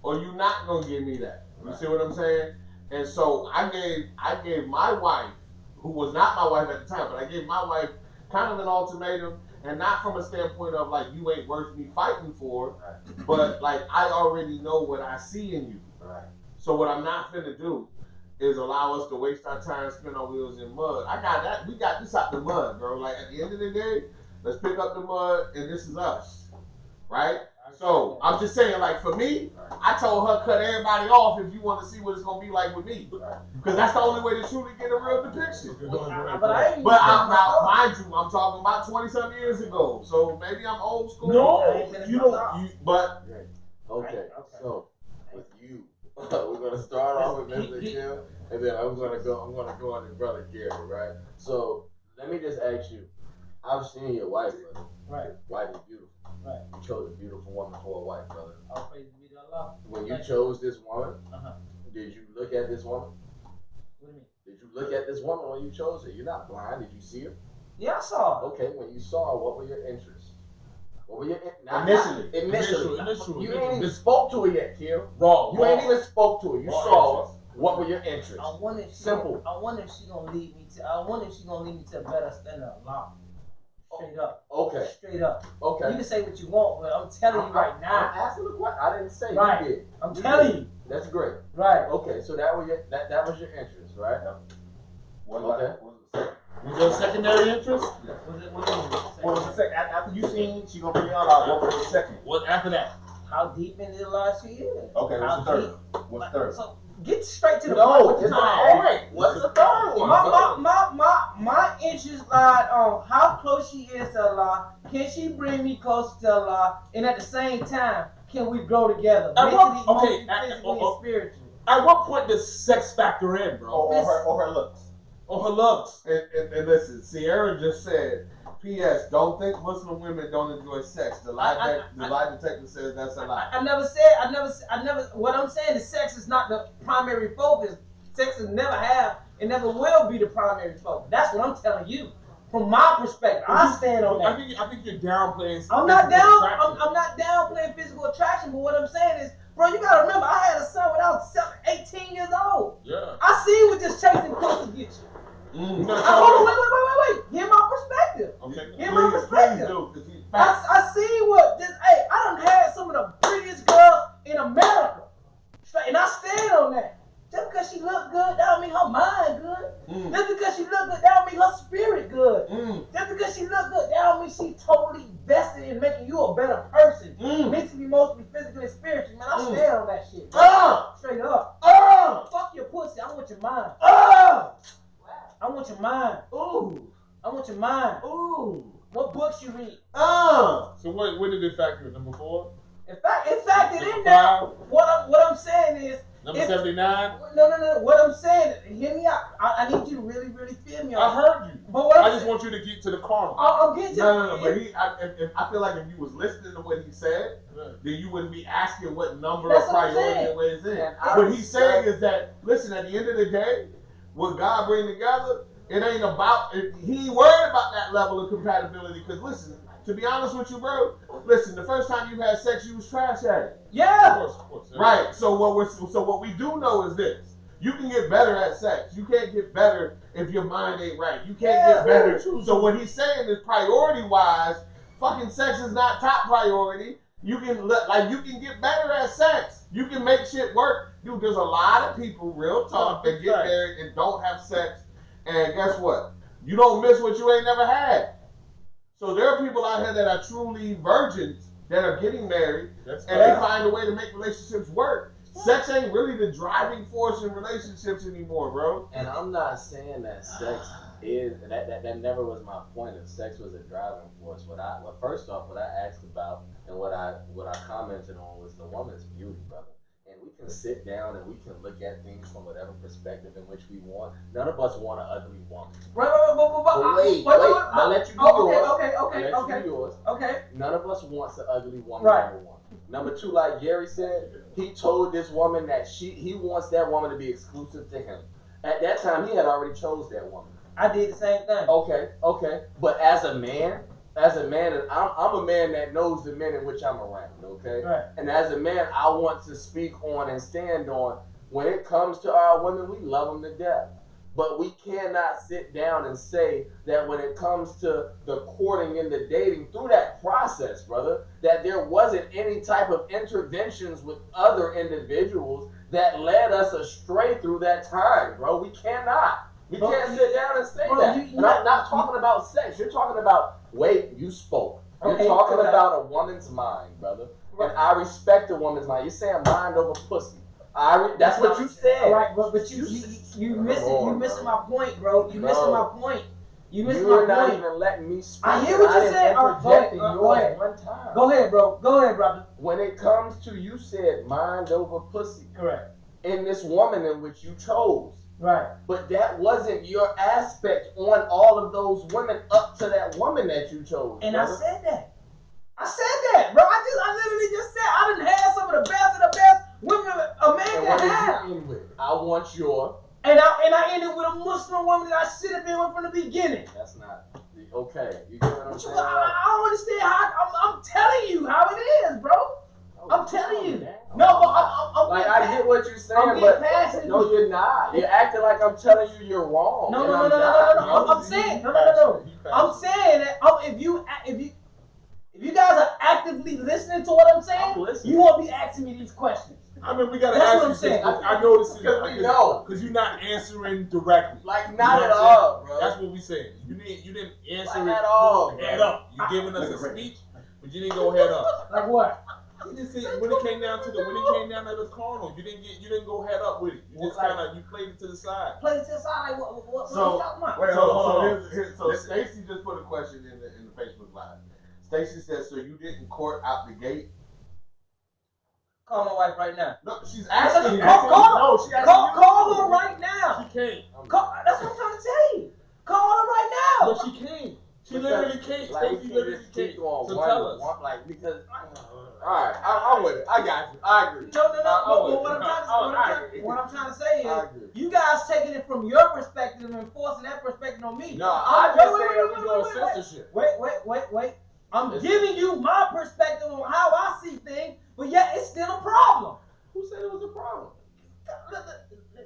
or you not gonna give me that. You see what I'm saying? And so I gave my wife, who was not my wife at the time, but I gave my wife kind of an ultimatum, and not from a standpoint of like you ain't worth me fighting for, but like I already know what I see in you. Right. So what I'm not finna do is allow us to waste our time, spin our wheels in mud. I got that. We got this out the mud, bro. Like at the end of the day, let's pick up the mud, and this is us, right? So I'm just saying, like for me, I told her cut everybody off if you want to see what it's gonna be like with me, because that's the only way to truly get a real depiction. But I'm now, mind you, I'm talking about 20-some years ago, so maybe I'm old school. No, you don't. But okay, so with you, we're gonna start off with Mr. Kim, and then I'm gonna go on to Brother Gary, right? So let me just ask you, I've seen your wife, brother. Right. Wife is beautiful. Right. You chose a beautiful woman for a wife, brother. All praise be to Allah. When you chose this woman, Uh-huh. did you look at this woman? What do you mean? Did you look at this woman when you chose her? You're not blind. Did you see her? Yeah, I saw it. Okay, when you saw her, what were your interests? What were your Initially. You ain't even spoke to her yet, Kim. Raw. You ain't even spoke to her. You saw her. What were your interests? I wonder if Simple. I wonder if she gonna lead me to. I wonder if she gonna lead me to a better standard of law. Straight up. Okay. Straight up. Okay. You can say what you want, but I'm telling you right now. I'm asking the question. I didn't say Right. you did. I'm telling you. That's great. Right. Okay, so that was your interest, right? Okay. Was there a secondary interest? Was it? What do you mean? What was the second? After you seen, she gonna bring you out. What was the second? What after that? How deep into the law she is? Okay, How what's the third? deep? What's the third? So get straight to the No, point. it's not point. What's the third one? My interest lied on how close she is to Allah. Can she bring me closer to Allah? And at the same time, can we grow together? At what- Mentally, okay, emotionally, physically, and spiritually. At what point does sex factor in, bro? Or her looks. Or her looks? and listen, Sierra just said, P.S. Don't think Muslim women don't enjoy sex. The lie detector says that's a lie. I never. What I'm saying is, sex is not the primary focus. Sex is never have and never will be the primary focus. That's what I'm telling you. From my perspective, I stand on that. I think you're downplaying. I'm not physical down. attraction. I'm not downplaying physical attraction, but what I'm saying is, bro, you gotta remember, I had a son when I was 18 years old. Yeah. I see what this chasing pussy get you. You're not Hold on, wait. Hear my perspective. Okay. Hear my Please perspective. do, because he's back. I see what this. Hey, I done had some of the prettiest girls in America, straight, and I stand on that. Just because she look good, that don't mean her mind good. Just because she look good, that don't mean her spirit good. Just because she look good, that don't mean she totally vested in making you a better person. Mentally, emotionally, physically, and spiritually. Man, I stand on that shit. Straight up. Fuck your pussy. I want your mind. I want your mind. I want your mind. What books you read? So what did it factor in? Number 4? In fact, it in there. What I'm saying is. Number 79? No. What I'm saying, hear me out. I need you to really, really feel me. I heard you. But what I just want you to get to the carnal. I'm getting to. No. But I feel like if you was listening to what he said, then you wouldn't be asking what number That's or what I'm priority saying. it was in. And What he's saying is that, listen, at the end of the day, what God bring together, it ain't about, he ain't worried about that level of compatibility. Because listen, to be honest with you, bro, listen, the first time you had sex, you was trash at it. Yeah. Of course. Right. So what we do know is this: you can get better at sex. You can't get better if your mind ain't right. You can't get better. So what he's saying is, priority wise, fucking sex is not top priority. You can get better at sex. You can make shit work. Dude, there's a lot of people, real talk, that get married and don't have sex. And guess what? You don't miss what you ain't never had. So there are people out here that are truly virgins that are getting married, and they find a way to make relationships work. Sex ain't really the driving force in relationships anymore, bro. And I'm not saying that sex is that never was my point. If sex was a driving force, first off, what I asked about and what I commented on was the woman's beauty, brother. And we can sit down and we can look at things from whatever perspective in which we want. None of us want an ugly woman. Wait. I'll let you do yours. Okay. Do yours. Okay. None of us wants an ugly woman. Right. Number 1. Number 2, like Gary said, he told this woman that he wants that woman to be exclusive to him. At that time, he had already chose that woman. I did the same thing. Okay. But as a man, and I'm a man that knows the men in which I'm around, okay? Right. And as a man, I want to speak on and stand on, when it comes to our women, we love them to death. But we cannot sit down and say that when it comes to the courting and the dating, through that process, brother, that there wasn't any type of interventions with other individuals that led us astray through that time, bro. We cannot. We can't sit down and say that. And I'm not talking about sex. You're talking about, you spoke. You're talking about a woman's mind, brother. Right. And I respect a woman's mind. You're saying mind over pussy. That's what you said. Right, but you missing my point, bro. You missing my point. You're not even letting me speak. I hear what you said. Go ahead. One time. Go ahead, bro. Go ahead, brother. When it comes to, you said mind over pussy. Correct. In this woman in which you chose. Right. But that wasn't your aspect on all of those women up to that woman that you chose. And brother. I said that, bro. I literally just said I done had some of the best of the best women a man and can what have. did you end with? I want your. And I ended with a Muslim woman that I should have been with from the beginning. That's not okay. You get what I'm saying? I don't understand how. I'm telling you how it is, bro. I'm telling you. No, but I'm like I get what you're saying, but no, you're not. You're acting like I'm telling you you're wrong. No. I'm saying no. I'm saying that if you guys are actively listening to what I'm saying, you won't be asking me these questions. I mean, we gotta That's ask what you I'm saying. I know this is because you're not answering directly. Like not at all, bro. That's what we saying. You didn't answer like it at all. Head up. You're giving us a speech, but you didn't go head up. Like what? You just said when it came down to the carnal, you didn't go head up with it. You just you played it to the side. Played it to the side. Like what are you talking about? Wait, hold on. So Stacy just put a question in the Facebook Live. Stacy says, so you didn't court out the gate? Call my wife right now. No, she's asking you. Call her right now. She can't. That's what I'm trying to tell you. Call her right now. But she can't. She literally can't. Like, Stacy literally can't. So tell us. Like because right, I'm with it. I got you. I agree. No. I'm What with what I'm trying to say is, I agree. you guys taking it from your perspective and forcing that perspective on me. No, I just wait, said wait, we doing wait, wait. censorship. Wait. I'm giving you my perspective on how I see things, but yet it's still a problem. Who said it was a problem?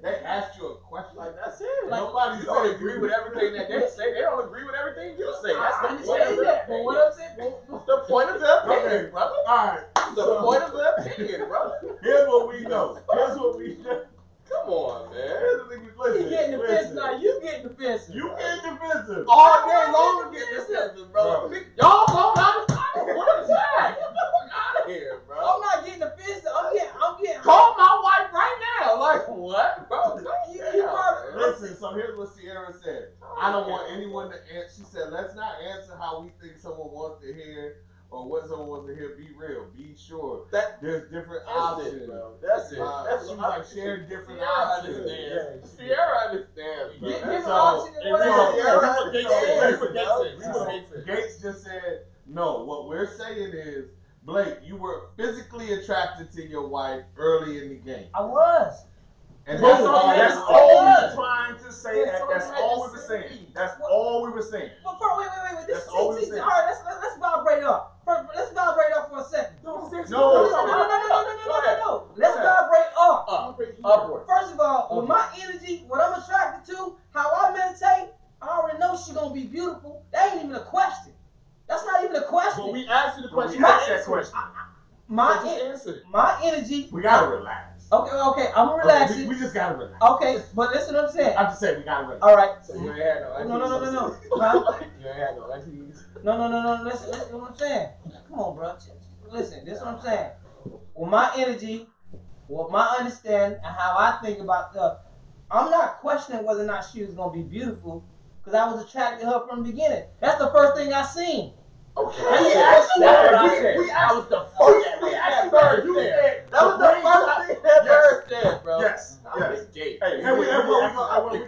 They asked you a question. Like, that's it. Like, Nobody don't agree with everything that they say. They don't agree with everything you say. That's I the point of understand their that, but what I'm saying, What's the point of their opinion, brother? Alright. The point of their opinion, brother. Here's what we know. Here's what we know. Come on, man. Here's the thing. Listen. you getting defensive now. You getting defensive. You get defensive. All day long to get this sentence, bro. Bro. Y'all blown out of time. What is that? Get the fuck out of here, bro. I'm not getting defensive. I'm getting. Call my wife right now. Like, what, bro? You probably- Listen, so here's what Sierra said. I don't want anyone to answer. She said, let's not answer how we think someone wants to hear or what someone wants to hear. Be real. Be sure. That- There's different That's options. it, bro. That's it. She was like, share different Sierra options. understands. Sierra understands, bro. Different So- options and and whatever. so Gates just said, no, what we're saying is, Blake, you were physically attracted to your wife early in the game. I was. And That's that's all all. that's all all we we were were trying to say. That's all we were saying. That's all we were saying. But wait. This That's all we is saying. all right. Let's vibrate up. Let's vibrate up for a second. No. Let's vibrate up. Upward. First of all, with my energy, what I'm attracted to, how I meditate, I already know she's gonna be beautiful. That ain't even a question. That's not even a question. But we asked you the question. We You asked answered that question. my So just answer it. my energy. We gotta relax. Okay, I'm relaxing. We just gotta relax. Okay, but listen what I'm saying. I'm just saying we gotta relax. All right. So you ain't had no No. Huh? You ain't had no aunties. No. Listen what I'm saying. Come on, bro. Listen, this is what I'm saying. With my energy, with my understanding, and how I think about stuff, I'm not questioning whether or not she was gonna be beautiful, because I was attracted to her from the beginning. That's the first thing I seen. Okay. That's That's what I we- said. we That was the first thing we that asked Bird you said. said. That was the first thing that Bird said, bro. Yes. I was gay. Hey, And we gotta do. But what we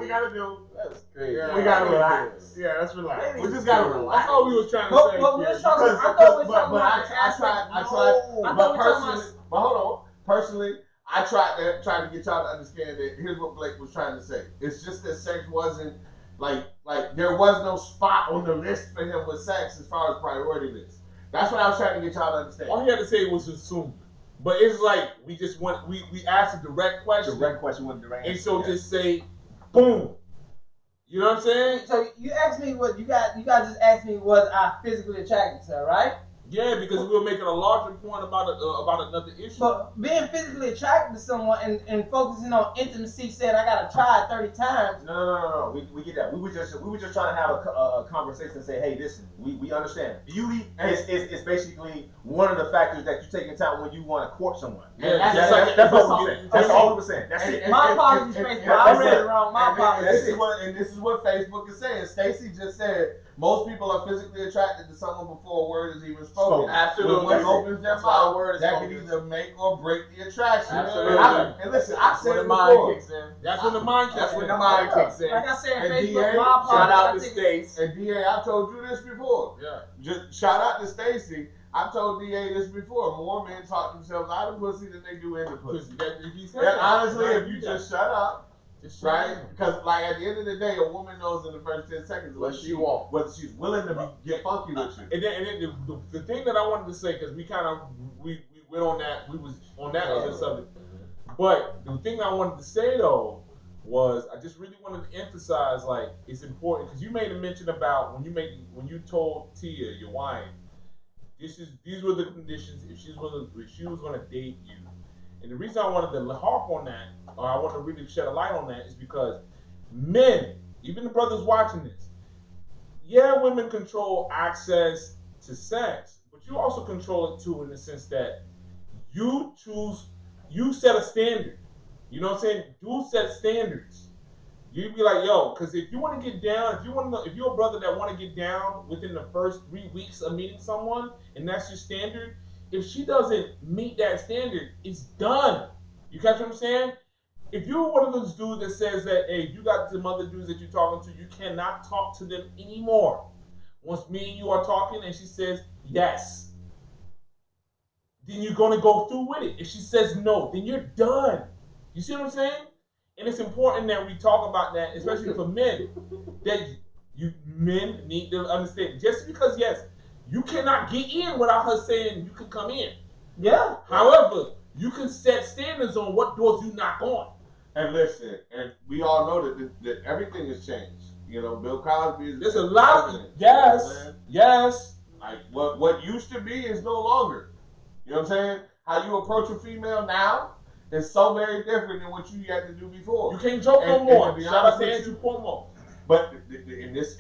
gotta do, That's crazy. we gotta relax. Yeah, that's relax. We just gotta relax. That's all we was trying to But say. we was Kid. talking. Because- I thought we were but talking about the I tried, aspect. but I thought we were personally, talking but hold on. Personally, I tried to get y'all to understand that here's what Blake was trying to say. It's just that sex wasn't like there was no spot on the list for him with sex as far as priority list. That's what I was trying to get y'all to understand. All he had to say was assume. But it's like we just want we asked a direct question. Direct question with direct And answer. so just say, boom. You know what I'm saying? So you asked me what you guys just asked me was I physically attracted to her, right? Yeah, because we were making a larger point about another issue. But being physically attracted to someone and focusing on intimacy, saying I gotta try it 30 times. No. We get that. We were just trying to have a conversation and say, hey, listen, we understand. Beauty is basically one of the factors that you take into account when you want to court someone. Yeah, That's all we're saying. That's all we're saying. That's And- it. and- My and- apologies, and- Facebook. and- I and- read it wrong. My and apologies. this is what Facebook is saying. Stacy just said most people are physically attracted to someone before a word is even spoken. Absolutely. When one opens their That's why the mouth, word is that spoken. can either make or break the attraction. Absolutely. And listen, I've That's when said the it mind before. kicks in. That's when the mind That's when the kicks mind kicks in. Like I said, And Facebook. DA, My apologies. Shout out I to think- Stace. And DA, I've told you this before. in. Yeah. Just shout out to Stacy. I've told DA this before. More men talk themselves out of pussy than they do in the pussy. And honestly, if you just shut up, right? Because like at the end of the day, a woman knows in the first 10 seconds What she want. whether she's willing to get funky with you. And then the thing that I wanted to say, because we went on that, we was on that other subject. But the thing I wanted to say though was I just really wanted to emphasize like it's important because you made a mention about when you told Tia, your wife, these were the conditions if she was gonna date you. And the reason I wanted to harp on that, or I want to really shed a light on that, is because men, even the brothers watching this, yeah, women control access to sex, but you also control it too in the sense that you set a standard. You know what I'm saying? Do set standards. You be like, yo, because if you want to get down, if you're a brother that want to get down within the first 3 weeks of meeting someone, and that's your standard, if she doesn't meet that standard, it's done. You catch what I'm saying? If you're one of those dudes that says that, hey, you got some other dudes that you're talking to, you cannot talk to them anymore. Once me and you are talking and she says, yes, then you're gonna go through with it. If she says no, then you're done. You see what I'm saying? And it's important that we talk about that, especially for men, that you men need to understand. Just because, yes, you cannot get in without her saying you can come in. Yeah. However, you can set standards on what doors you knock on. And listen, and we all know that everything has changed. You know, Bill Cosby is. There's a lot. president. Yes. You know what I'm saying? Yes. Like what used to be is no longer. You know what I'm saying? How you approach a female now is so very different than what you had to do before. You can't joke no And more. to be Shout out honest to with Andrew you, Cuomo. But this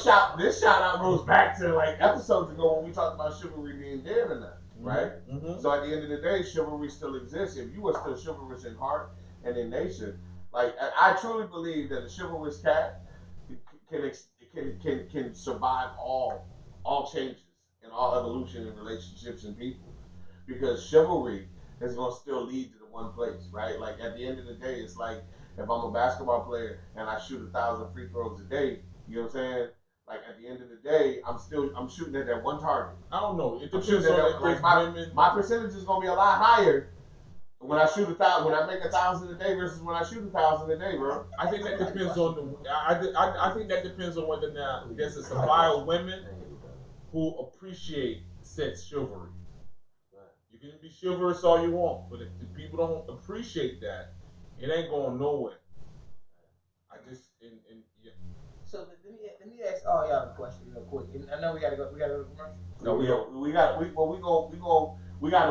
shout out goes back to like episodes ago when we talked about chivalry being dead or not, right? Mm-hmm. So at the end of the day, chivalry still exists. If you are still chivalrous in heart and in nation, like I truly believe that a chivalrous cat can survive all changes and all evolution in relationships and people, because chivalry is gonna still lead to the one place, right? Like at the end of the day, it's like if I'm a basketball player and I shoot 1,000 free throws a day, you know what I'm saying? Like at the end of the day, I'm shooting at that one target. I don't know. It I'm depends shooting at on that, if like there's women. my percentage is gonna be a lot higher when I shoot 1,000, when I make 1,000 a day versus when I shoot 1,000 a day, bro. I think that depends on the. I think that depends on whether or not there's a supply of women who appreciate said chivalry. You can be chivalrous all you want, but if the people don't appreciate that, it ain't going nowhere. I just yeah. So let me ask all y'all a question real quick. And I know we gotta go to commercial. No, we gotta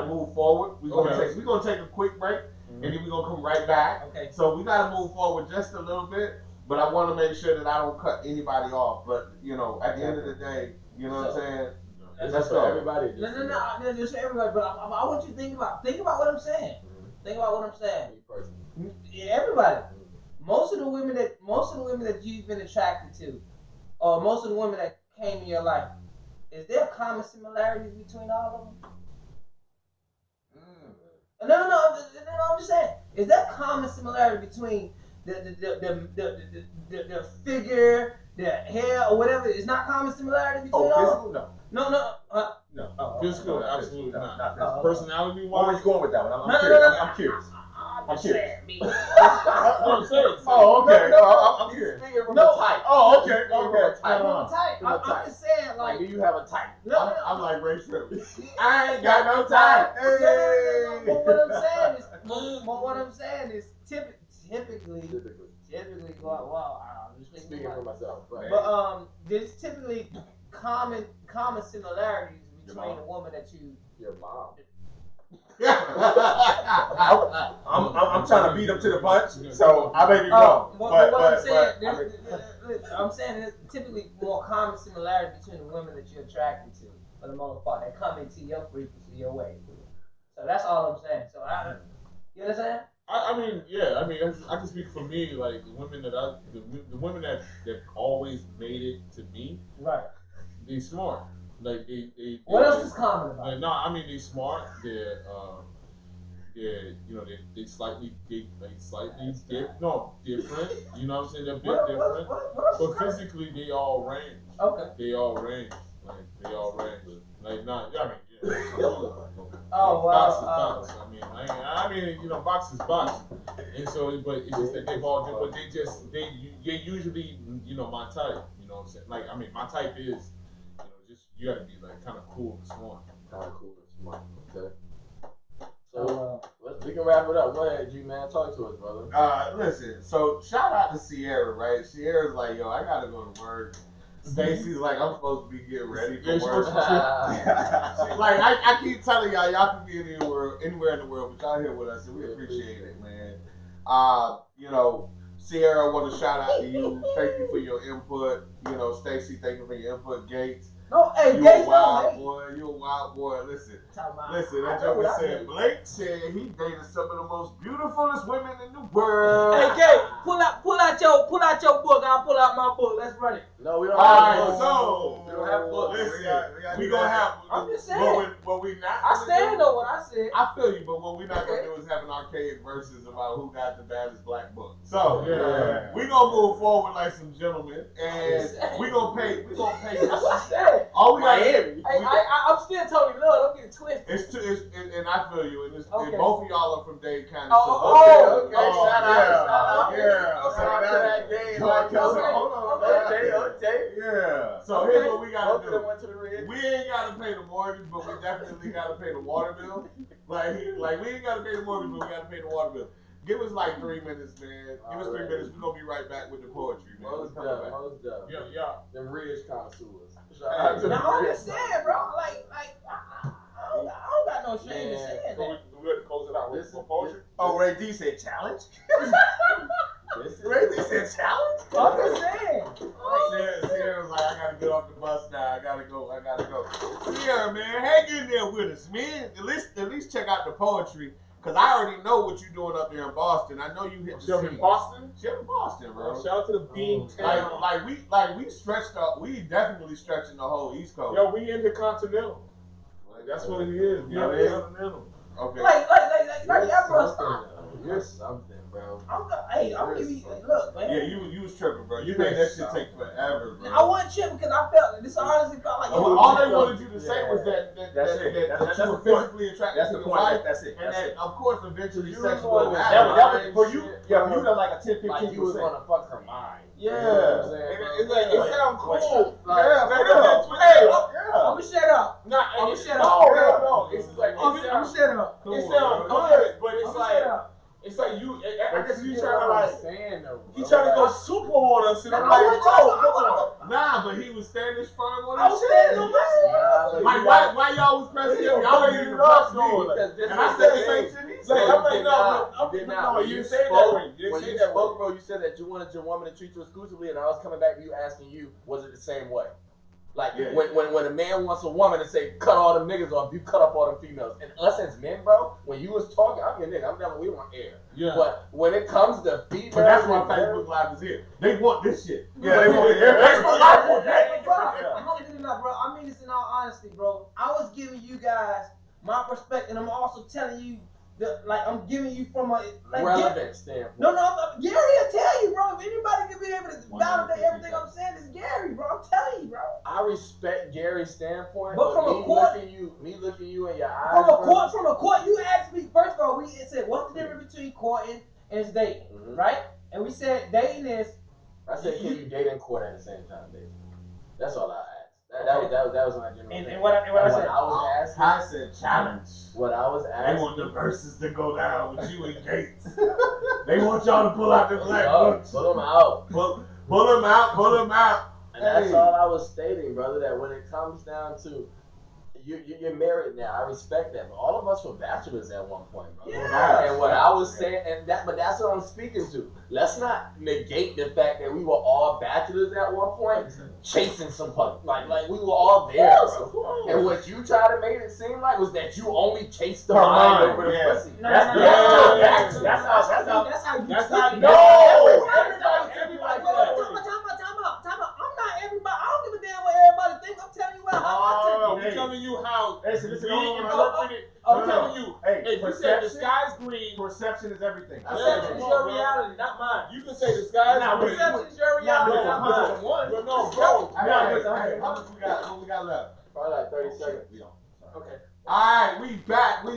move forward. We're gonna take a quick break, and then we're gonna come right back. Okay. So we gotta move forward just a little bit, but I want to make sure that I don't cut anybody off. But you know, at the end of the day, you know what I'm saying. Let's go. Everybody. No, just for everybody. But I want you to think about what I'm saying. Think about what I'm saying. Me personally. Yeah, everybody. Most of the women that you've been attracted to, or most of the women that came in your life, is there common similarities between all of them? No, I'm just saying. Is there common similarity between the figure, the hair, or whatever? It's not common similarity between all of them? No. No. Physical, absolutely not. physical. Personality Where wise, you going with that one? I'm curious. I'm saying, me. I'm saying. Oh, okay. No. I'm curious. No. Type. Oh, okay. I'm just saying, like, do you have a type? no. I'm like Ray Shrimpy. I ain't got no time. No. But what I'm saying is typically, well, I'm just Speaking for myself. but there's typically common similarities between a woman that you. Your mom. I'm trying to beat him to the punch, so I may be wrong. What I'm saying, there's typically more common similarity between the women that you're attracted to, for the most part, that come into your frequency, your way. So that's all I'm saying. So you understand? I mean, yeah. I mean, I can speak for me. Like the women the women that always made it to me. Right. They smart. Like they what else is common about it? No, I mean they smart. They're they slightly different. You know what I'm saying? They're a bit different. But physically they all range. Okay. They all range. Like not. I mean. Yeah. Oh wow. Box. I mean, you know, box is box, and so, but it's just that they've all, but they usually, you know, my type. You know what I'm saying? Like, I mean, my type is, you know, just you got to be like kind of cool and smart. Okay. So we can wrap it up. Go ahead, G man. Talk to us, brother. Listen. So shout out to Sierra, right? Sierra's like, yo, I gotta go to work. Stacy's like, I'm supposed to be getting ready for work. Like I keep telling y'all can be anywhere in the world, but y'all here with us, and we appreciate it, man. You know, Sierra, I want to shout out to you. Thank you for your input. You know, Stacy, thank you for your input. Gates, No, hey, you Gates, a wild boy. You a wild boy. Listen, that joker said Blake said he dated some of the most beautifulest women in the world. Hey, Gates, pull out your book. I'll pull out my book. Let's run it. No, we don't All have right, books. so we don't have books. listen, we gonna have. I'm just saying. What we not I gonna stand do, on what I said. I feel you, but what we not gonna do is have an archaic verses about who got the baddest black book. So we gonna move forward like some gentlemen, and we gonna pay. That's what I said. All we got. Miami. I'm still Tony Love. Don't get it twisted. And I feel you. And, Okay. and both of y'all are from Dade County. Okay. Oh, Shout out. yeah. Shout out to that game. Like, hold on. Okay. Yeah. So here's what we gotta Both of them do. went to the red. We ain't gotta pay the mortgage, but we definitely gotta pay the water bill. Like we ain't gotta pay the mortgage, but we gotta pay the water bill. Give us like 3 minutes, man. Give us 3 minutes. We're gonna be right back with the poetry, man. Most dub. Yeah. Them ridge connoisseurs. Now, I understand, bro. Like I don't got no shame in saying So that. we ready to close it out with some poetry? Oh, Ray D said challenge. Ray D said challenge. I'm just saying. Sierra's like, I gotta get off the bus now. I gotta go. Sierra, man, hang in there with us, man. At least check out the poetry. Cause I already know what you're doing up there in Boston. I know you hit the She up scene. in Boston? She up in Boston, bro. Shout out to the Bean Town. Like we stretched up. We definitely stretching the whole East Coast. Yo, we in the Continental. Like, that's what it is. We in the Continental. Okay. Like that, bro. You're something, bro. I'm giving you. Look, man. Yeah, you was tripping, bro. You made that shit take forever, bro. I wasn't tripping because I felt this. Honestly felt like All they wanted you to say was that That's it. that you were the point. physically attracted That's to the your point. wife, That's it. and That's then it. of course eventually You sex was will that happen. was for you. Shit. Yeah, for you, that like a 10-15%. Like you was gonna fuck her mind. Yeah. You know what I'm saying, bro? It's like, it sounds cool. Like, Yeah, Like, for hey, I'm gonna shut up. nah, I'm it's shut no, up. no. It's like, I'm gonna shut up. it sounds good, but it's I'm gonna like, shut up. it's like you, I But guess you you get trying to what I'm like, saying, though, he bro. trying to go Like, super on us, and I'm I like, wasn't bro, trying to- come on. Nah, but he was standing firm on I his was standing on shit. my shit. Like why y'all was pressing him? Y'all ain't even pressed me. Because this And I is said the the same thing. shit he Like, said. I'm like, did no, not. You did not. no, When you you didn't say it that spoke- way. You didn't When say you that spoke, way. bro, you said that you wanted your woman to treat you exclusively, and I was coming back to you asking you, was it the same way? Like Yeah. when a man wants a woman to say, cut all them niggas off, you cut off all them females. And us as men, bro, when you was talking, I'm your nigga, I'm down, we on air. Yeah. But when it comes to females, But that's why and Facebook Live is here. They want this shit. Yeah, they want it. Facebook Live want that. Alhamdulillah, bro. I mean this in all honesty, bro. I was giving you guys my perspective, and I'm also telling you that, like, I'm giving you from a relevant standpoint. No, Gary will tell you, bro. If anybody can be able to validate everything I'm saying, it's Gary, bro. I'm telling you, bro. I respect Gary's standpoint, But from a me court- looking you in your eyes, From a court, you asked me, first of all, it said, what's the difference between courting and dating, Mhm. right? And we said dating is, I said, can you date and court at the same time, baby? That's all I asked. That was my general thing. and what I said. I was asking, I said challenge. what I was They asking, want the verses to go down with you and Gates. They want y'all to pull out the black Yo, books. pull them out. Pull them out. And that's Hey. all I was stating, brother, that when it comes down to you're married now, I respect that, but all of us were bachelors at one point, brother. Yeah. And what I was saying, but that's what I'm speaking to. Let's not negate the fact that we were all bachelors at one point, chasing some like we were all there, bro. And what you tried to make it seem like was that you only chased the Her mind mind, over the yeah. pussy. No, That's no, not no. bachelor. That's how you That's speak. how- No! Everybody Time out. I'm not everybody. I don't give a damn what everybody thinks. I'm telling you how I I'm telling you how Listen, we hold on. interpret it. Oh, I'm telling you, Hey, if you say the sky's green, Perception is everything. Perception is your reality, not mine. you can say the sky's Nah, green. Perception is your reality, No, not mine. no, bro. Hey, how much we got? What we got left? Probably like 30 seconds. Okay. Alright, we back in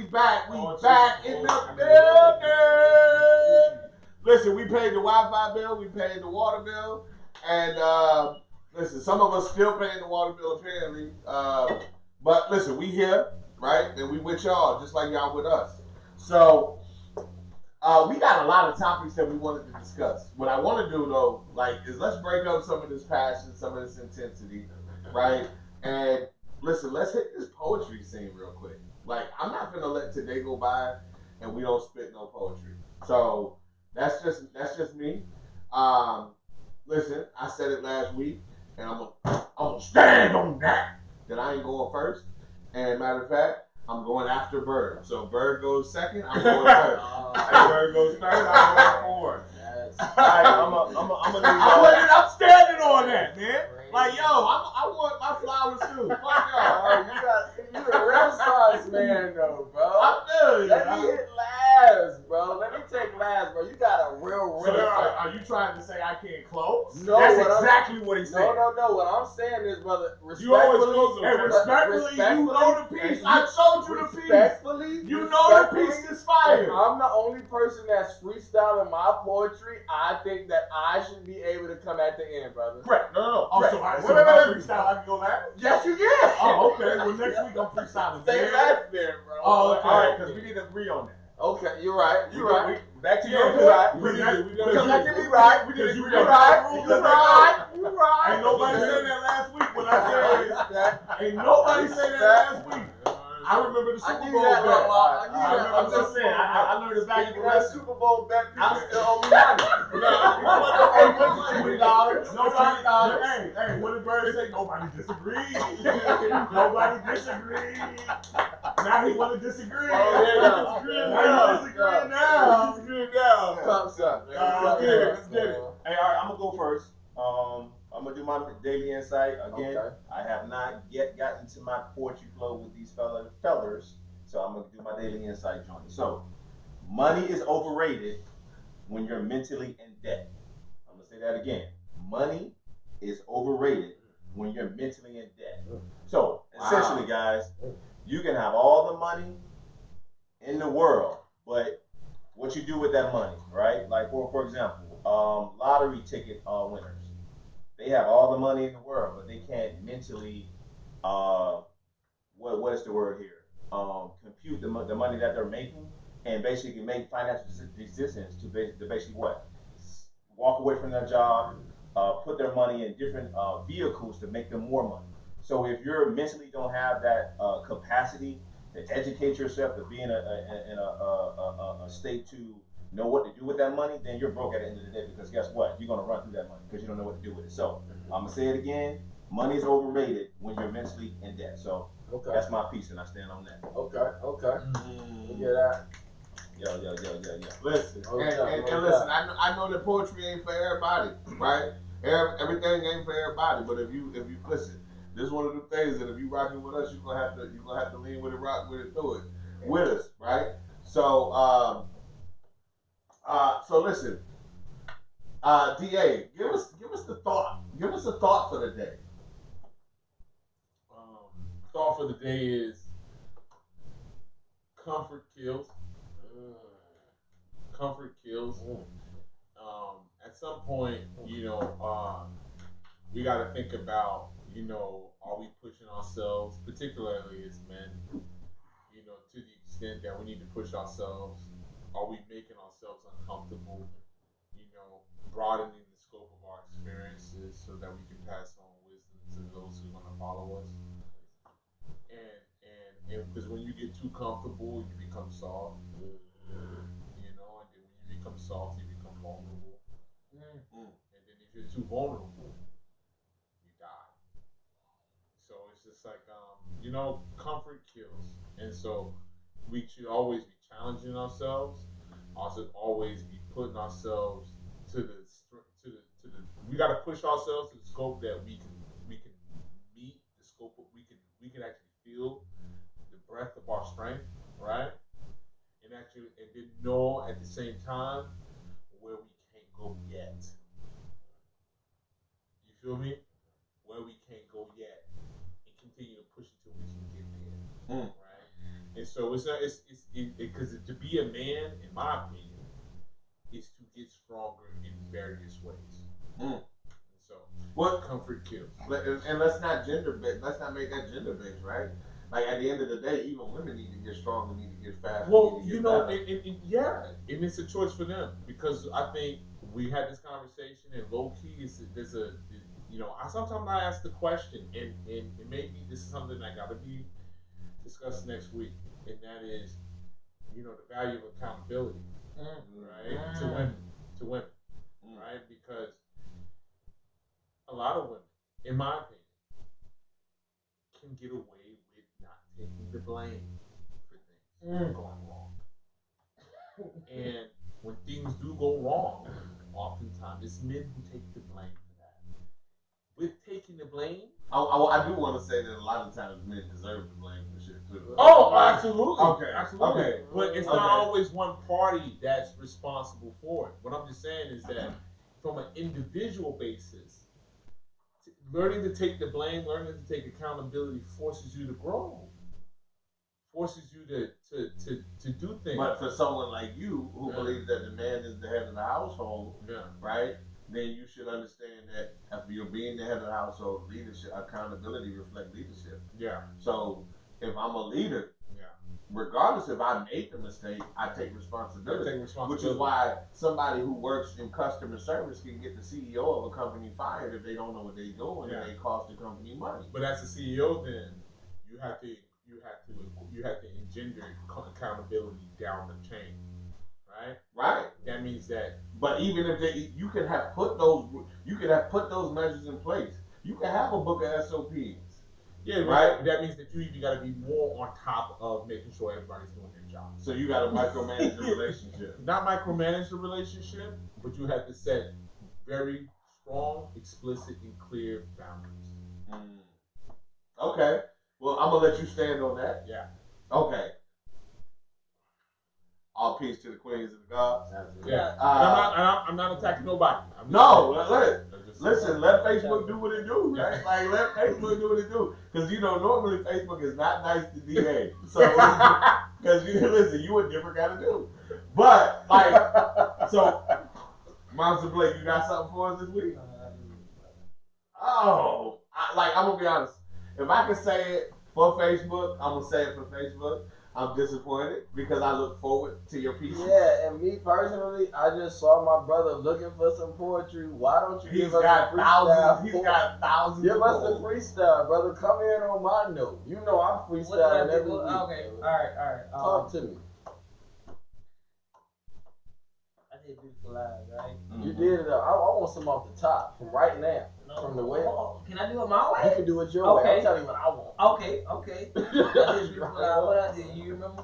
Oh, the building. Listen, we paid the Wi-Fi bill, we paid the water bill, and listen, some of us still paying the water bill apparently. But listen, we here, right? And we with y'all, just like y'all with us. So we got a lot of topics that we wanted to discuss. What I want to do though, is let's break up some of this passion, some of this intensity, right? And listen, let's hit this poetry scene real quick. I'm not gonna let today go by and we don't spit no poetry. So that's just me. Listen, I said it last week, and I'm gonna stand on that. That I ain't going first. And matter of fact, I'm going after Bird. So Bird goes second, I'm going third. Bird goes third, I'm going fourth. I'm standing on that, man. I want my flowers too. Fuck y'all. You a rap star, man though, bro. I'm telling you. Let me hit last, bro. Let me take last, bro. You got a real So renaissance. are you trying to say I can't close? No, That's what exactly what he said. No. What I'm saying is, brother, You always respectfully, close them. Hey, respectfully, you know the piece. I showed you the piece. Respectfully, You know the piece is fire. if I'm the only person that's freestyling my poetry, I think that I should be able to come at the end, brother. Correct. No. Oh, Correct. so I Wait, wait, wait. freestyle, I can go last? Yes, you can. Oh, okay. Well, next week I'm freestyling. Say last then, bro. Oh, okay. All right, because we need to agree on that. Okay, you're right. You're right. Back to You're your right. point. Collectively right. We did You're agree on right. that. You're right. You're right. Ain't nobody said that last week when I said. Ain't nobody said that last week. I remember the Super Bowl bet. I'm just saying. I learned a valuable lesson. Super Bowl bet. I People still owe me money. $20. Hey, what did Bird say? Nobody disagreed. Nobody disagreed. Now he want to disagree. Oh, yeah. Now you disagree now. Disagree now. Cups up, man. Let's get it. Let's get it. Uh, Hey, all right, I'm gonna go first. I'm gonna do my daily insight again. Okay. I have not yet gotten to my poetry flow with these fellers, so I'm gonna do my daily insight joint. So, money is overrated when you're mentally in debt. I'm gonna say that again. Money is overrated when you're mentally in debt. So, essentially, guys, you can have all the money in the world, but what you do with that money, right? Like, for example, lottery ticket winners. They have all the money in the world, but they can't mentally, what is the word here? Compute the money that they're making and basically make financial decisions to basically what? Walk away from their job, put their money in different vehicles to make them more money. So if you're mentally don't have that capacity to educate yourself, to be in a state to know what to do with that money, then you're broke at the end of the day, because guess what? You're going to run through that money because you don't know what to do with it. So I'm going to say it again. Money is overrated when you're mentally in debt. So that's my piece, and I stand on that. Okay. Yeah, that. Yo. Listen, Okay, and listen, I know that poetry ain't for everybody, right? Everything ain't for everybody, but if you listen, this is one of the things that if you rocking with us, you're gonna have to lean with it, rock with it, through it, with us, right? So so listen, DA, give us the thought. Give us a thought for the day. Thought for the day is comfort kills. Comfort kills. At some point, we got to think about, are we pushing ourselves, particularly as men, to the extent that we need to push ourselves? Are we making ourselves uncomfortable? Broadening the scope of our experiences so that we can pass on wisdom to those who are going to follow us. And because when you get too comfortable, you become soft. And then when you become soft, you become vulnerable. And then if you're too vulnerable, you die. So it's just like, comfort kills. And so we should always be challenging ourselves. Also, always be putting ourselves to the we got to push ourselves to the scope that we can meet the scope of we can actually feel the breadth of our strength, right? And then know at the same time where we can't go yet. You feel me? Where we can't go yet, and continue to push until we can get there, right? And so it's because to be a man, in my opinion, is to get stronger in various ways. And so What comfort kills. And let's not make that gender based, right? Like at the end of the day, even women need to get stronger, need to get faster. Well, need to get better. And it's a choice for them, because I think we had this conversation, and low key sometimes I ask the question, and maybe this is something that got to be discussed next week, and that is, the value of accountability, right, to women, right, because a lot of women, in my opinion, can get away with not taking the blame for things going wrong. And when things do go wrong, oftentimes it's men who take the blame for that. With taking the blame, I do want to say that a lot of times men deserve the blame for shit too. oh, Absolutely. Okay. Absolutely. Okay. But it's Okay. not always one party that's responsible for it. What I'm just saying is that from an individual basis, learning to take the blame, learning to take accountability forces you to grow. Forces you to do things. But for someone like you who Yeah. believes that the man is the head of the household, Yeah. right? Then you should understand that if you're being the head of the household, leadership, accountability reflects leadership. Yeah. So if I'm a leader, Yeah. regardless if I made the mistake, I take responsibility. Which is why somebody who works in customer service can get the CEO of a company fired if they don't know what they're doing and they cost the company money. But as a CEO, then you have to engender accountability down the chain, right? Right. That means that. But even if you could have put those measures in place. You can have a book of SOPs. Yeah, right. That means that you even got to be more on top of making sure everybody's doing their job. So you got to micromanage the relationship. Not micromanage the relationship, but you have to set very strong, explicit, and clear boundaries. Okay. Well, I'm gonna let you stand on that. Yeah. Okay. All peace to the queens and the gods. Yeah. I'm not attacking nobody. Listen, let Facebook do what it do, right? Like, let Facebook do what it do. Because, normally Facebook is not nice to DA. So, because, listen, you a different kind of dude. But, so, Monster Blake, you got something for us this week? Oh, I'm going to be honest. If I can say it for Facebook, I'm going to say it for Facebook. I'm disappointed because I look forward to your pieces. Yeah, and me personally, I just saw my brother looking for some poetry. Why don't you give us a freestyle? He's got thousands. Give us a freestyle, brother. Come in on my note. You know I'm freestyling every week. Okay, all right. Talk to me. I did Beautiful Lies, right? You did it. I want some off the top, from right now. From the way. Can I do it my way? You can do it your way. I'm telling you what I want. Okay. I did Beautiful Lies. What I did, you remember?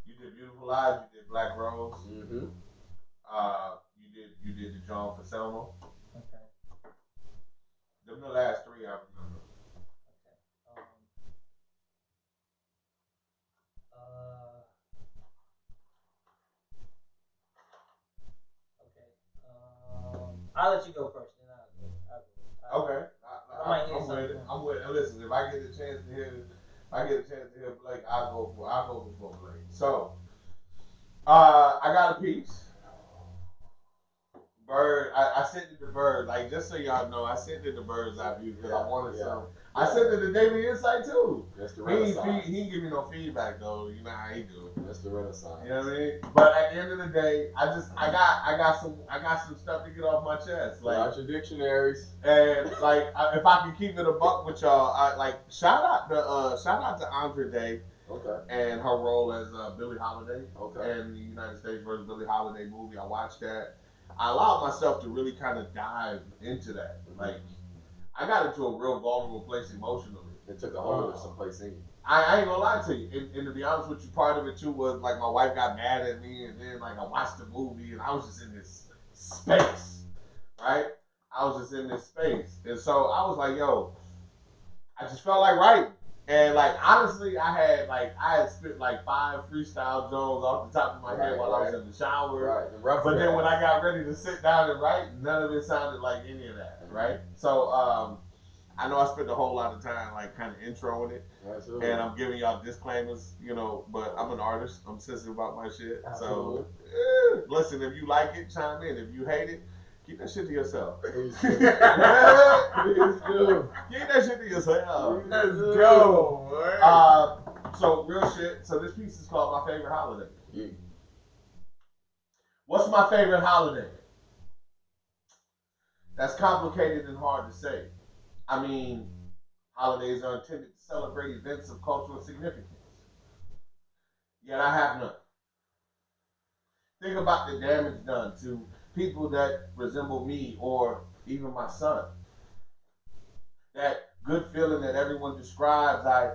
You did Beautiful Lies. You did Black Rose. Mm-hmm. You did the John for Selma. Okay. Them the last three I remember. I'll let you go first, then I'll go. Okay. I'm with it. Listen, if I get a chance to hear Blake, I'll go before Blake. So, I got a piece. Bird, I sent it to Bird. Like, just so y'all know, I sent it to Bird's Eye View because I wanted some. I sent it to Daily Insight too. That's the Renaissance. He didn't give me no feedback though. You know how he do. That's the Renaissance. You know what I mean? But at the end of the day, I got some stuff to get off my chest. Like, out your dictionaries. And if I can keep it a buck with y'all, shout out to Andre Day. Okay. And her role as Billie Holiday. Okay. And the United States versus Billie Holiday movie. I watched that. I allowed myself to really kind of dive into that. Like, I got into a real vulnerable place emotionally. It took a hold of some place in you. I ain't gonna lie to you. And to be honest with you, part of it too was like my wife got mad at me, and then I watched the movie, and I was just in this space, right? I was just in this space, and so I was like, yo, I just felt like writing. And honestly, I had spit 5 freestyle zones off the top of my head while I was in the shower. Right. But then when I got ready to sit down and write, none of it sounded like any of that, right? So I know I spent a whole lot of time kind of introing it. Absolutely. And I'm giving y'all disclaimers, but I'm an artist. I'm sensitive about my shit. Absolutely. So listen, if you like it, chime in. If you hate it, keep that shit to yourself. Please do. Keep that shit to yourself. Let's go. So real shit. So this piece is called My Favorite Holiday. Yeah. What's my favorite holiday? That's complicated and hard to say. I mean, holidays are intended to celebrate events of cultural significance. Yet I have none. Think about the damage done to people that resemble me or even my son. That good feeling that everyone describes, I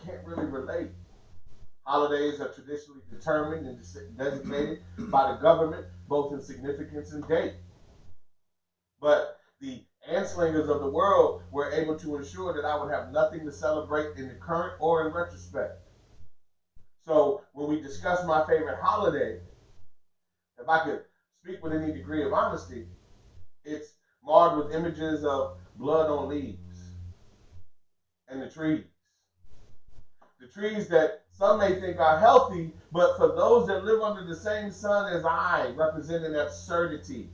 can't really relate. Holidays are traditionally determined and designated by the government, both in significance and date. But the Anslingers of the world were able to ensure that I would have nothing to celebrate in the current or in retrospect. we discuss my favorite holiday, if I could speak with any degree of honesty, it's marred with images of blood on leaves and the trees. The trees that some may think are healthy, but for those that live under the same sun as I, representing absurdity.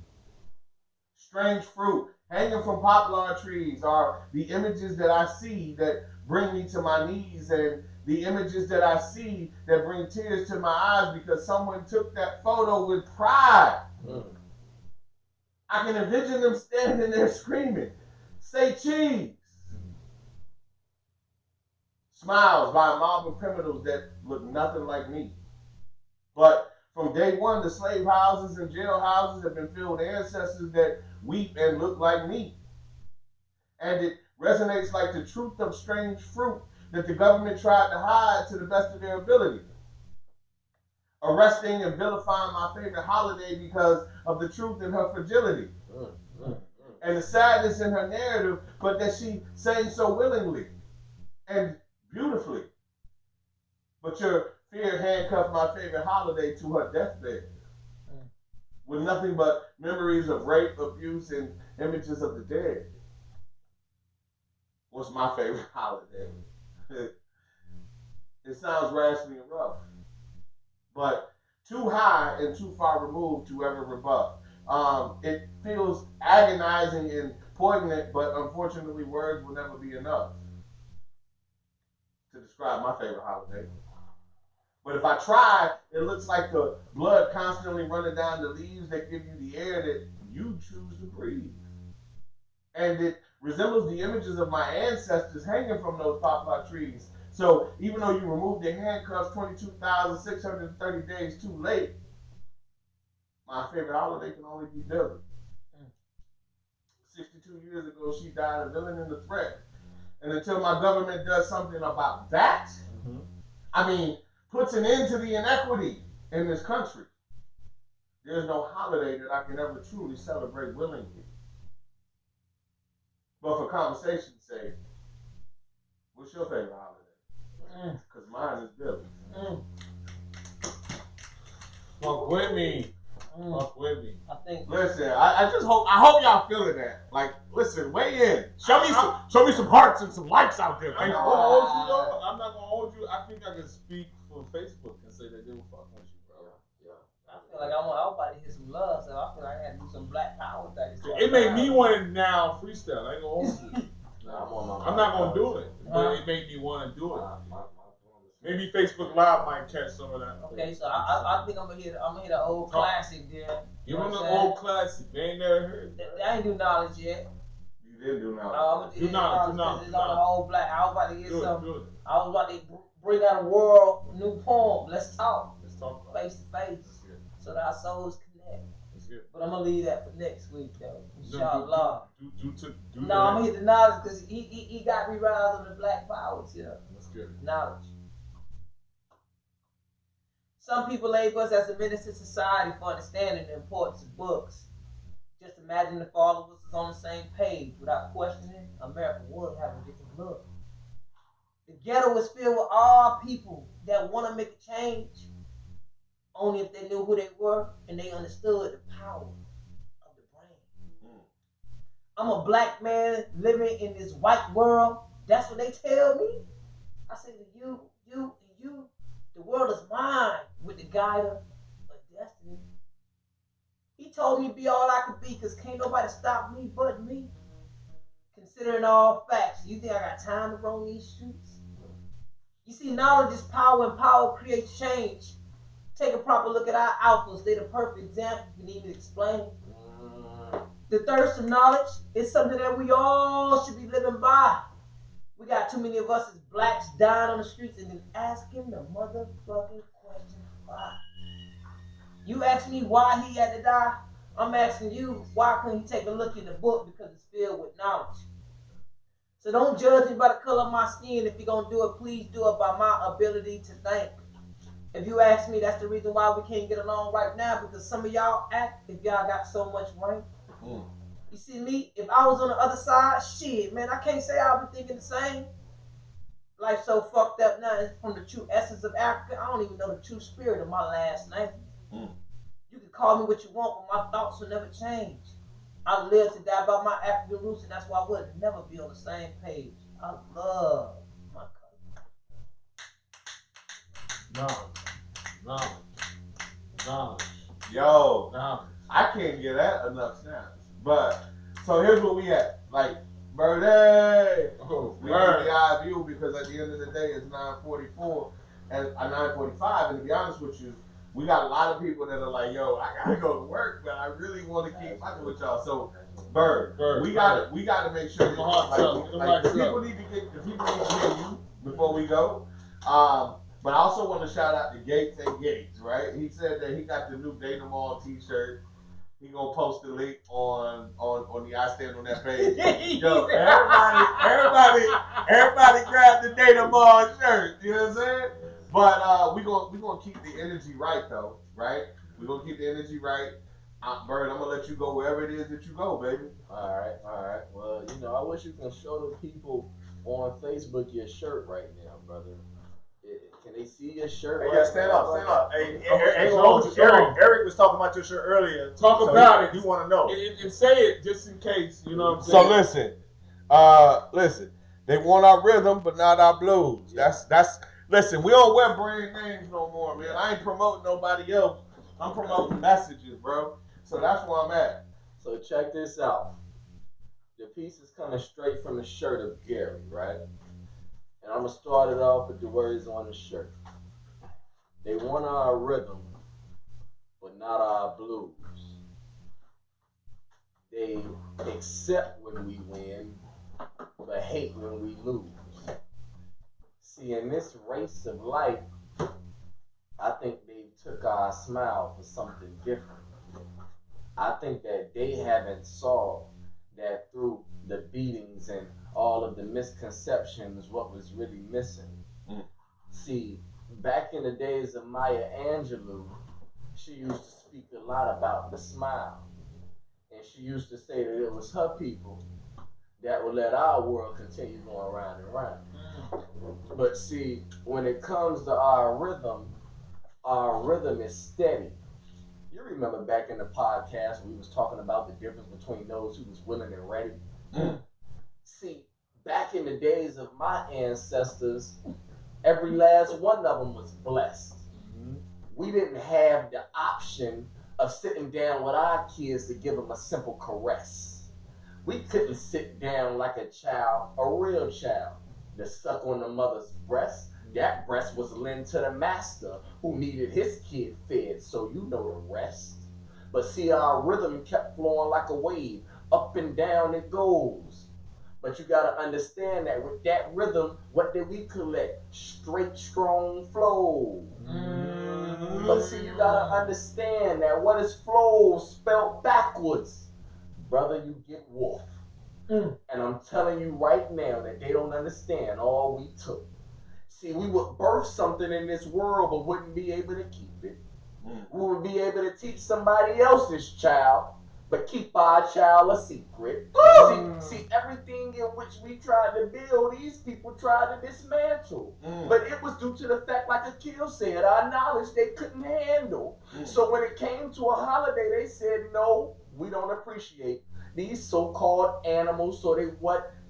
Strange fruit hanging from poplar trees are the images that I see that bring me to my knees, and the images that I see that bring tears to my eyes because someone took that photo with pride. I can envision them standing there screaming, "Say cheese!" Smiles by a mob of criminals that look nothing like me. But from day one, the slave houses and jail houses have been filled with ancestors that weep and look like me. And it resonates like the truth of strange fruit that the government tried to hide to the best of their ability. Arresting and vilifying my favorite holiday because of the truth in her fragility. And the sadness in her narrative, but that she sang so willingly and beautifully. But your fear handcuffed my favorite holiday to her deathbed. With nothing but memories of rape, abuse, and images of the dead. What's my favorite holiday? It sounds raspy and rough, but too high and too far removed to ever rebuff. It feels agonizing and poignant, but unfortunately words will never be enough to describe my favorite holiday. But if I try, it looks like the blood constantly running down the leaves that give you the air that you choose to breathe. And it resembles the images of my ancestors hanging from those poplar trees. So even though you removed their handcuffs 22,630 days too late, my favorite holiday can only be Billy. 62 years ago, she died a villain and a threat. And until my government does something about that, puts an end to the inequity in this country, there's no holiday that I can ever truly celebrate willingly. But for conversation's sake, what's your favorite holiday? Because mine is Billy's. Fuck with me. Fuck with me. I think. Listen, I hope y'all feeling that. Like, listen, weigh in. Show me some hearts and some likes out there. I'm not gonna hold you though. I'm not gonna hold you. I think I can speak for Facebook and say that they were fucking with you, bro. Yeah. I feel like I want everybody to hear some love, so I feel like I had to do some Black Power things. It made me want to now freestyle. I ain't gonna hold you. I'm not gonna do it, but it made me want to do it. Maybe Facebook Live might catch some of that. Okay, so I think I'm gonna hit an old classic there. Give them the old classic. They ain't never heard. I ain't do knowledge yet. You didn't do knowledge. I'm gonna do knowledge. It's on the old Black. I was about to get some. I was about to bring out a world new poem. Let's talk. Let's talk face to face, so that our souls connect. That's good. But I'm gonna leave that for next week, though. Inshallah. I'm gonna hit the knowledge because he got me rise on the Black Power here. That's good. Knowledge. Some people label us as a menace to society for understanding the importance of books. Just imagine if all of us is on the same page without questioning, America would have a different look. The ghetto is filled with all people that want to make a change, only if they knew who they were and they understood the power of the brain. I'm a black man living in this white world. That's what they tell me. I say to you, the world is mine with the guide of destiny. He told me to be all I could be because can't nobody stop me but me. Considering all facts, you think I got time to roam these streets? You see, knowledge is power and power creates change. Take a proper look at our alphas. They're the perfect example you can even explain. The thirst of knowledge is something that we all should be living by. We got too many of us as blacks dying on the streets and then asking the motherfucking question why. You ask me why he had to die. I'm asking you why couldn't he take a look in the book because it's filled with knowledge. So don't judge me by the color of my skin. If you're going to do it, please do it by my ability to think. If you ask me, that's the reason why we can't get along right now because some of y'all act if y'all got so much rank. You see me, if I was on the other side, shit, man, I can't say I'll be thinking the same. life so fucked up now. It's from the true essence of Africa. I don't even know the true spirit of my last name. Mm. You can call me what you want, but my thoughts will never change. I live to die by my African roots, and that's why I would never be on the same page. I love my country. Knowledge. Yo, Knowledge. I can't get that enough snaps. But so here's what we at. Like, Birdie! Oh, We need the eye view because at the end of the day it's 9:44 and 9:45. And to be honest with you, we got a lot of people that are like, yo, I gotta go to work, but I really want to keep fucking with y'all. So Bird, we gotta make sure that, like the people need to hear you before we go. But I also want to shout out to Gates and Gates, right? He said that he got the new Data Mall t-shirt. He gonna post the link on the I Stand On That page. Yo, everybody grab the Data Mall shirt. You know what I'm saying? But we gonna keep the energy right though, right? We gonna keep the energy right. Bird, I'm gonna let you go wherever it is that you go, baby. All right. Well, I wish you can show the people on Facebook your shirt right now, brother. Can they see your shirt? Hey, right yeah, stand now, up. brother? Hey, Eric was talking about your shirt earlier. Talk about it. You want to know? And say it just in case. You know what I'm saying? So listen. They want our rhythm, but not our blues. Yeah. That's. Listen, we don't wear brand names no more, man. I ain't promoting nobody else. I'm promoting messages, bro. So that's where I'm at. So check this out. The piece is coming straight from the shirt of Gary, right? And I'm going to start it off with the words on the shirt. They want our rhythm, but not our blues. They accept when we win, but hate when we lose. See, in this race of life, I think they took our smile for something different. I think that they haven't saw that through the beatings and all of the misconceptions, what was really missing. See, back in the days of Maya Angelou, she used to speak a lot about the smile. And she used to say that it was her people that would let our world continue going round and round. But see, when it comes to our rhythm is steady. You remember back in the podcast we was talking about the difference between those who was willing and ready. See, back in the days of my ancestors, every last one of them was blessed. We didn't have the option of sitting down with our kids to give them a simple caress. We couldn't sit down like a child, a real child, to suck on the mother's breast. That breast was lent to the master who needed his kid fed, so you know the rest. But see, our rhythm kept flowing like a wave, up and down it goes. But you gotta understand that with that rhythm, what did we collect? Straight, strong flow. But see, you gotta understand that what is flow spelled backwards? Brother, you get wolf. And I'm telling you right now that they don't understand all we took. See, we would birth something in this world but wouldn't be able to keep it. We would be able to teach somebody else's child, but keep our child a secret. See, everything in which we tried to build, these people tried to dismantle. But it was due to the fact, like Akil said, our knowledge they couldn't handle. So when it came to a holiday, they said, no, we don't appreciate these so-called animals, so they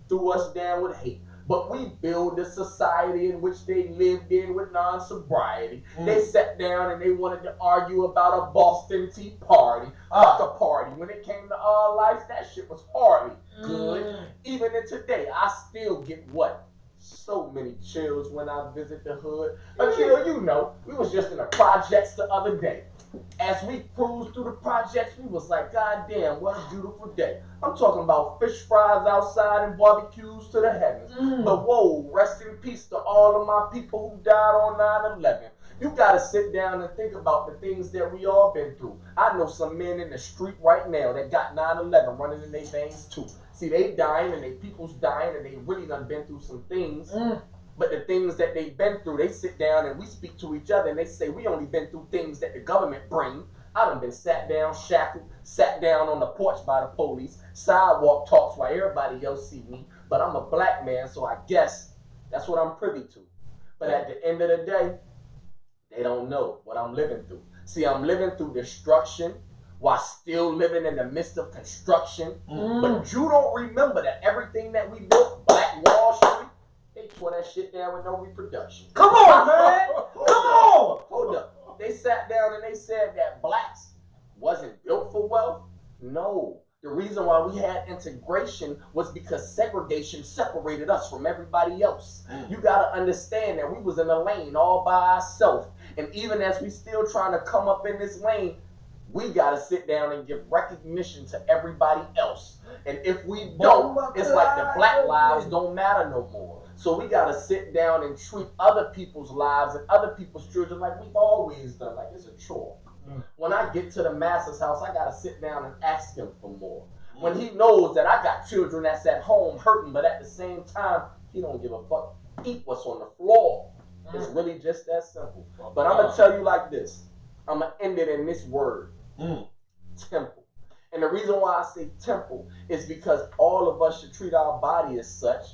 threw us down with hate. But we build a society in which they lived in with non-sobriety. They sat down and they wanted to argue about a Boston Tea Party. Fuck a party. When it came to our lives, that shit was hardly good. Even in today, I still get what? So many chills when I visit the hood. Akil, you know, we was just in the projects the other day. As we cruised through the projects, we was like, God damn, what a beautiful day. I'm talking about fish fries outside and barbecues to the heavens. But whoa, rest in peace to all of my people who died on 9/11. You gotta sit down and think about the things that we all been through. I know some men in the street right now that got 9/11 running in their veins too. See, they dying and they people's dying and they really done been through some things. But the things that they've been through, they sit down and we speak to each other and they say, we only been through things that the government bring. I done been sat down, shackled, sat down on the porch by the police, sidewalk talks while everybody else see me. But I'm a black man, so I guess That's what I'm privy to. But at the end of the day, they don't know what I'm living through. See, I'm living through destruction while still living in the midst of construction. But you don't remember that everything that we built, Black Wall Street, they tore that shit down with no reproduction. Come on, man. Come on. Hold up. They sat down and they said that blacks wasn't built for wealth. No. The reason why we had integration was because segregation separated us from everybody else. You gotta understand that we was in a lane all by ourselves. And even as we still trying to come up in this lane, we gotta sit down and give recognition to everybody else. And if we don't, it's like the black lives don't matter no more. So we gotta sit down and treat other people's lives and other people's children like we've always done, like it's a chore. When I get to the master's house, I gotta sit down and ask him for more. When he knows that I got children that's at home hurting, but at the same time, he don't give a fuck. Eat what's on the floor. It's really just that simple. But I'm gonna tell you like this. I'm gonna end it in this word. Temple. And the reason why I say temple is because all of us should treat our body as such.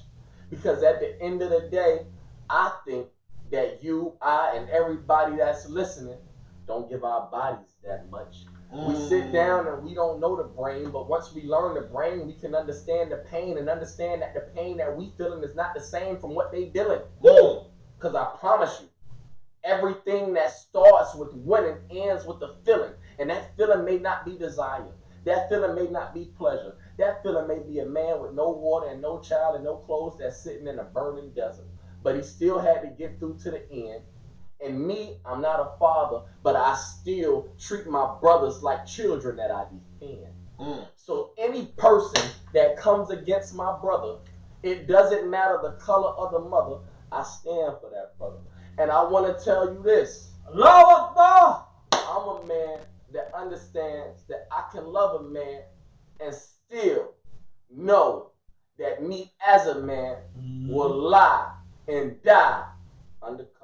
Because at the end of the day, I think that you, I, and everybody that's listening don't give our bodies that much. We sit down and we don't know the brain, but once we learn the brain, we can understand the pain and understand that the pain that we feeling is not the same from what they dealing. Because I promise you, everything that starts with winning ends with a feeling. And that feeling may not be desire. That feeling may not be pleasure. That feeling may be a man with no water and no child and no clothes that's sitting in a burning desert. But he still had to get through to the end. And me, I'm not a father, but I still treat my brothers like children that I defend. So any person that comes against my brother, it doesn't matter the color of the mother, I stand for that brother. And I want to tell you this. Allahu Akbar. I'm a man that understands that I can love a man and still know that me as a man will lie and die undercover.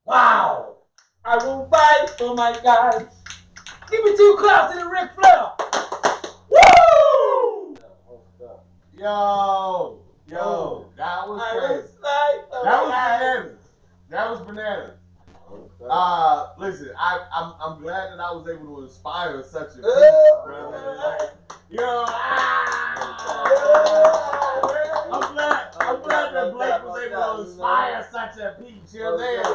Wow. I will fight for my guys. Give me 2 claps to the Ric Flair. Woo! Yo, that was crazy. That was bananas. Listen, I'm glad that I was able to inspire such a piece, brother. Like, I'm glad that Blake was able to inspire such a piece. You know what I'm saying?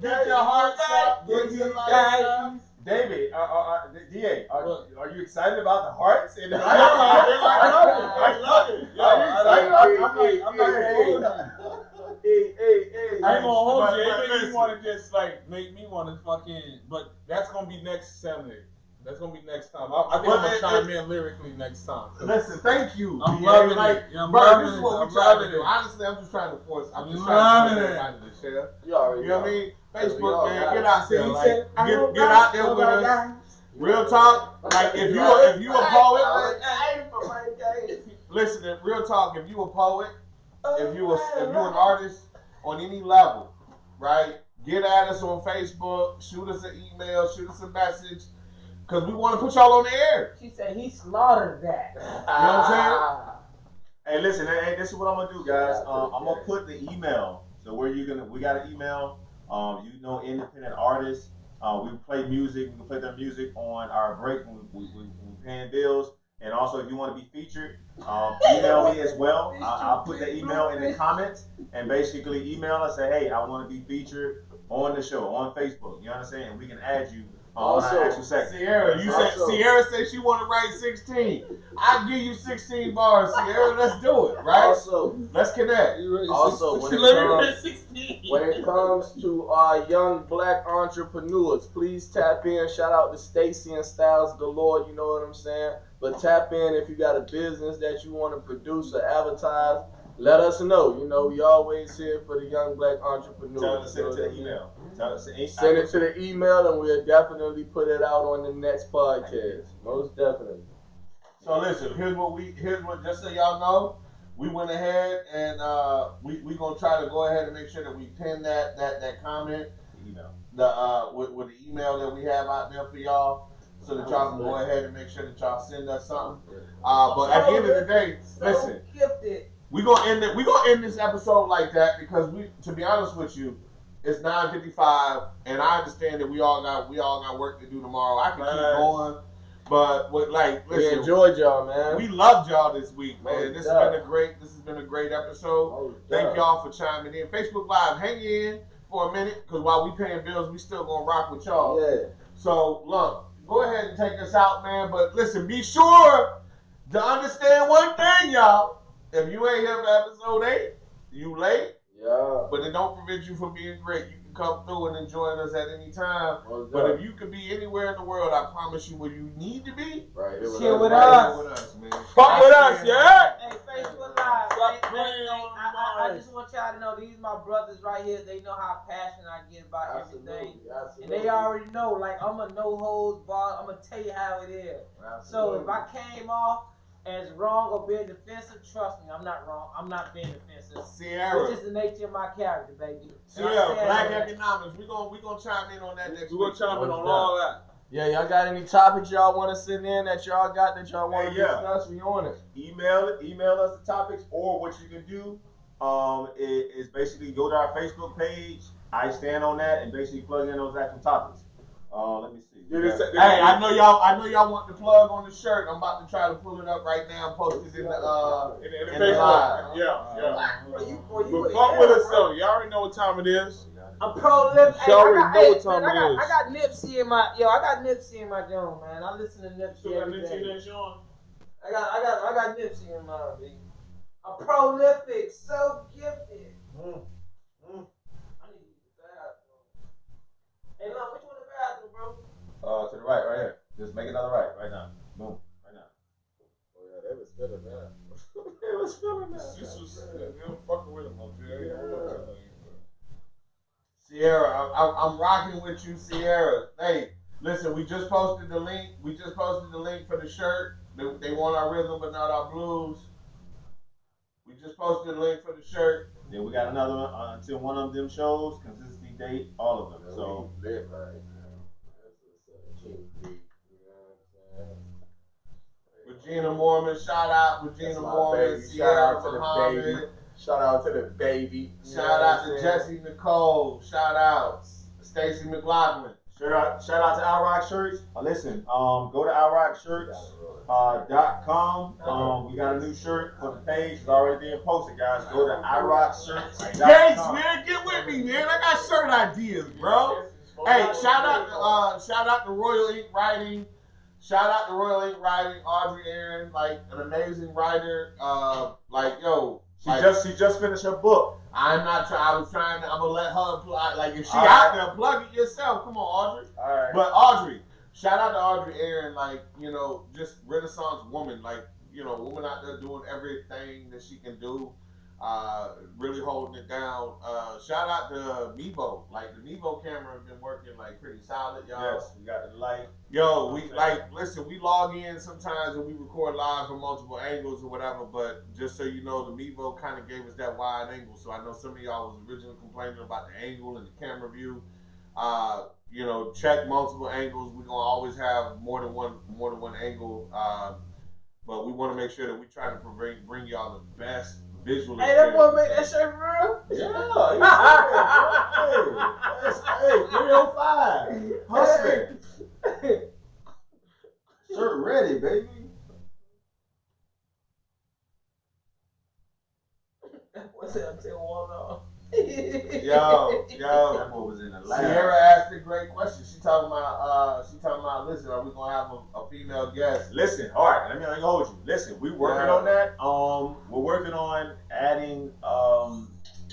Get your heart up. Get your life up. David, DA, are you excited about the hearts? And I love it. I'm I ain't gonna hold you. It made me want to just like make me want to fucking. But that's gonna be next Sunday. That's gonna be next time. I think I'm gonna chime in lyrically next time. Listen, thank you. I'm loving it. This is what we're trying to do. Honestly, I'm just trying to force. I'm just trying to force everybody to share. You know what I mean? Facebook, man, get out there. Like, get out there with us. Real talk. Like, if you a poet, listen. Real talk. If you a poet, if you an artist on any level, right? Get at us on Facebook. Shoot us an email. Shoot us a message. Because we want to put y'all on the air. She said he slaughtered that. You know what I'm saying? Hey, listen, this is what I'm gonna do, guys. I'm gonna put the email. So we got an email. Independent artists. We play music. We can play their music on our break when we're paying bills. And also, if you want to be featured, email me as well. I'll put the email in the comments and basically email us. Say, hey, I want to be featured on the show on Facebook. You understand? And we can add you. Also, Sierra said she want to write 16. I'll give you 16 bars, Sierra. Let's do it, right? Also, let's connect. Also, when it comes to our young black entrepreneurs, please tap in. Shout out to Stacy and Styles Galore, you know what I'm saying? But tap in if you got a business that you want to produce or advertise. Let us know. You know, we always here for the young black entrepreneurs. Tell them to send it to the email. Send it to the email, and we'll definitely put it out on the next podcast. Most definitely. So listen, here's what just so y'all know, we went ahead and we gonna try to go ahead and make sure that we pin that comment, email, with the email that we have out there for y'all. so that y'all can go ahead and make sure that y'all send us something. But at the end of the day, listen, Gifted. we gonna end this episode like that because to be honest with you, it's 9:55, and I understand that we all got work to do tomorrow. I can keep going, but listen, we enjoyed y'all, man. We loved y'all this week, man. This has been a great episode. Thank y'all for chiming in. Facebook Live, hang in for a minute, because while we paying bills, we still gonna rock with y'all. Yeah. So look, go ahead and take us out, man. But listen, be sure to understand one thing, y'all. If you ain't here for episode 8, you late. Yeah. But it don't prevent you from being great. You can come through and join us at any time. But if you could be anywhere in the world, I promise you where you need to be. Right here with Chill us. with Right us. here with us, man. Fuck with us, yeah. Hey, Facebook Live. Stop Hey, playing on I mine. just want y'all to know these my brothers right here. They know how passionate I get about everything. Absolutely. And they already know, like, I'm a no holds bar. I'm going to tell you how it is. So if I came off as wrong or being defensive, trust me, I'm not wrong. I'm not being defensive. Sierra. It's just the nature of my character, baby. Sierra, Black Economics. We gonna chime in on that next week. We're gonna chime in on all that. Yeah, y'all got any topics y'all want to send in that y'all want to Hey, yeah. discuss? We on it. Email us the topics, or what you can do is basically go to our Facebook page. I stand on that, and basically plug in those actual topics. Let me see. Hey, I know y'all want the plug on the shirt. I'm about to try to pull it up right now and post it in the Facebook. live. Yeah. You But fuck with us, though. You already know what time it is. I'm prolific. You already know what time it is. I got Nipsey in my joint, man. I listen to Nipsey every day. I got Nipsey in my baby. I'm prolific, so gifted. I need to use the bathroom. Hey, look, which one the bathroom, bro? To the right here. Just make another right now. Boom, right now. Oh yeah, they was feeling that. It was feeling that. This was fucking with him, okay? Sierra, I'm rocking with you, Sierra. Hey, listen, we just posted the link. For the shirt. They want our rhythm, but not our blues. We just posted the link for the shirt. Then we got another one until one of them shows, consistency date, all of them. So lit right now. That's what's up. Regina Mormon, shout out Regina Mormon, Sierra Muhammad. Shout out to the baby. Shout out to Jesse Nicole. Shout out Stacy McLaughlin. shout out to Outrock Shirts. Listen, go to outrockshirts.com. We got a new shirt for the page. It's already being posted, guys. Go to outrockshirts.com. Gates, man, get with me, man. I got shirt ideas, bro. Hey, shout out to Royal Ink Writing. Shout out to Royal Ink Writing, Audrey Aaron, like an amazing writer. She just finished her book. I'm gonna let her plug. Like if she out there, plug it yourself. Come on, Audrey. All right. But Audrey, shout out to Audrey Aaron, like, just Renaissance woman, like, woman out there doing everything that she can do, really holding it down. Shout out to Mevo, like the Mevo camera has been working like pretty solid, y'all. Yes, we got the light. Yo, we we log in sometimes and we record live from multiple angles or whatever, but just so you know, the Mevo kind of gave us that wide angle. So I know some of y'all was originally complaining about the angle and the camera view. Check multiple angles. We're gonna always have more than one angle, but we want to make sure that we try to bring y'all the best visual. Hey, that boy made that shirt for real? Yeah. Hey, 305. Hustling. Shirt ready, baby. That boy said I'm still one off. Yo. That boy was in the lab. Sierra asked a great question. She talking about, listen, are we gonna have a female guest? Listen, all right, let me hold you. Listen, we working on that. We're working on adding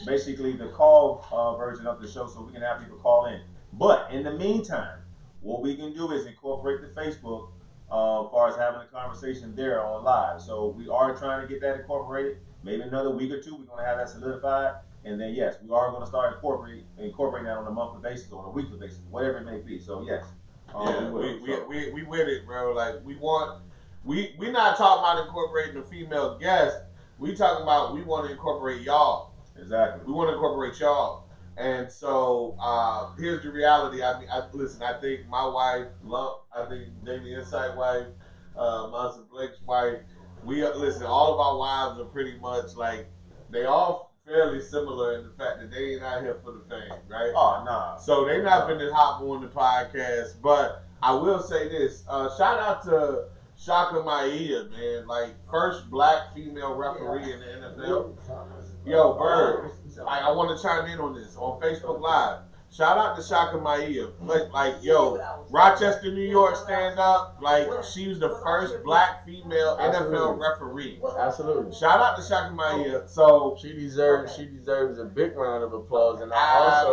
basically the call version of the show so we can have people call in. But in the meantime, what we can do is incorporate the Facebook as far as having a conversation there on live. So we are trying to get that incorporated. Maybe another week or two, we're gonna have that solidified. And then yes, we are gonna start incorporating that on a monthly basis or on a weekly basis, whatever it may be. So yes. We with it, bro. Like we not talking about incorporating a female guest. We talking about we want to incorporate y'all. Exactly. We want to incorporate y'all. And so here's the reality. I mean, listen. I think my wife, I think Daily Insight wife, Monson Blake's wife. Listen. All of our wives are pretty much like they all fairly similar in the fact that they ain't out here for the fame, right? Oh, nah. So they not finna hop on the podcast. But I will say this: shout out to Shaka Maia, man. Like first black female referee in the NFL. Yo, Bird, I want to chime in on this on Facebook Live. Shout out to Shaka Maia. Like, yo, Rochester, New York, stand up. Like, she was the first black female NFL referee. Absolutely. Shout out to Shaka Maia. So she deserves a big round of applause. And I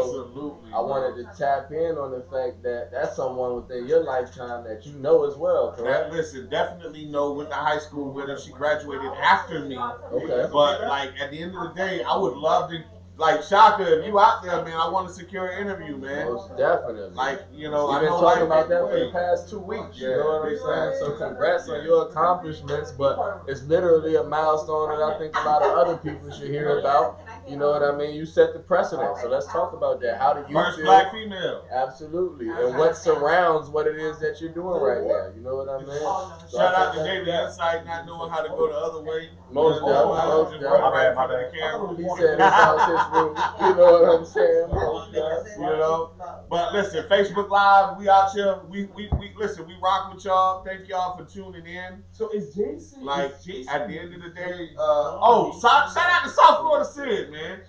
wanted to tap in on the fact that that's someone within your lifetime that you know as well, correct? Listen, definitely know, went to high school with her. She graduated after me. Okay. But like at the end of the day, I would love to. Like Shaka, if you out there, man, I want to secure an interview, man. Most definitely. Like, you know, I've been talking about that for the past 2 weeks. You know what I'm saying? So congrats on your accomplishments, but it's literally a milestone that I think a lot of other people should hear about. You know what I mean? You set the precedent. So let's talk about that. How do you first feel? black female. Absolutely. And what surrounds what it is that you're doing right now. You know what I mean? So shout out to David Insight, not knowing how to go the other way. Most definitely. My bad. He said it's out his room. You know what I'm saying? You know? But listen, Facebook Live, we out here. We listen, we rock with y'all. Thank y'all for tuning in. So is Jason? Like, at the end of the day, shout out to South Florida Sid, man.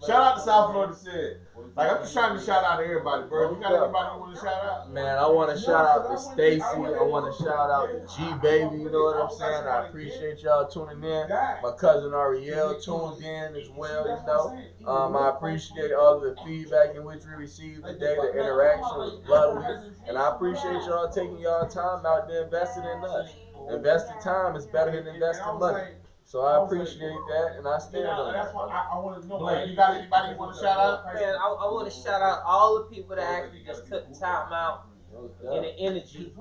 Shout out to South Florida Sid. Like, I'm just trying to shout out to everybody, bro. You got anybody you want to shout out? Man, I want to shout out to Stacy. I want to shout out to G Baby. You know what I'm saying? I appreciate y'all tuning in. My cousin Ariel tuned in as well. You know, I appreciate all of the feedback in which we received today. The interaction was lovely, and I appreciate y'all taking y'all time out to invest in us. Investing time is better than investing money. So I appreciate that, and I stand on That's that. why I want to know. Blake, you got anybody you want to shout out? Man, I want to shout out all the people that actually just took the time out and the energy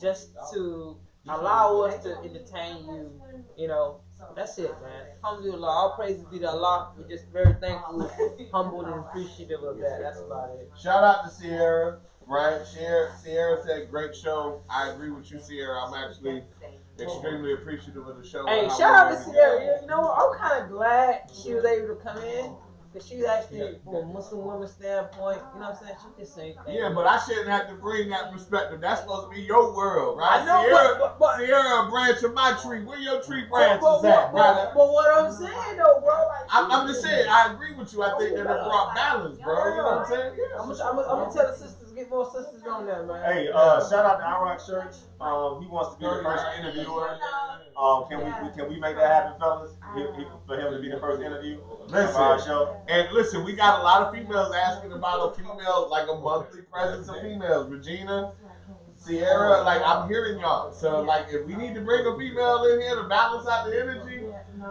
just to allow us to entertain you. You know, that's it, man. Alhamdulillah, all praises be to Allah. We're just very thankful, humbled, and appreciative of that. That's about it. Shout out to Sierra, right? Sierra said, great show. I agree with you, Sierra. I'm actually extremely appreciative of the show. Hey, shout out to Sierra. You know, I'm kind of glad she was able to come in. Because she was actually, from a Muslim woman standpoint, you know what I'm saying? She just saying things. Yeah, but I shouldn't have to bring that perspective. That's supposed to be your world, right? I know, Sierra, a branch of my tree. Where your tree branches at, brother? But what I'm saying, though, bro, like, I'm just saying, I agree with you. I think that it brought balance, bro. You know what I'm saying? I'm gonna tell the sisters, get more sisters on there, man. Hey, shout out to IROC Church. He wants to be the first interviewer. Can we make that happen, fellas? For him to be the first interview. Listen, we got a lot of females asking about a female, like a monthly presence of females. Regina, Sierra, like I'm hearing y'all. So like, if we need to bring a female in here to balance out the energy,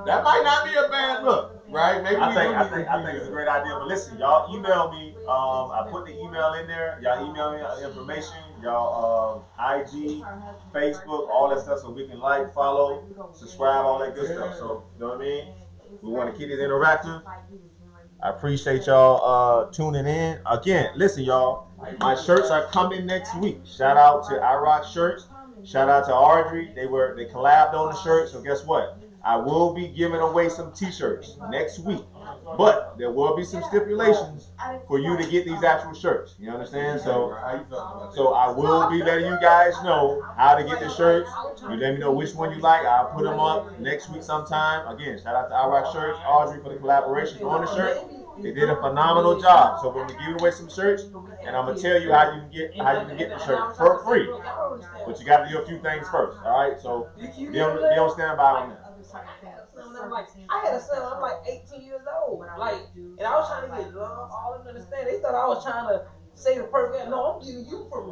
that might not be a bad look, right? Maybe I think it's a great idea. But listen, y'all email me. I put the email in there. Y'all email me information. Y'all IG, Facebook, all that stuff, so we can like, follow, subscribe, all that good stuff. So you know what I mean? We want to keep it interactive. I appreciate y'all tuning in. Again, listen, y'all. My shirts are coming next week. Shout out to IROC Shirts. Shout out to Audrey. They collabed on the shirt. So guess what? I will be giving away some t-shirts next week. But there will be some stipulations for you to get these actual shirts. You understand? So I will be letting you guys know how to get the shirts. You let me know which one you like. I'll put them up next week sometime. Again, shout out to IROC Shirts, Audrey, for the collaboration on the shirt. They did a phenomenal job. So we're gonna give away some shirts, and I'm gonna tell you how you can get the shirt for free. But you got to do a few things first. All right? So be on standby on that. I had a son, I'm like 18 years old. Like, and I was trying to get love, all of them understand. They thought I was trying to say the perfect. No, I'm giving you from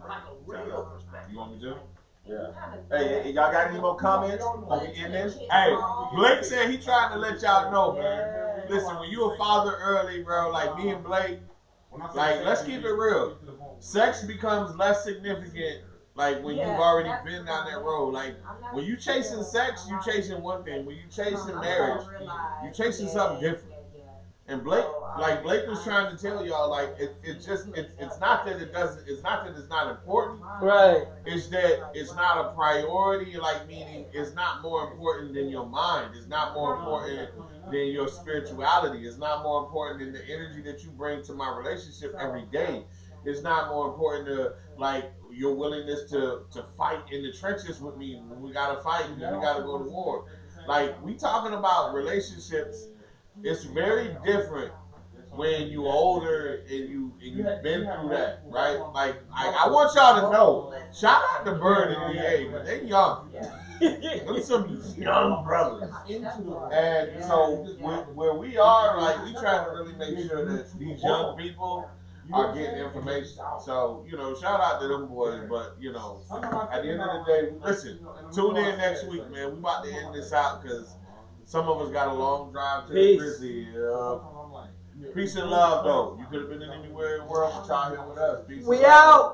like a real perspective. You want me to? Yeah. Hey, y'all got any more comments? Are we in this? Hey, Blake said he trying to let y'all know, man. Listen, when you a father early, bro, like me and Blake, like, let's keep it real. Sex becomes less significant, like, when you've already been down that road. Like, when you chasing sex, you chasing one thing. When you chasing marriage, you chasing something different. And Blake, like Blake was trying to tell y'all, like it's not that it's not important. Right. It's that it's not a priority. Like meaning, it's not more important than your mind. It's not more important than your spirituality. It's not more important than the energy that you bring to my relationship every day. It's not more important to like your willingness to fight in the trenches with me when we gotta fight and we gotta go to war. Like we talking about relationships. It's very different when you older and you've been through that, right? Like I want y'all to know. Shout out to Bird and DA, but they young. Them some young brothers. And so where we are, like we trying to really make sure that these young people are getting information. So, shout out to them boys, but at the end of the day, listen, tune in next week, man. We about to end this out because some of us got a long drive to the Grizzly. Peace and love, though. You could have been anywhere in the world, but y'all here with us. Peace We and love. out.